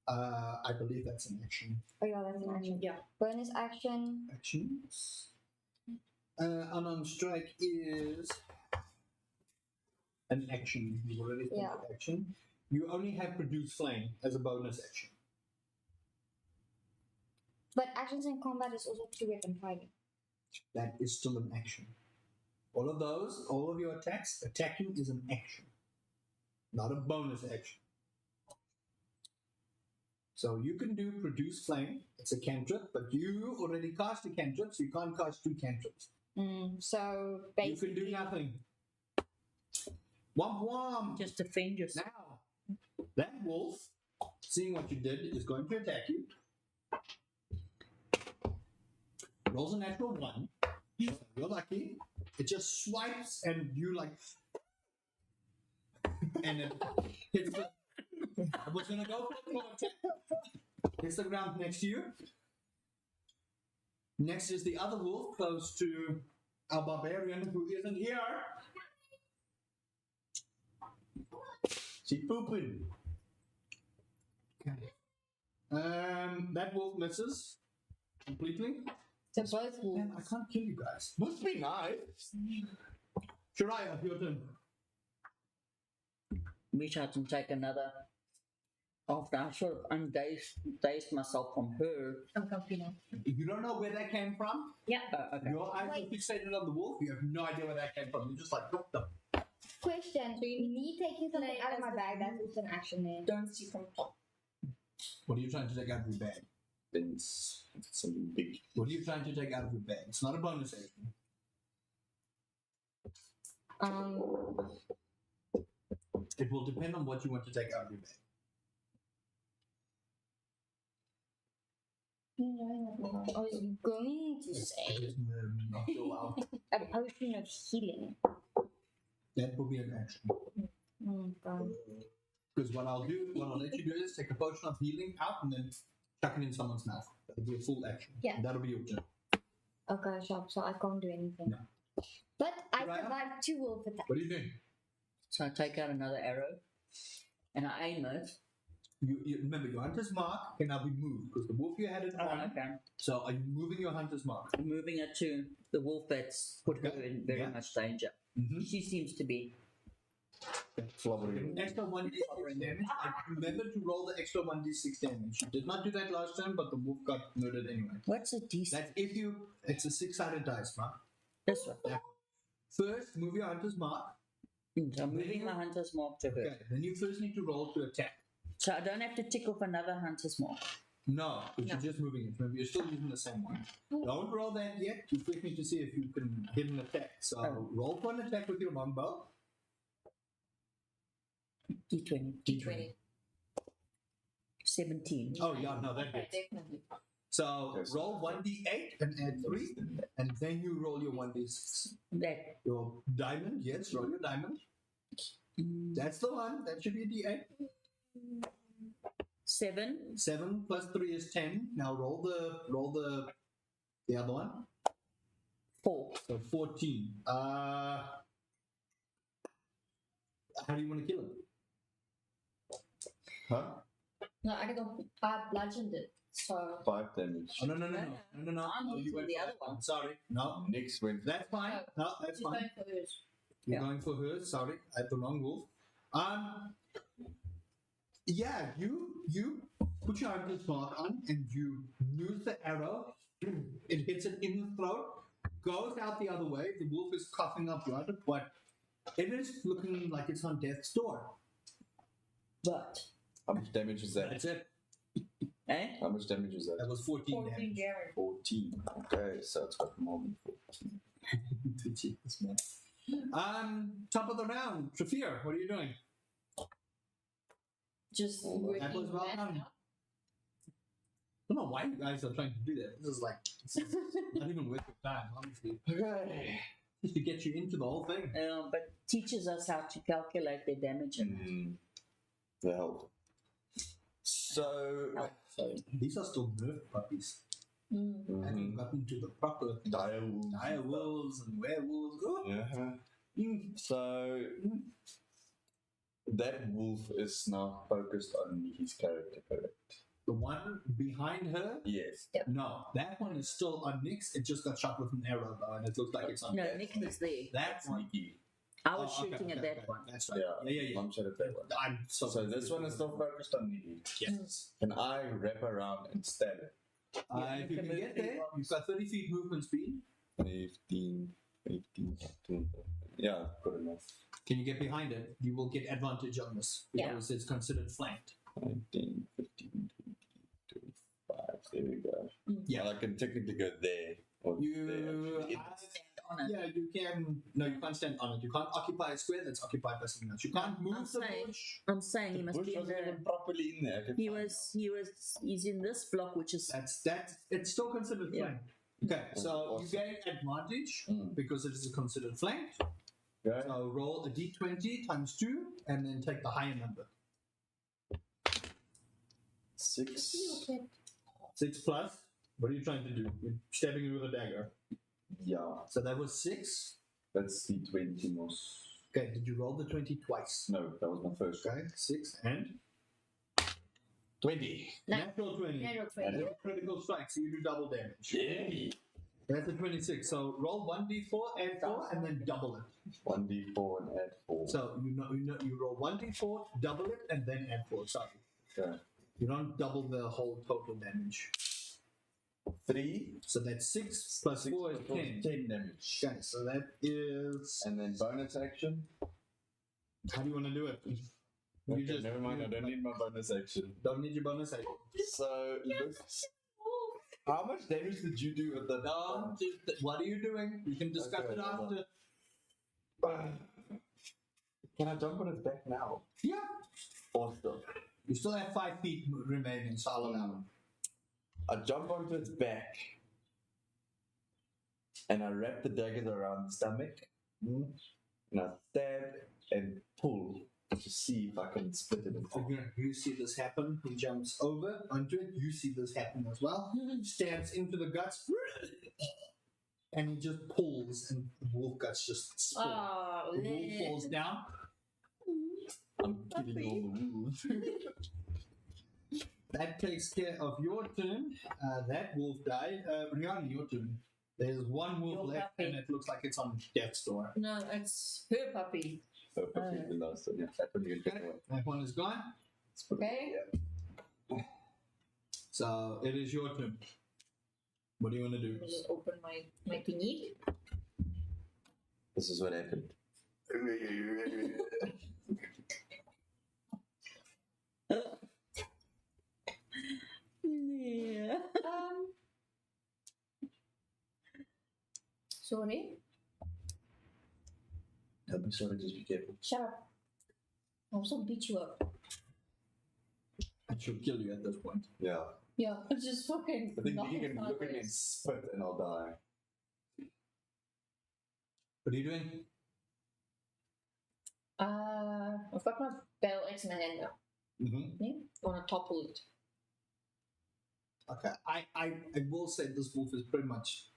I believe that's an action.
Oh yeah, that's an action.
Yeah.
Bonus action.
Actions. Unarmed strike is an action. You've already spent
Yeah.
the action. You only have produce flame as a bonus action.
But actions in combat is also 2-weapon fighting.
That is still an action. All of those, all of your attacks, attacking is an action, not a bonus action. So you can do produce flame. It's a cantrip, but you already cast a cantrip, so you can't cast 2 cantrips.
So
You
basically,
can do nothing. Womp womp.
Just defend yourself.
Now, that wolf, seeing what you did, is going to attack you. Rolls a natural 1. You're lucky. It just swipes and you like. And it hits the. I was gonna go for the attack. Hits the ground next to you. Next is the other wolf close to our barbarian who isn't here.
She pooping.
Okay. That wolf misses completely.
so both wolves.
Man, I can't kill you guys.
Must be nice.
Shariah, your turn.
Wish I can take another. After I sort of undazed myself from her.
I'm comfy now.
You don't know where that came from.
Okay.
Your eyes
Wait.
are fixated on the wolf. You have no idea where that came from. You're just like, what the?
Question: me taking something
Play
out of
as
my
the
bag, that's also an action there.
Don't see from top.
What are you trying to take out of your bag?
Then it's something big.
What are you trying to take out of your bag? It's not a bonus action. It will depend on what you want to take out of your bag.
I was going to say
Not go out.
a potion of healing.
That will be an action.
God.
Because what I'll let you do is take a potion of healing out and then chuck it in someone's mouth. That'll be a full action.
Yeah.
And that'll be your turn.
Okay, sharp. So I can't do anything.
No.
But I
Right.
survived 2 wolf attacks.
What are you doing?
So I take out another arrow and I aim it.
You remember your hunter's mark can now be moved because the wolf you had it on.
Okay.
So are you moving your hunter's mark?
I'm moving it to the wolf that's put her
Okay.
in very
Yeah.
much danger.
Mm-hmm.
She seems to be.
Flubbering.
Extra 1d6 damage. And remember to roll the extra 1d6 damage. You did not do that last time, but the wolf got murdered anyway.
What's a decent?
That's if you. It's a 6-sided dice, mark.
This one.
First, move your hunter's mark.
So I'm moving my hunter's mark to her.
Okay. Then you first need to roll to attack.
So I don't have to tick off another hunter's mark.
No, because you're just moving it. Remember, you're still using the same one. Don't roll that yet. You first need to see if you can hit an attack. So roll for an attack with your longbow.
D20.
D20.
17.
Oh yeah, no, that hits.
Definitely.
So
Yes.
roll 1d8 and add 3, and then you roll your 1d6.
That.
Your diamond, yes, roll your diamond. That's the one. That should be a d8.
7.
7 plus 3 is 10. Now roll the other one.
4.
So 14. How do you want to kill him?
Huh?
No, I bludgeoned it. So
5 damage.
Oh no.
I'm
Oh, you
using
went
the
for
other
that
one.
Sorry. No.
Next went.
That's fine. No, that's
she's
fine.
going for hers.
You're
Yeah.
going for her. Sorry, I had the wrong wolf. Yeah, you put your hunter's mark on and you use the arrow. It hits it in the throat, goes out the other way. The wolf is coughing up blood, but it is looking like it's on death's door.
But.
How much damage is that?
That's it.
Eh?
How much damage is
That
that?
was 14
14
damage.
damage.
14. Okay, so it's got more than 14.
Jesus, man. Top of the round, Trafir, what are you doing?
Just
That
working
was well
that
done.
out.
I don't know why you guys are trying to do that. This is like, it's not even worth your time, honestly.
Okay.
Just to get you into the whole thing.
But teaches us how to calculate their damage.
The help. So,
Sorry.
These are still nerf puppies. Haven't gotten to the proper dire wolves and werewolves. Oh.
yeah. So that wolf is now focused on his character, correct?
The one behind her?
Yes.
No, that one is still on Nyx. It just got shot with an arrow though, and it looks like it's on.
No, Nick was there.
That one.
Sneaky.
I was
Oh,
shooting at that one.
That's right.
Yeah. I'm sure at that one.
I'm so.
So this one is still focused on Nikki.
Yes.
Can I wrap around and stab it?
If you can get there, you've got 30 feet movement speed.
15, 18, 20. Yeah, good enough.
Can you get behind it? You will get advantage on this because it's considered flanked.
19, 15, 20, 25. There we go.
Yeah.
Well, I can technically go there. Or there.
On it.
Yeah, you can. No, you can't stand on it. You can't occupy a square that's occupied by something else. You can't move
I'm
the
saying-
bush.
I'm saying he
The
must
bush
be in
wasn't
the.
even properly in there. I can find
He's in this block, which is.
That's it's still considered
Yeah.
flanked. Okay, so
Awesome.
you gain advantage
Mm.
because it is considered flanked.
out. Okay.
So roll a d20 times 2 and then take the higher number.
6.
6 plus. What are you trying to do? You're stabbing it with a dagger.
Yeah.
So that was 6.
That's the 20 most.
Okay, did you roll the 20 twice?
No, that was my first.
Okay, 6 and
20.
natural 20.
Natural 20.
You're a critical strike, so you do double damage.
Yay.
That's a 26. So roll 1d4, add 4, and then double it.
1d4 and add 4.
So you roll 1d4, double it, and then add 4. Sorry.
Okay.
You don't double the whole total damage.
3
So that's 6 plus 4 is 10.
10 damage.
Okay, so that is.
And then bonus action.
How do you want to do it?
Okay, never mind, I don't need my bonus action.
Don't need your bonus action.
So, how much damage did you do with the
No, what are you doing? You can discuss
Okay,
it
hold
after.
Can I jump on its back now?
Yeah.
Awesome.
You still have 5 feet remaining, so I'll allow it.
I jump onto its back and I wrap the daggers around the stomach and I stab and pull to see if I can split it in half.
Again, you see this happen. He jumps over onto it. You see this happen as well. Stabs into the guts. And he just pulls, and the wolf guts just spill.
Oh,
The wolf falls down.
I'm killing all the wolves.
That takes care of your turn. That wolf died. Rihanna, your turn. There's one wolf
Your
left,
puppy.
and it looks like it's on death's door.
no, it's her puppy.
So, probably the last one. Yeah, that one you can
Okay,
take away.
that one is gone.
Let's put it-
Okay.
yeah.
So it is your turn. What do you want to do?
Let me just open my thingy.
This is what happened.
Yeah.
Sorry.
Don't be sorry, just be careful.
Shut up. I'll also beat you up.
I should kill you at this point.
Yeah.
Yeah, it's just fucking.
I think
knock
you
it
can look at me and
sideways.
spit and I'll die.
What are you doing?
I've got my battle axe in my hand now.
Mm-hmm.
Yeah? I want to topple it.
Okay. I will say this wolf is pretty much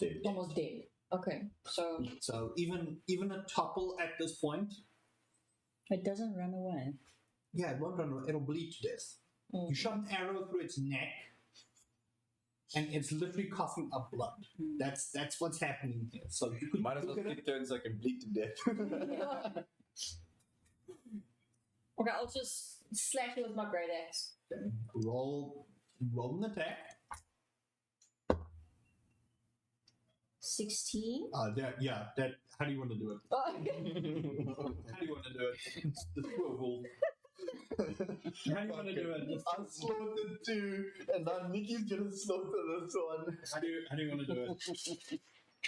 dead.
Almost dead. Okay, so
So even a topple at this point,
It doesn't run away.
yeah, it won't run away. It'll bleed to death.
Mm.
You shot an arrow through its neck, and it's literally coughing up blood. That's what's happening here. So you could
Might as well
look at
keep
it.
turns so I can bleed to death.
okay, I'll just slash it with my great axe.
Okay. Roll an attack.
16.
That. How do you want to do it?
Oh,
How do you want to do it? The poor wolf. How do you want to do it?
I slaughtered 2, and now Nikki's gonna slaughter this one.
How do you want to do it?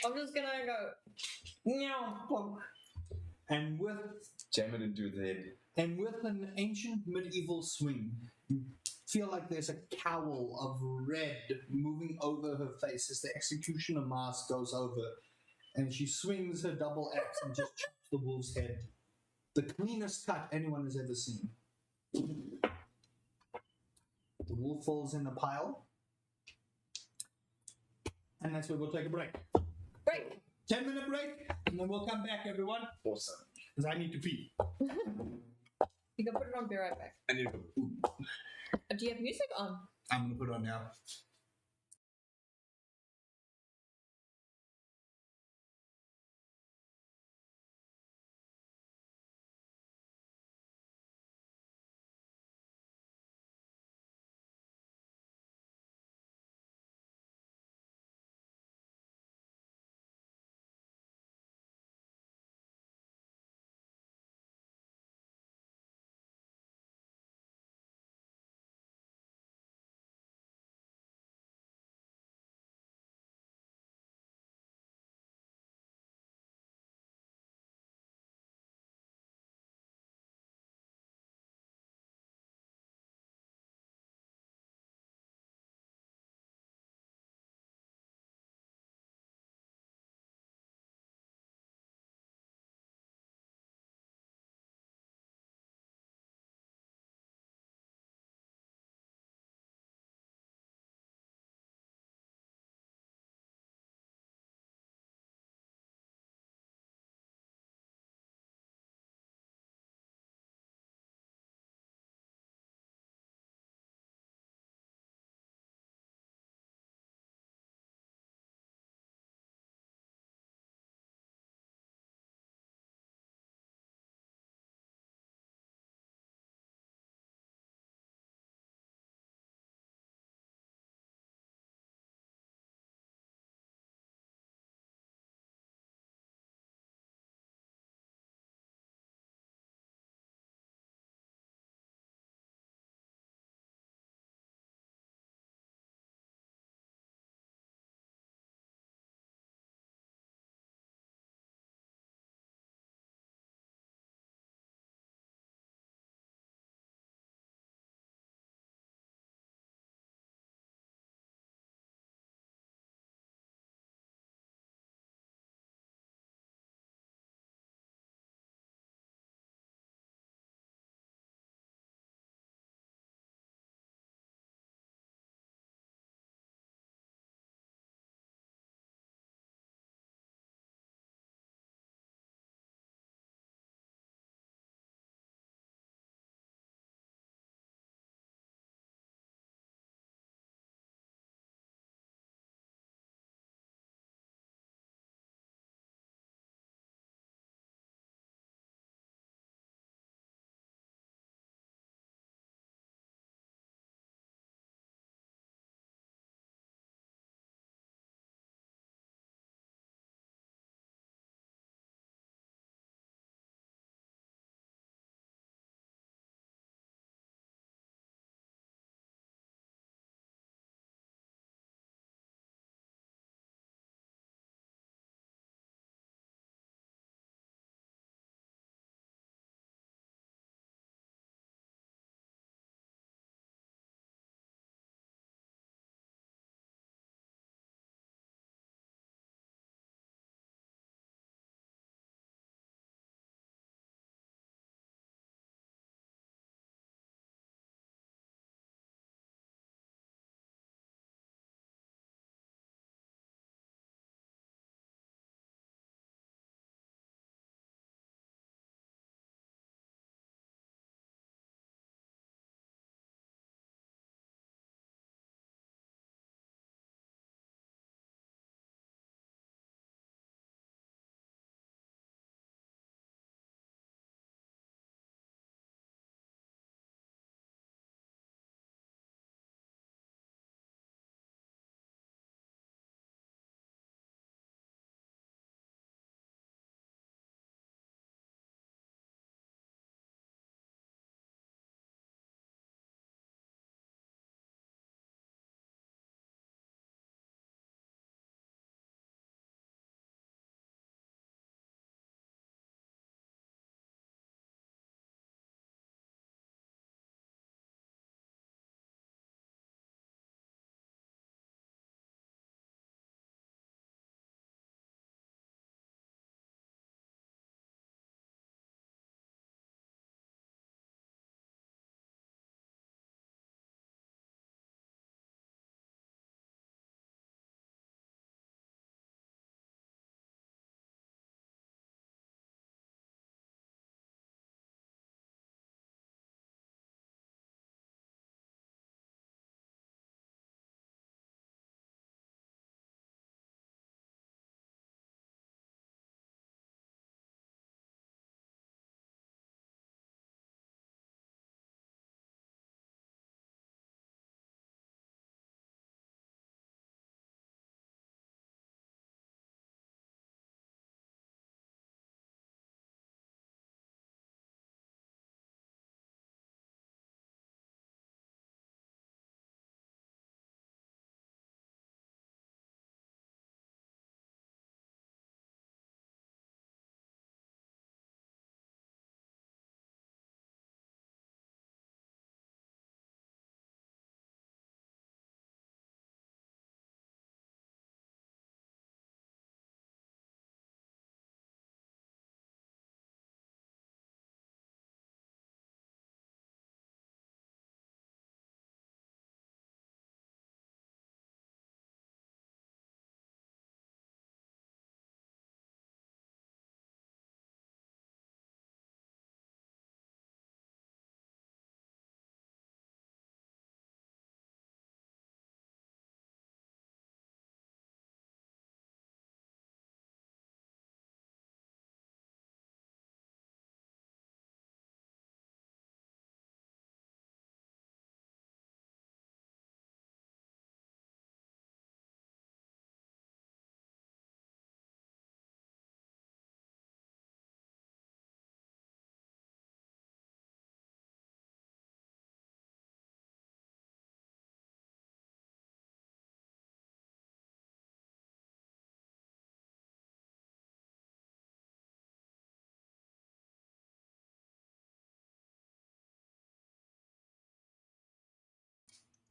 I'm just gonna go. Meow, plonk.
And with
Jam it into his head.
an ancient medieval swing, you feel like there's a cowl of red moving over her face as the executioner mask goes over. and she swings her double axe and just chops the wolf's head. The cleanest cut anyone has ever seen. The wolf falls in a pile. And that's where we'll take a break.
Break.
10-minute break, and then we'll come back, everyone,
Awesome.
because I need to pee.
You can put it on. Be right back.
I need to go.
Do you have music on?
I'm going to put it on now.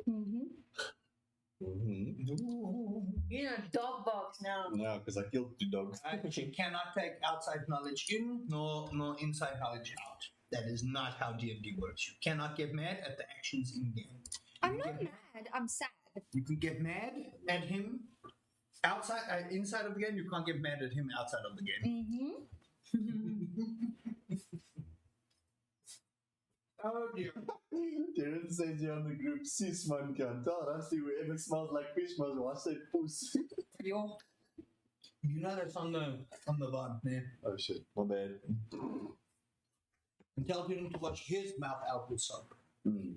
Mm-hmm.
Mm-hmm.
You're in a dog box now.
No, because I killed 2 dogs.
She cannot take outside knowledge in nor inside knowledge out. That is not how D&D works. You cannot get mad at the actions in game.
I'm not mad. I'm sad.
You can get mad at him outside, inside of the game. You can't get mad at him outside of the game. Oh dear.
Darren says you're on the group sis man kan. Honestly, whoever smells like fish must wash their puss.
Yo.
You know that's on the vibe, man.
Oh shit, my bad.
And tell him to wash his mouth out with soap.
Mm.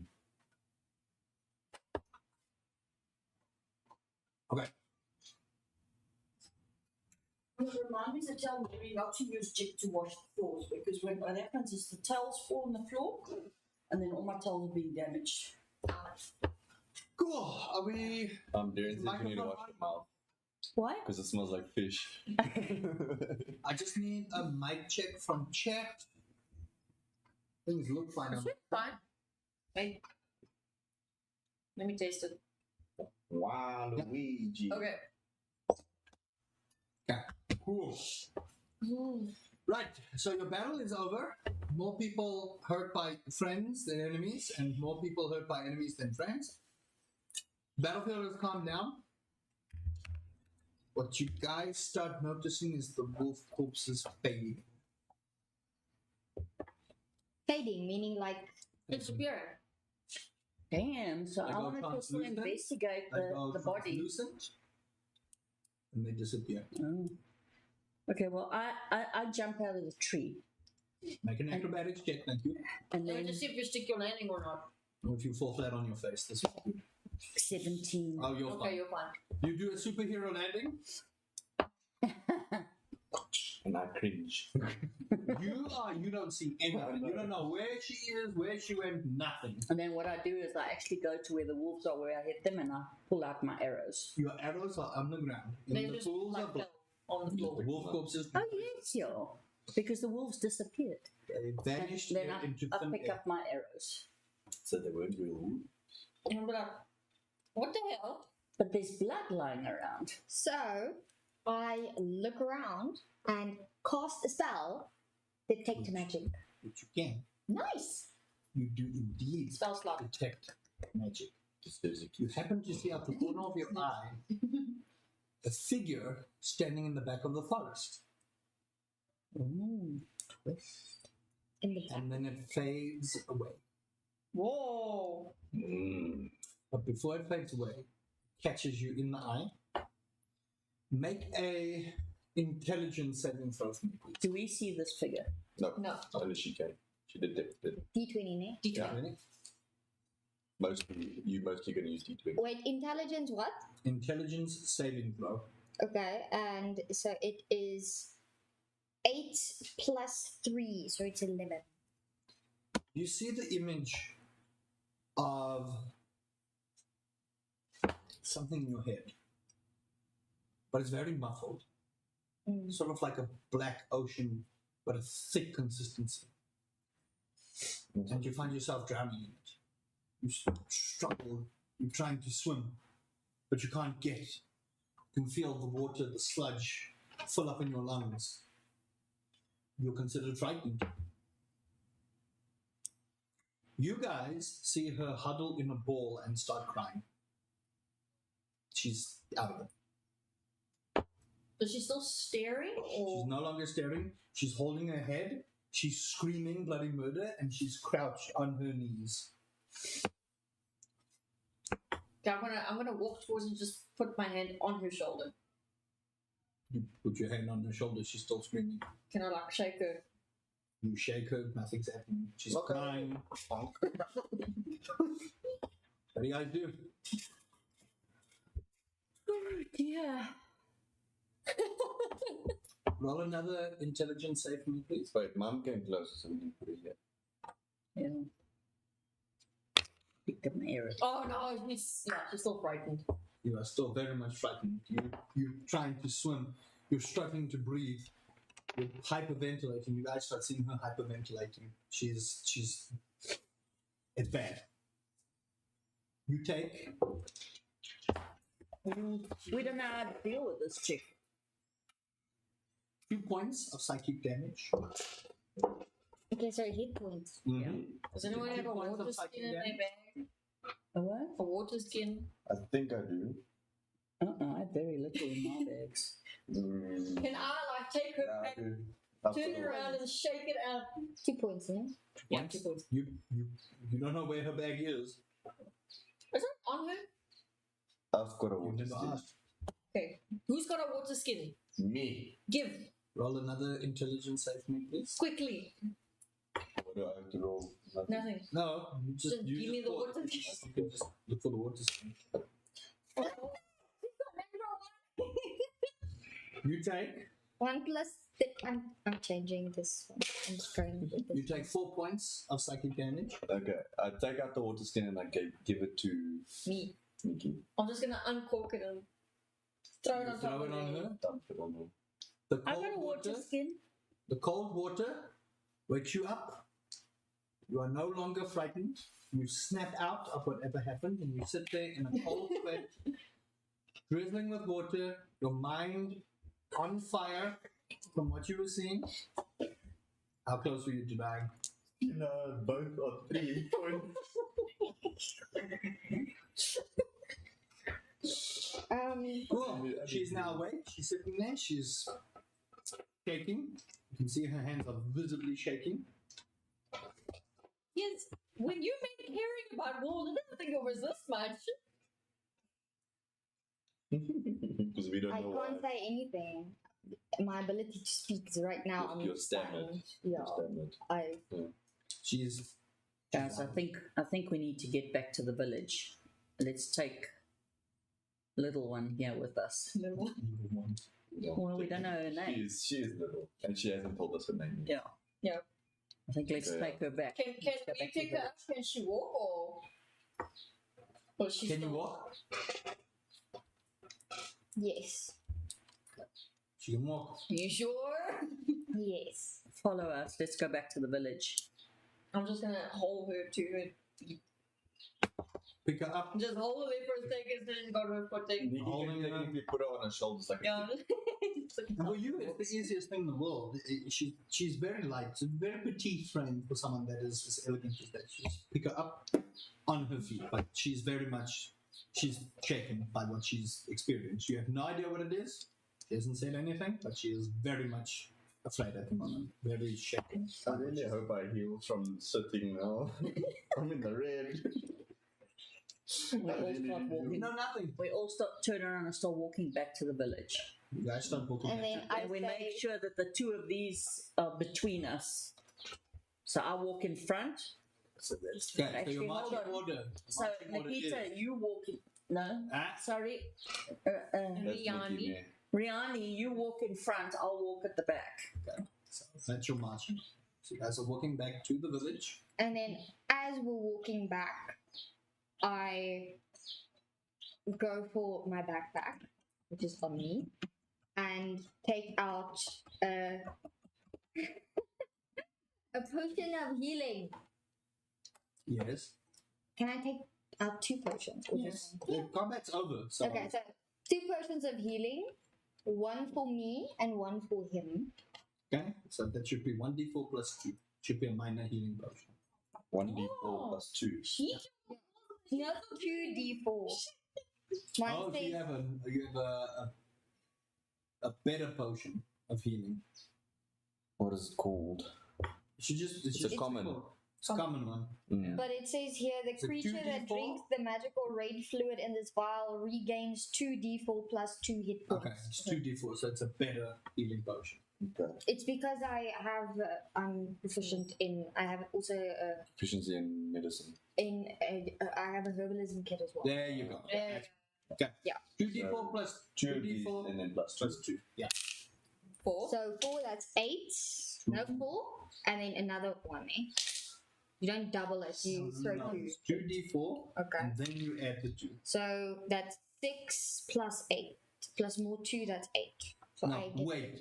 Okay.
Remind me to tell Mary not to use jig to wash the floors, because when what happens is the towels fall on the floor and then all my towels are being damaged.
Cool. Are we?
Darren says you need to wash your mouth
Why?
because it smells like fish.
I just need a mic check from chat. Things look fine.
It's fine. Wait. Let me taste it.
Wow, Luigi.
Okay.
Cool. Right. So your battle is over. More people hurt by friends than enemies, and more people hurt by enemies than friends. Battlefield has calmed down. What you guys start noticing is the wolf corpses fading.
Fading, meaning like
Disappearing.
Damn, so
They
I
go
wanted to also
translucent.
investigate
They go
the body.
translucent, and they disappear.
Oh. Okay, well, I jump out of the tree.
Make an acrobatics check, thank you.
And
Let me
then
just see if you stick your landing or not.
Or if you fall flat on your face, this
17.
oh, you're
Okay,
fine.
you're fine.
You do a superhero landing.
And I cringe.
You don't see anything. You don't know where she is, where she went, nothing.
And then what I do is I actually go to where the wolves are, where I hit them, and I pull out my arrows.
Your arrows are on the ground. In
They
the
just
pools
like
of blood.
fell on the floor.
The wolf corpses,
Oh, yes, yo. Because the wolves disappeared.
they vanished
Then
into
I
thin
pick
air.
up my arrows.
So they weren't real.
And I'm like, what the hell?
But there's blood lying around.
so. I look around and cast a spell. Detect magic.
Which you can.
Nice.
You do indeed
Spell slot.
detect magic.
Just there's a
You happen to see out the corner of your eye a figure standing in the back of the forest.
Ooh.
In the back.
And then it fades away.
Whoa.
Mm.
But before it fades away, catches you in the eye. Make a intelligence saving throw for me, please.
Do we see this figure?
No,
No.
only she can. She detected it.
D20, ne?
Yeah.
Ready?
Mostly going to use D20.
Wait, intelligence what?
Intelligence saving throw.
Okay, and so it is 8 plus 3, so it's 11.
You see the image of something in your head, but it's very muffled. Sort of like a black ocean, but a thick consistency. And you find yourself drowning in it. You struggle, you're trying to swim, but you can't get. You can feel the water, the sludge, fill up in your lungs. You're considered frightened. You guys see her huddle in a ball and start crying. She's out of it.
Is she still staring? Or
She's no longer staring. She's holding her head. She's screaming bloody murder, and she's crouched on her knees.
okay, I'm gonna walk towards and just put my hand on her shoulder.
You put your hand on her shoulder. She's still screaming.
Can I like shake her?
You shake her. Nothing's happening. She's
Okay.
crying. What do you guys do?
Yeah.
Roll another intelligence save for me, please.
Wait, Mom came closer, so we didn't put it yet.
Yeah. Pick up my arrows.
Oh no, she's still frightened.
You are still very much frightened. You're trying to swim. You're struggling to breathe. You're hyperventilating. You guys start seeing her hyperventilating. She's it's bad. You take
We don't know how to deal with this chick.
2 points of psychic damage.
Okay, so hit points.
Does anyone have a
2 points of
water
psychic
skin in their
damage.
bag?
A what?
A water skin?
I think I do.
I have very little in my bags.
Can I like take her
Yeah, I
back,
do.
turn it around and shake it out?
2 points, yeah?
Yeah, 2 points.
You don't know where her bag is.
Is it on her?
I've got a
You
water
didn't
skin.
ask.
Okay. Who's got a water skin?
Me.
Give.
Roll another intelligence save me, please.
Quickly.
What do I have to roll?
Nothing.
No, you just
Just
use
give me
it
the
for-
water skin.
You can just look for the water skin. You take
1 plus. I'm changing this one. I'm just going with this.
you take 4 points of psychic damage.
Okay, I take out the water skin and I give it to
Me.
Nikki.
I'm just gonna uncork it and throw it on top
Throw
of
it on
me.
her.
Dump it on her.
The
I
cold
got a water skin.
The cold water wakes you up. You are no longer frightened. You snap out of whatever happened and you sit there in a cold sweat, drizzling with water, your mind on fire from what you were seeing. How close were you to dying?
No, both are 3 points.
Cool. She's now awake. She's sitting there. She's shaking. You can see her hands are visibly shaking.
Yes. When you made caring about wolves, I didn't think it was this much.
Because we don't
I
know
can't say anything. My ability to speak is right now. I'm
You're stammered.
silent. Yeah, I.
She's
Guys, I think we need to get back to the village. Let's take little one here with us.
Yeah.
Well, we don't know her name.
She is little, and she hasn't told us her name.
Yeah.
Yeah.
I think let's
Yeah.
take her back.
Can
Let's go
we
back to
pick
the
her up? Can she walk or she's
Can you
still-
walk?
Yes.
She can walk.
You sure?
Yes.
Follow us. Let's go back to the village.
I'm just gonna hold her to her.
Pick her up.
Just hold her there for a second, so she's got her footing.
Nikki
Holding
can
her.
technically put her on her shoulders like
Yeah.
And for you, it's the easiest thing in the world. She's very light. It's a very petite frame for someone that is as elegant as that. Just pick her up on her feet. But she's shaken by what she's experienced. You have no idea what it is. She hasn't said anything, but she is very much afraid at the moment. Very shaken.
I really hope I heal from sitting now. I'm in the red.
We all start walking.
No, nothing.
We all turn around and start walking back to the village.
You guys start walking.
And
back.
then I
And we
say,
make sure that the two of these are between us. So I walk in front.
Okay, so
Actually,
your
hold
marching
on.
order.
So Nikita, you walk in. No,
Ah,
sorry.
That's
Riani.
Nikki, yeah.
Riani, you walk in front. I'll walk at the back.
so that's your marching. So you guys are walking back to the village.
and then as we're walking back, I go for my backpack, which is on me, and take out a potion of healing.
Yes.
Can I take out 2 potions? or
Yes.
just
The combat's over. So
one? Okay, so 2 potions of healing, 1 for me and 1 for him.
Okay, so that should be 1d4 plus 2. Should be a minor healing potion.
1d4 plus 2.
No, 2d4. Mine
Oh, so
says
you have a better potion of healing.
What is it called?
It should just
It's a common.
It's a common one.
Mm.
But it says here the
Is it
creature that
2d4?
drinks the magical rage fluid in this vial regains 2d4 plus 2 hit points.
Okay, it's 2d4, so it's a better healing potion.
Okay.
It's because I'm proficient in. I have also
Proficiency in medicine.
I have a herbalism kit as well.
There you go.
Yeah.
Okay.
Yeah.
2d4
So,
plus
2 of these
2d4
and then plus 2.
plus 2. Yeah.
4.
So 4, that's 8. No 4, and then another one. You don't double it. You throw
No,
2.
it's 2d4,
Okay.
and then you add the 2.
So that's 6 plus 8 plus more 2. That's 8. So
Now,
I get
wait.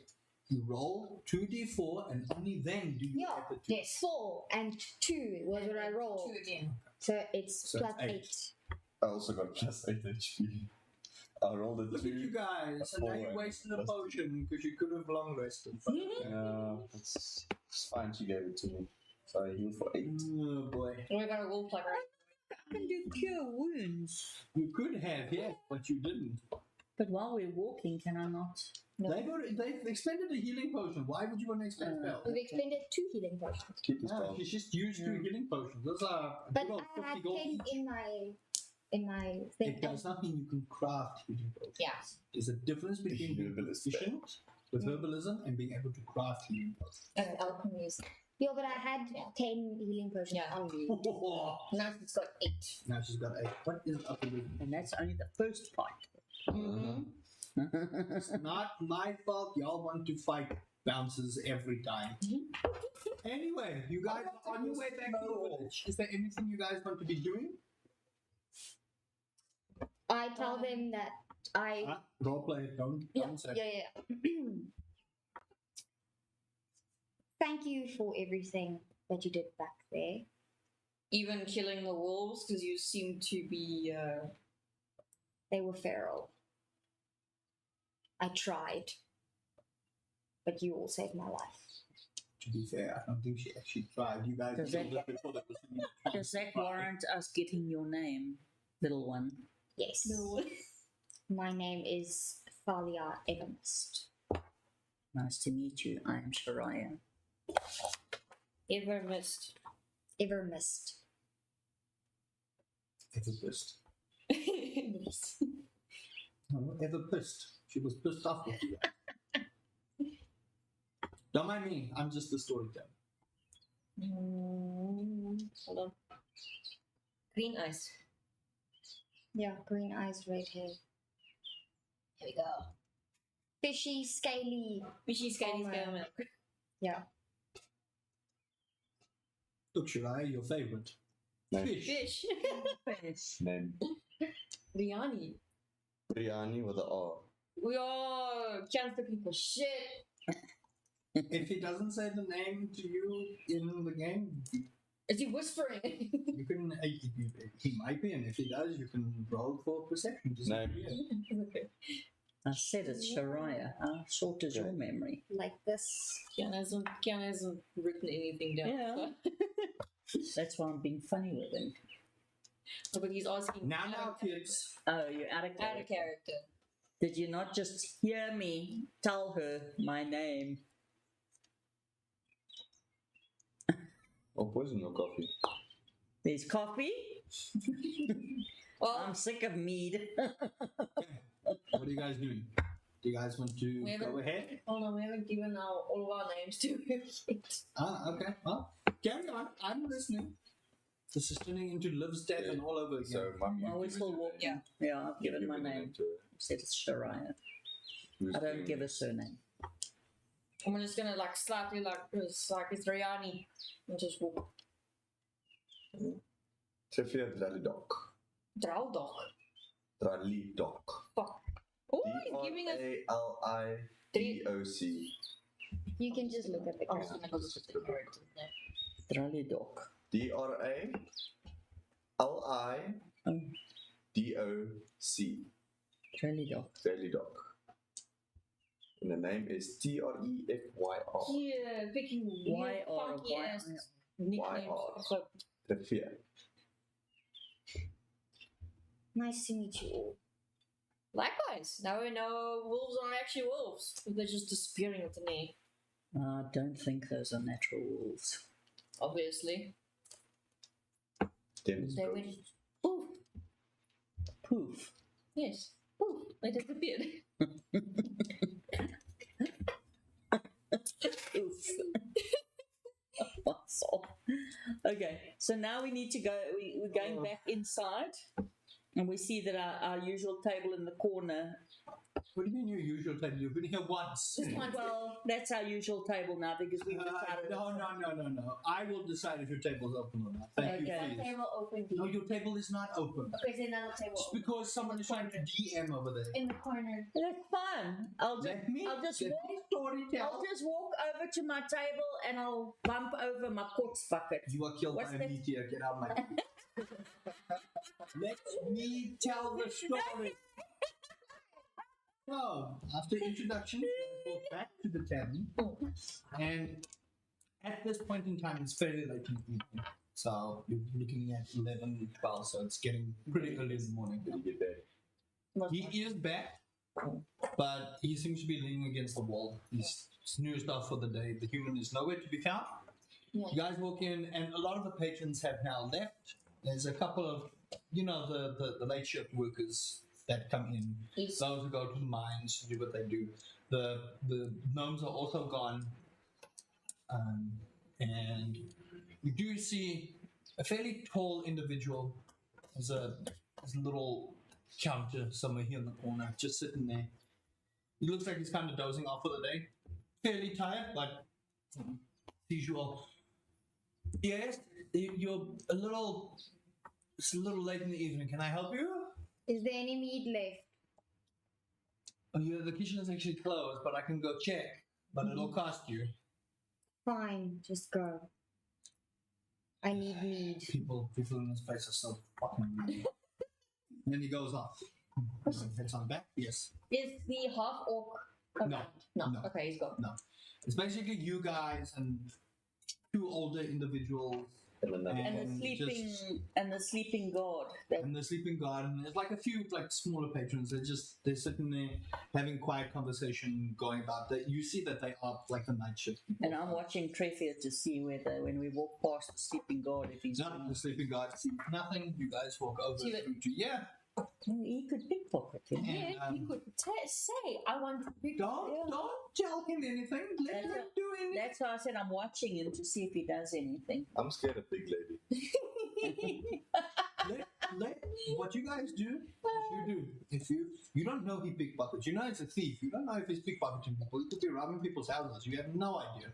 You roll 2d4, and only then do you add the 2.
Yes, 4 and 2 was what I rolled.
2 again.
So it's
So
plus
it's
8.
I also got plus 8 HP. I rolled a
Look at you
2.
guys, and now you wasted a potion because you could have long rested.
Yeah, it's fine. She gave it to me. So I healed for 8.
Oh boy.
We got a wolf like right.
I can do cure wounds.
You could have, yeah, but you didn't.
But while we're walking, can I not?
No.
They've expended a healing potion. Why would you want to expend spell?
We've expended 2 healing potions.
Keep this
Yeah,
down.
she's just used 2 healing potions. Those are a
But
good old
I
50
had
gold
10
each.
in my thing.
It does not mean you can craft healing potions.
Yeah.
There's a difference between being
Herbalist.
proficient with herbalism and being able to craft healing potions.
And alchemist.
Yeah, but I had 10 healing potions
Yeah.
on me.
Now it's got 8.
Now she's got 8. What is up with it?
And that's only the first part.
Mm-hmm.
It's not my fault. Y'all want to fight bounces every time. Anyway, you guys are on your way back to the village. Is there anything you guys want to be doing?
I tell them that I.
Roleplay, don't say.
Yeah. Thank you for everything that you did back there.
Even killing the wolves because you seem to be.
They were feral. I tried. But you all saved my life.
To be fair, I don't think she actually tried. You guys
Does
killed
that-
her before that was in
Does that warrant us getting your name, little one?
Yes. My name is Thalia Evermist.
Nice to meet you. I am Shariah.
Ever missed.
Evermist.
Ever pissed. No, ever pissed. She was pissed off with you. Don't mind me. I'm just the storyteller.
Hold on. Green eyes.
Yeah, green eyes, red hair.
Here we go.
Fishy, scaly.
Fishy, scaly,
Oh,
scale
man.
milk.
Yeah.
Look, Shirai, your favorite.
Name.
Fish.
Fish.
Fish.
Name.
Riani.
Briani with an R.
We are can't looking for shit.
If he doesn't say the name to you in the game,
Is he whispering?
you can. He might be, and if he does, you can roll for perception. To see
Name.
who he is.
Okay.
I said it's Shariah. How short is your memory?
Like this.
Kian hasn't written anything down.
Yeah.
So.
That's why I'm being funny with him.
No, but he's asking.
Now, kids.
Oh, you're out of
Out
character.
of character.
Did you not just hear me tell her my name?
Or poison your coffee.
There's coffee.
Well,
I'm sick of mead.
What are you guys doing? Do you guys want to
We
go
haven't-
ahead?
hold on, we haven't given all of our names to him yet.
Okay. Well, carry on. I'm listening. This is turning into Liv's death and all over again.
So, Mum,
Well, we're still walking. Yeah, I've given my name.
to her.
Said it's Shariah.
Who's
I don't
doing
give
it?
a surname.
I'm just gonna like slightly like it's Riani and just walk.
Trivia Dralidok.
Draldog.
Dralidok.
Fuck. Oh, he's giving us
D-R-A-L-I-D-O-C.
You can just look at the
I was
card.
gonna go look at the character there.
Dralidok.
D-R-A-L-I-D-O-C.
Dralidok.
Dralidok. And the name is T-R-E-F-Y-R.
Yeah, picking weird,
Y-R,
funky ass
Y-R.
nicknames.
Y-R.
So,
Trivia.
Nice to meet you all.
likewise, now we know wolves aren't actually wolves. They're just disappearing with the name,
I don't think those are natural wolves.
obviously.
Dennis
They
goes.
went poof.
Poof.
Yes. Poof. They disappeared.
Oof. So, okay, so now we need to go. We're going back inside, and we see that our usual table in the corner.
What do you mean your usual table? You've been here once.
Just one
Well, that's our usual table now because we've decided.
No. I will decide if your table is open or not. Thank
Okay.
you, please.
Table open.
No, your table is not open.
Okay, is another table
It's
open?
because someone is trying to DM over there.
In the corner.
That's fine. I'll just
Let me
walk
storytell.
over to my table and I'll bump over my quartz bucket.
You are killed
What's
by a
that?
meteor. Get out of my Let me tell the story. So, after introduction, we go back to the tavern, and at this point in time, it's fairly late in the evening. So, you're looking at 11, 12, so it's getting pretty early in the morning.
Did he get back?
He is back, but he seems to be leaning against the wall. He's snoozed off for the day. The human is nowhere to be found.
Yeah.
You guys walk in, and a lot of the patrons have now left. There's a couple of, the late shift workers that come in.
Yes.
Those who go to the mines to do what they do. The gnomes are also gone. And you do see a fairly tall individual. There's a little counter somewhere here in the corner, just sitting there. He looks like he's kind of dozing off for the day. Fairly tired, but usual. Yes, you're it's a little late in the evening. Can I help you?
Is there any meat left?
Oh, yeah, the kitchen is actually closed, but I can go check. But it'll cost you.
Fine, just go. I need meat.
People in this place are so fucking rude. And then he goes off. Heads on back. Yes.
Is the half orc around?
No.
Okay, he's gone.
No. It's basically you guys and two older individuals
And another
And
one.
the sleeping guard.
and the sleeping guard, and there's like a few like smaller patrons. They're sitting there having quiet conversation going about that. You see that they are like the night shift people.
And I'm watching Trefia to see whether when we walk past the sleeping guard, if he's
No, the sleeping guard sees nothing. You guys walk over
See that-
through to
he could pickpocket him.
Yeah,
And,
he could say, I want to pick
don't tell him anything. Let
That's
him
a-
do anything.
That's why I said I'm watching him to see if he does anything.
I'm scared of big lady.
Let what you guys do is you do. If you don't know he pickpockets, you know he's a thief. You don't know if he's pickpocketing people. He could be robbing people's houses. You have no idea.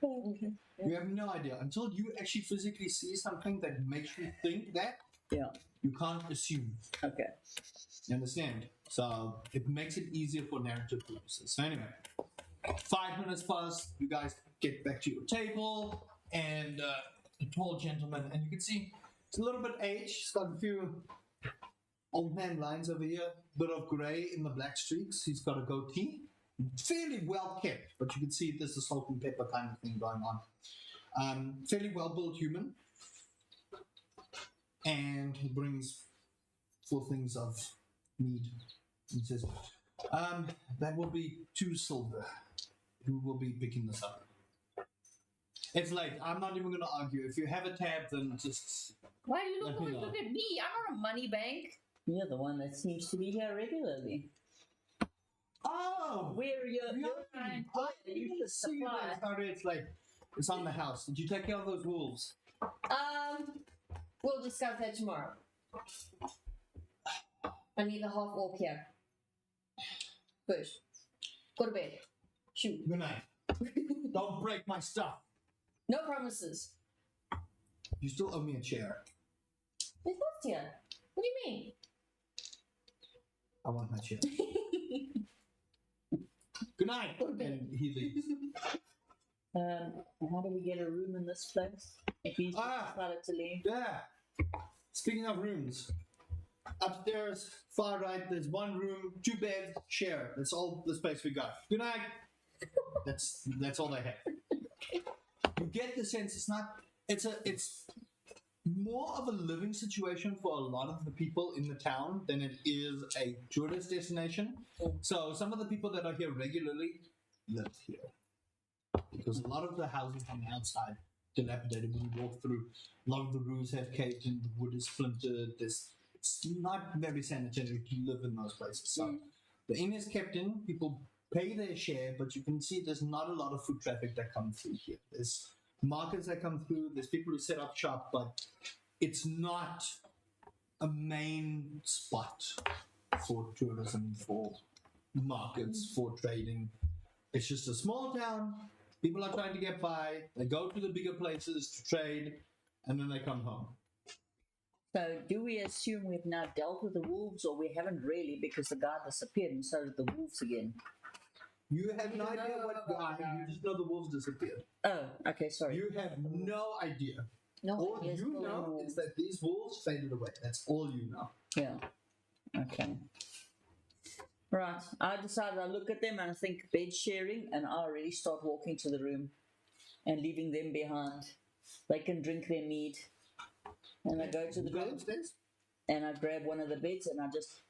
You have no idea until you actually physically see something that makes you think that.
Yeah.
You can't assume.
Okay.
You understand? So it makes it easier for narrative purposes. So anyway, 5 minutes pass. You guys get back to your table, and a tall gentleman, and you can see it's a little bit aged. He's got a few old man lines over here, bit of grey in the black streaks. He's got a goatee, fairly well kept, but you can see there's a salt and pepper kind of thing going on. Fairly well built human, and he brings 4 things of meat. He says, that will be 2 silver. Who will be picking this up? It's late. I'm not even going to argue. If you have a tab, then just...
Why do you
Let me
always
know.
look at me? I'm not a money bank.
You're the one that seems to be here regularly.
Oh!
Where you're
Really?
trying
I
to
didn't
use the
see
supply.
that. Sorry, it's like, it's on the house. Did you take care of those wolves?
We'll discuss that tomorrow. I need the half orc here. First. Go to bed. Shoot.
Good night. Don't break my stuff.
No promises.
You still owe me a chair.
It's not here. What do you mean?
I want my chair. Good night. And he leaves.
How do we get a room in this place? If he's
Ah.
decided to leave.
Yeah. Speaking of rooms, upstairs, far right, there's 1 room, 2 beds, share. That's all the space we got. Good night. That's all they have. You get the sense it's more of a living situation for a lot of the people in the town than it is a tourist destination. So some of the people that are here regularly live here. Because a lot of the houses on the outside dilapidated when you walk through. A lot of the roofs have caved in, the wood is splintered. It's not very sanitary to live in those places. So the inn is kept in, people pay their share, but you can see there's not a lot of foot traffic that comes through here. There's markets that come through, there's people who set up shop, but it's not a main spot for tourism, for markets, for trading. It's just a small town. People are trying to get by. They go to the bigger places to trade, and then they come home.
So do we assume we've now dealt with the wolves, or we haven't really because the guy disappeared and so did the wolves again?
You have no idea what guy. You just know the wolves disappeared.
Oh, okay, sorry.
You have no idea.
No,
All
Yes,
you
full
know
wolves.
is that these wolves faded away. That's all you know.
Yeah. Okay. Right. I decided I look at them and I think bed sharing, and I already start walking to the room and leaving them behind. They can drink their mead. And I go to the
You go
room
upstairs.
and I grab one of the beds and I just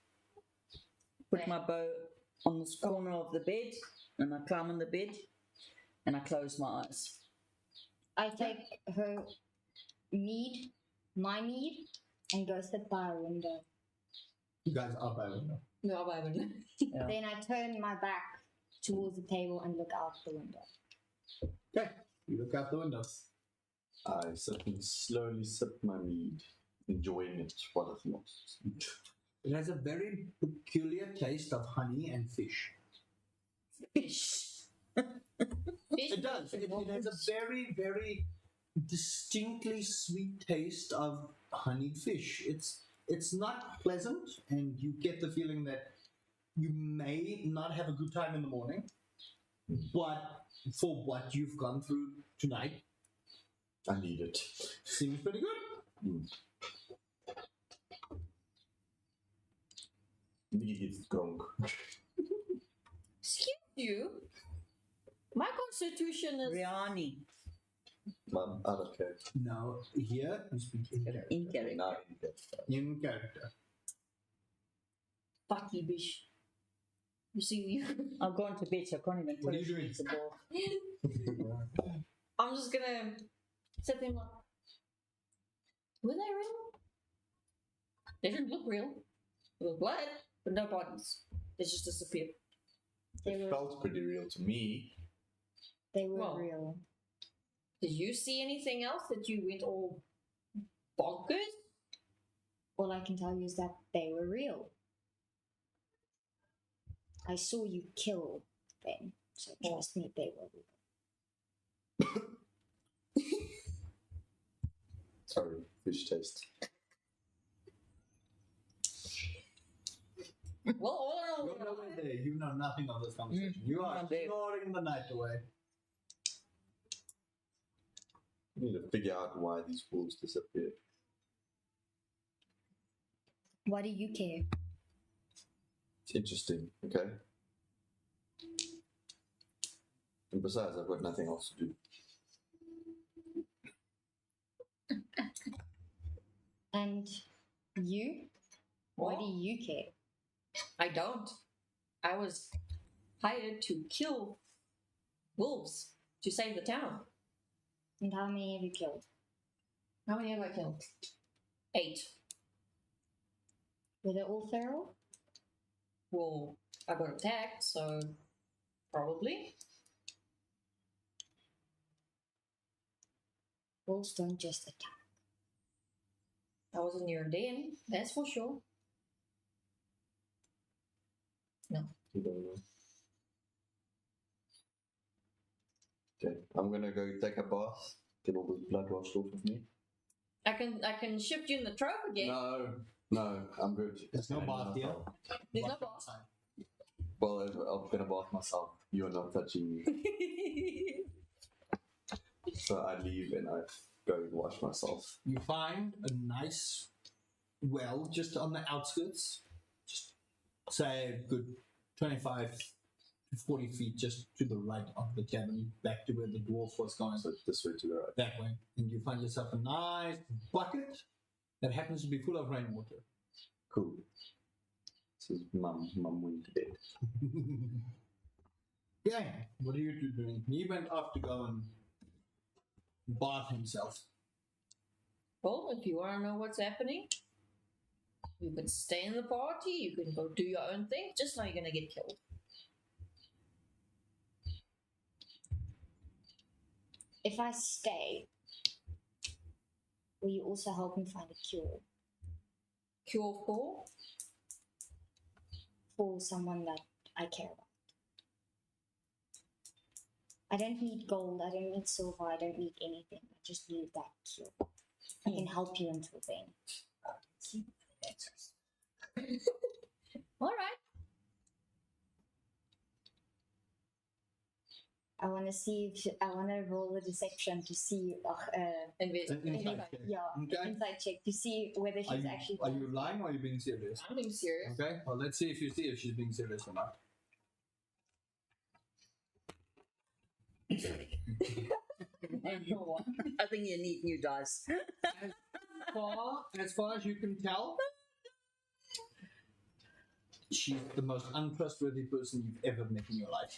put my bow on this corner of the bed and I climb on the bed and I close my eyes.
I take her mead, my mead, and go sit by a window.
You guys are by window.
No, I haven't.
Yeah.
Then I turn my back towards the table and look out the window.
Okay. You look out the window.
I sit and slowly sip my mead, enjoying it while it lasts.
It has a very peculiar taste of honey and fish.
Fish.
It does. It has a very, very distinctly sweet taste of honeyed fish. It's not pleasant, and you get the feeling that you may not have a good time in the morning, but for what you've gone through tonight,
I need it.
seems pretty good.
Mead is drunk.
Excuse you. My constitution is.
Riani.
Mum, I don't care.
Now, here you speak in character.
In character.
Now you get that.
In character.
Fucky bish. You see, you.
I've gone to bed, so I can't even
What
tell
are you
if
doing?
it's a ball.
I'm just gonna sit there and like. Were they real? They didn't look real. There was blood, but no bodies. They just disappeared.
It felt pretty real to me.
They were
Well.
real.
Did you see anything else that you went all bonkers?
All I can tell you is that they were real. I saw you kill them, so trust me, they were real.
Sorry, fish taste.
Well, all
You're nowhere there. You know nothing of this conversation. You are
not there.
snoring the night away.
We need to figure out why these wolves disappeared.
Why do you care?
It's interesting, okay? And besides, I've got nothing else to do.
And you? Why
What?
do you care?
I don't. I was hired to kill wolves to save the town.
And how many have you killed?
How many have I killed? 8.
Were they all feral?
Well, I got attacked, so probably.
Wolves don't just attack.
I wasn't near a den, that's for sure.
You don't know. Okay, I'm gonna go take a bath, get all this blood washed off of me.
I can shift you in the trope again.
No, I'm good.
There's no
I know
bath here.
myself.
There's no
Walk
bath.
outside.
Well, I'm gonna bath myself. You're not touching me. So I leave and I go and wash myself.
You find a nice well just on the outskirts, just say a good 25 to 40 feet just to the right of the cabin, back to where the dwarf was going,
So this way to the right.
that way. And you find yourself a nice bucket that happens to be full of rainwater.
Cool. This is mum went to bed.
Yeah, what are you two doing? He went off to go and bath himself.
Well, if you want to know what's happening, you can stay in the party, you can go do your own thing, just know you're going to get killed.
If I stay, will you also help me find a cure
Cure
for someone that I care about? I don't need gold, I don't need silver, I don't need anything. I just need that cure. I can help you until then.
All right.
I want want to see if I want to roll the deception to see,
Invest.
An insight check. Okay.
insight check to see whether
Are
she's
you,
actually.
are you lying or are you being serious?
I'm being serious.
Okay, well, let's see if she's being serious or not.
I think you need new dice.
As far as you can tell, she's the most untrustworthy person you've ever met in your life.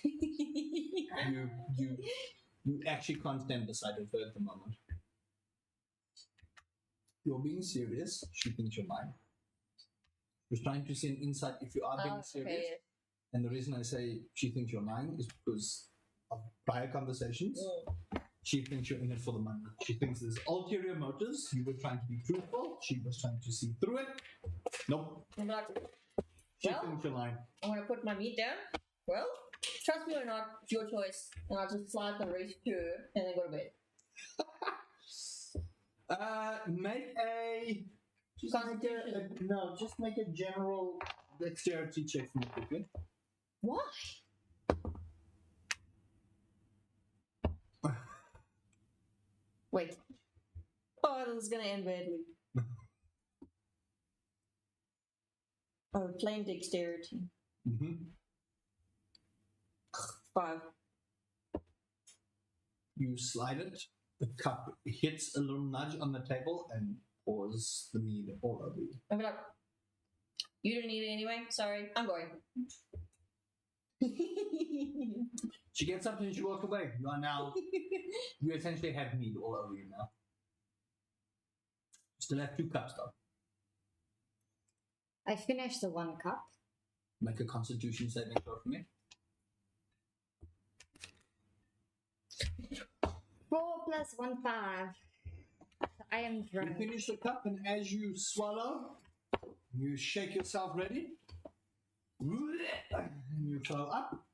You actually can't stand the sight of her at the moment. You're being serious. She thinks you're lying. She's trying to see an insight if you are being serious.
Okay.
And the reason I say she thinks you're lying is because of prior conversations. She thinks you're in it for the money. She thinks there's ulterior motives. You were trying to be truthful. She was trying to see through it. Nope.
I'm like,
She
Well-
thinks you're lying.
I'm gonna put my meat down. Well, trust me or not, it's your choice. And I'll just slide the rest to her and then go to bed.
Make a.
Constitution.
No, just make a general dexterity check for me quickly.
Why? Wait. Oh, this is gonna end badly. Oh, plain dexterity.
Mm-hmm.
5.
You slide it. The cup hits a little nudge on the table and pours the mead all over you.
I'm like, you didn't need it anyway? Sorry, I'm going.
She gets up and she walks away. You are now. You essentially have mead all over you now. Still have 2 cups though.
I finished the 1 cup.
Make a constitution saving throw for me.
4 plus 1, 5. So I am
You
drunk.
finish the cup, and as you swallow, you shake yourself ready. And you throw up.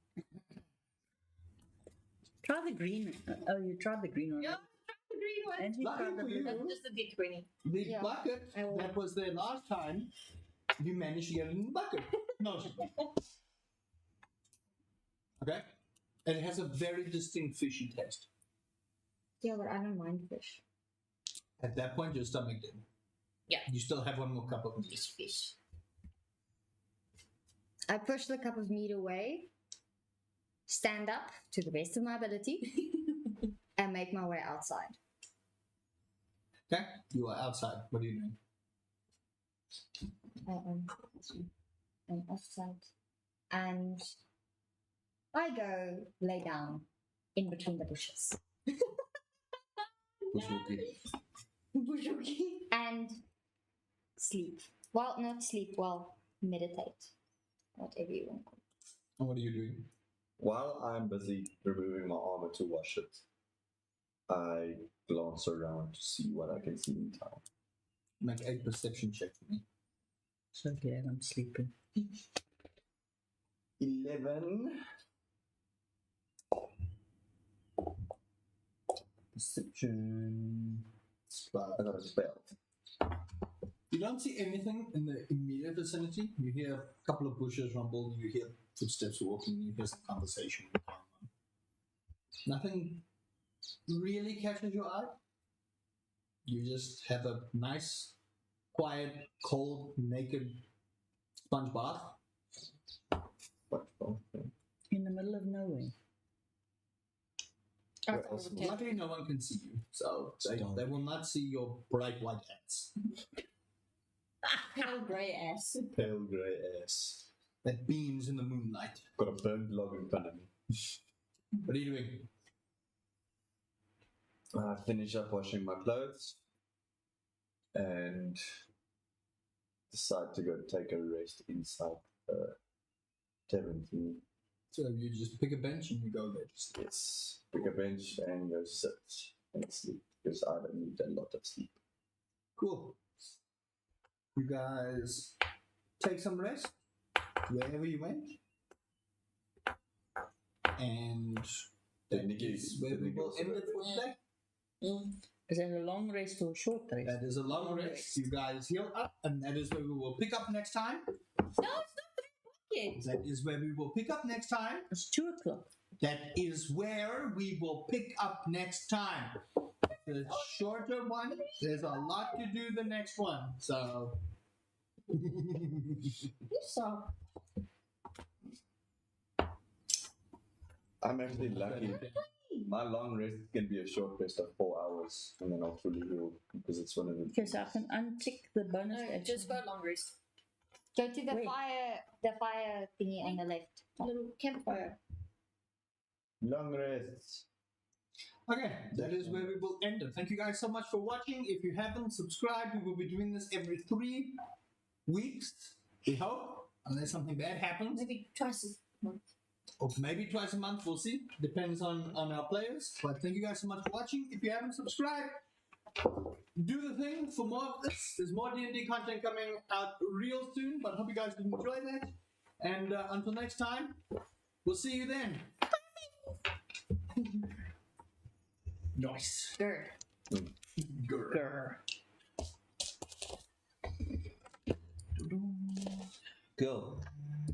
Try the green. Oh, you tried the green one.
Yeah, the green one.
And he
Lucky
tried the
for
blue
you.
one.
That's just a bit greeny.
The
Yeah,
bucket
I will.
that was there last time, you managed to get it in the bucket. No. Okay? And it has a very distinct fishy taste.
Yeah, but I don't mind fish.
At that point, your stomach did.
Yeah.
You still have 1 more cup of meat.
Just fish.
I push the cup of meat away, stand up to the best of my ability, and make my way outside.
Okay? You are outside. What are you doing?
I'm outside. And I go lay down in between the bushes. And sleep. Well, not sleep, well, meditate. Whatever you want.
And what are you doing?
While I'm busy removing my armor to wash it, I glance around to see what I can see in town.
Make a perception check for me.
So glad I'm sleeping.
11.
Perception.
I got a 12.
You don't see anything in the immediate vicinity. You hear a couple of bushes rumble, you hear footsteps walking, you hear some conversation going on. Nothing really catches your eye. You just have a nice, quiet, cold, naked sponge bath.
What? Okay.
In the middle of nowhere.
Where else?
Luckily, no one can see you, so they will not see your bright white hats.
Pale grey ass.
Pale grey ass.
That beams in the moonlight.
Got a burnt log in front of me.
What are you doing?
I finish up washing my clothes and decide to go take a rest inside the tavern thingy.
So you just pick a bench and you go there.
Yes, pick a bench and go sit and sleep because I don't need a lot of sleep.
Cool. You guys take some rest wherever you went. And that is where we will end it for today.
Is that a long rest or a short rest?
That is a long rest. You guys heal up, and that is where we will pick up next time.
No, it's not 3 o'clock yet.
That is where we will pick up next time.
It's 2 o'clock.
that is where we will pick up next time. The shorter one, there's a lot to do the next one, so.
So,
I'm actually lucky. My long rest can be a short rest of 4 hours, and then I'll fully heal because it's one of the.
Because I can untick the bonus
no,
action.
just go long rest.
Go to the
Wait.
fire thingy on the left.
Little campfire.
Long rests.
Okay, that is where we will end it. Thank you guys so much for watching. If you haven't subscribed, we will be doing this every 3 weeks, we hope, unless something bad happens.
Maybe twice a month.
Or maybe twice a month, we'll see. Depends on our players. But thank you guys so much for watching. If you haven't subscribed, do the thing for more of this. There's more D&D content coming out real soon, but hope you guys can enjoy that. And until next time, we'll see you then. Nice.
Good.
Grr.
Cool.